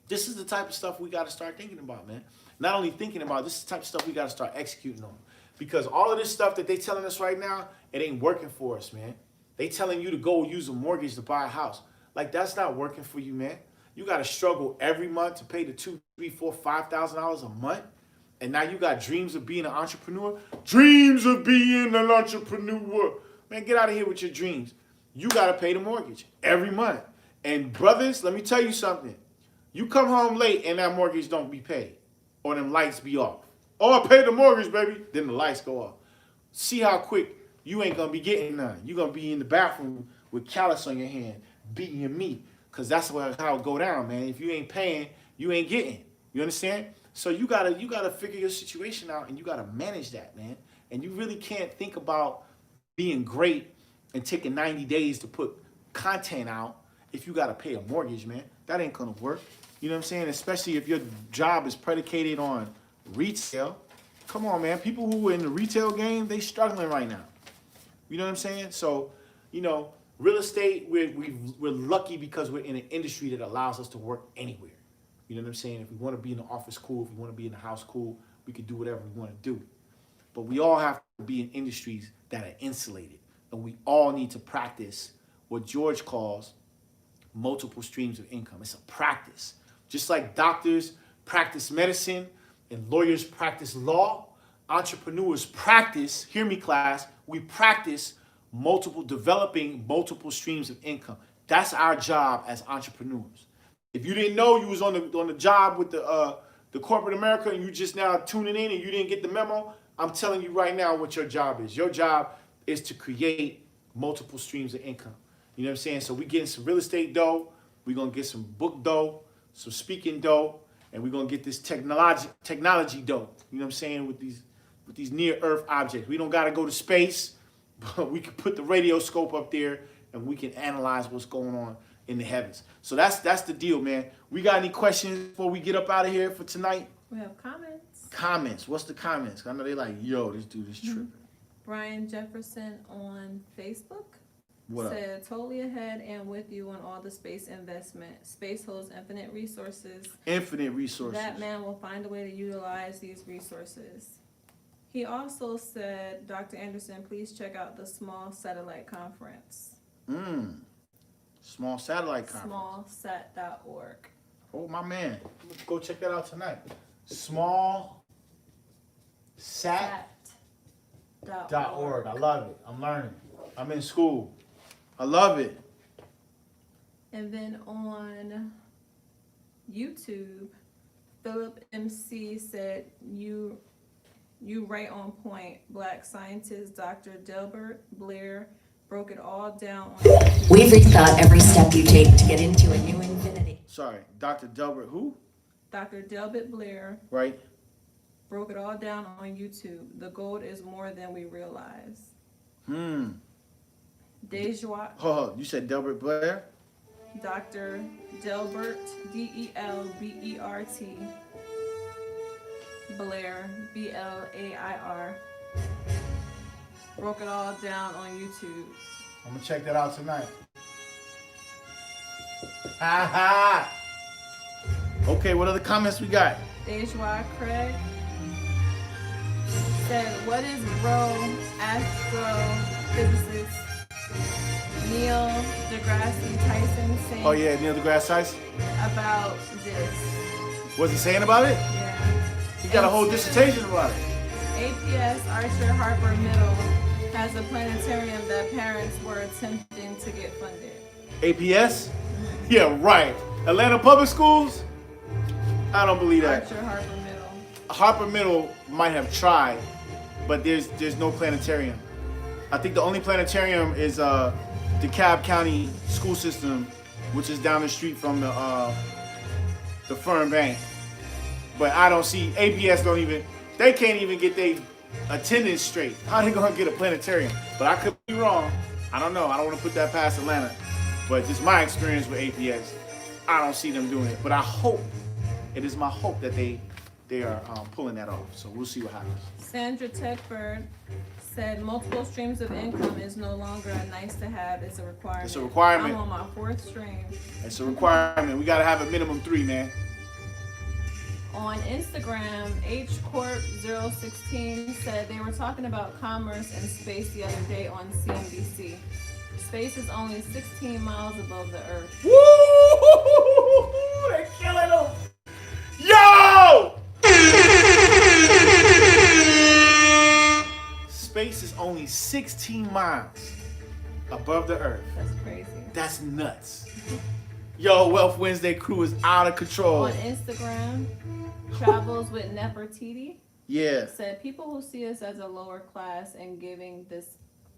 E: This is the type of stuff we got to start thinking about, man. Not only thinking about, this is the type of stuff we got to start executing on. Because all of this stuff that they telling us right now, it ain't working for us, man. They telling you to go use a mortgage to buy a house. Like, that's not working for you, man. You got to struggle every month to pay the $2,000, $3,000, $4,000, $5,000 a month. And now you got dreams of being an entrepreneur? Dreams of being an entrepreneur. Man, get out of here with your dreams. You got to pay the mortgage every month. And brothers, let me tell you something. You come home late and that mortgage don't be paid, or them lights be off. Oh, I paid the mortgage, baby. Then the lights go off. See how quick you ain't gonna be getting none. You gonna be in the bathroom with callus on your hand, beating your meat, cause that's how it go down, man. If you ain't paying, you ain't getting. You understand? So you gotta figure your situation out, and you gotta manage that, man. And you really can't think about being great and taking 90 days to put content out if you gotta pay a mortgage, man. That ain't gonna work. You know what I'm saying? Especially if your job is predicated on retail. Come on, man. People who are in the retail game, they struggling right now. You know what I'm saying? So, you know, real estate, we're lucky because we're in an industry that allows us to work anywhere. You know what I'm saying? If we want to be in the office, cool. If we want to be in the house, cool. We can do whatever we want to do. But we all have to be in industries that are insulated. And we all need to practice what George calls multiple streams of income. It's a practice. Just like doctors practice medicine and lawyers practice law, entrepreneurs practice, hear me class, we practice developing multiple streams of income. That's our job as entrepreneurs. If you didn't know you was on the job with the corporate America and you just now tuning in and you didn't get the memo, I'm telling you right now what your job is. Your job is to create multiple streams of income. You know what I'm saying? So we getting some real estate dough, we're gonna get some book dough, some speaking dough, and we're gonna get this technology dough. You know what I'm saying? With these near Earth objects. We don't gotta go to space, but we can put the radio scope up there and we can analyze what's going on in the heavens. So that's the deal, man. We got any questions before we get up out of here for tonight?
D: We have comments.
E: Comments. What's the comments? I know they like, yo, this dude is tripping.
D: Brian Jefferson on Facebook
E: What up?
D: said, totally ahead and with you on all the space investment. Space holds infinite resources.
E: Infinite resources.
D: That man will find a way to utilize these resources. He also said, Dr. Anderson, please check out the Small Satellite Conference.
E: Small satellite conference.
D: Smallsat.org.
E: Oh, my man. Let's go check that out tonight. Small sat.org. I love it. I'm learning. I'm in school. I love it.
D: And then on YouTube, Philip MC said, you right on point. Black scientist Dr. Delbert Blair broke it all down on YouTube.
F: We've rethought every step you take to get into a new infinity.
E: Sorry, Dr. Delbert, who?
D: Dr. Delbert Blair
E: Right?
D: broke it all down on YouTube. The gold is more than we realize. Dejoie,
E: Oh, you said Delbert Blair?
D: Dr. Delbert, Delbert Blair, Blair, broke it all down on YouTube.
E: I'm gonna check that out tonight. Ha ha! Okay, what other comments we got?
D: Dejoie Craig said, what is bro astrophysicist Neil deGrasse Tyson saying
E: Oh yeah, Neil deGrasse Tyson.
D: about this?
E: What's he saying about it?
D: Yeah.
E: He got a whole dissertation about it.
D: APS Archer Harper Middle has a planetarium that parents were attempting to get funded.
E: APS? Yeah, right. Atlanta Public Schools? I don't believe that.
D: Archer Harper Middle.
E: Harper Middle might have tried, but there's no planetarium. I think the only planetarium is DeKalb County School System, which is down the street from the Fern Bank. But I don't see APS they can't even get their attendance straight. How they gonna get a planetarium? But I could be wrong. I don't know. I don't want to put that past Atlanta. But just my experience with APS, I don't see them doing it. But it is my hope that they are pulling that off. So we'll see what happens.
D: Sandra Tedford said multiple streams of income is no longer a nice to have, it's a requirement.
E: It's a requirement.
D: I'm on my 4th stream.
E: It's a requirement. We gotta have a minimum 3, man.
D: On Instagram, HCorp016 said they were talking about commerce and space the other day on CNBC. Space is only 16 miles above the Earth.
E: Woo! They're killing them. Yo! Space is only 16 miles above the Earth.
D: That's crazy.
E: That's nuts. Yo, Wealth Wednesday crew is out of control.
D: On Instagram, Travels with Nefertiti
E: Yeah.
D: said people who see us as a lower class and giving this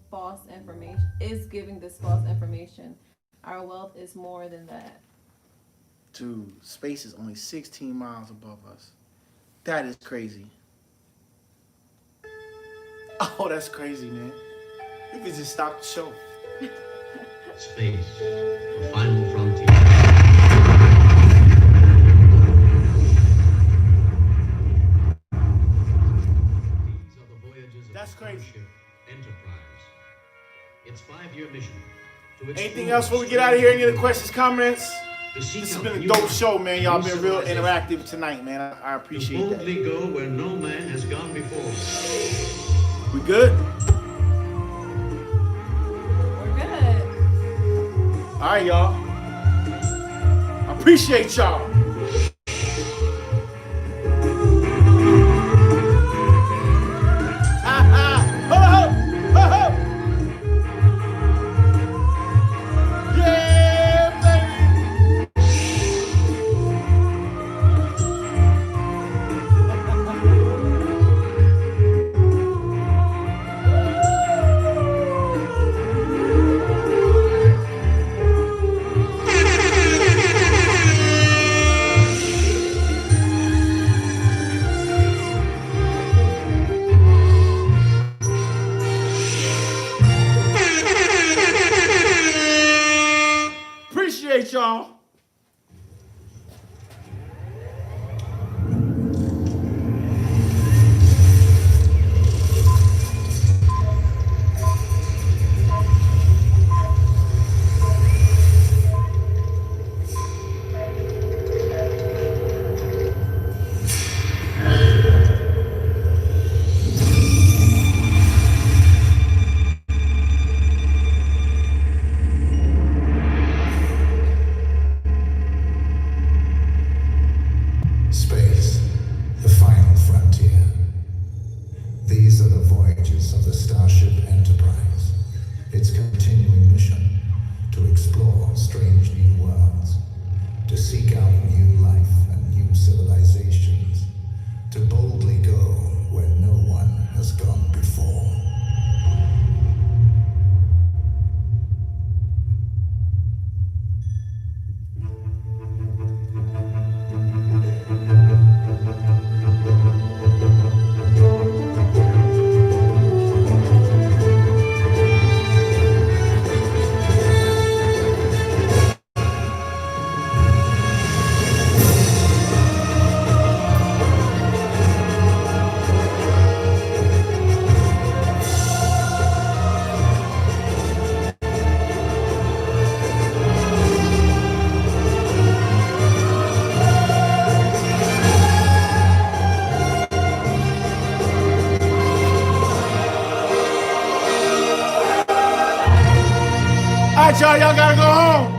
D: false information. Our wealth is more than that.
E: Dude, space is only 16 miles above us. That is crazy. Oh, that's crazy, man. You could just stop the show.
G: Space, the final frontier. These are the voyages of
E: That's crazy.
G: Starship Enterprise. Its 5-year mission to
E: Anything
G: explore
E: else before we get out of here? Any other
G: strange
E: questions, comments?
G: to seek
E: This has
G: out
E: been a
G: new
E: dope
G: life,
E: show, man. Y'all been real
G: civilization,
E: interactive tonight, man. I
G: to
E: appreciate that.
G: boldly go where no man has gone before.
E: We good?
D: We're good.
E: All right, y'all. I appreciate y'all. Yeah, baby. Appreciate y'all.
H: Space, the final frontier. These are the voyages of the Starship Enterprise. Its continuing mission to explore strange new worlds, to seek out new life and new civilizations, to boldly go where no one has gone before. All right, y'all gotta go home.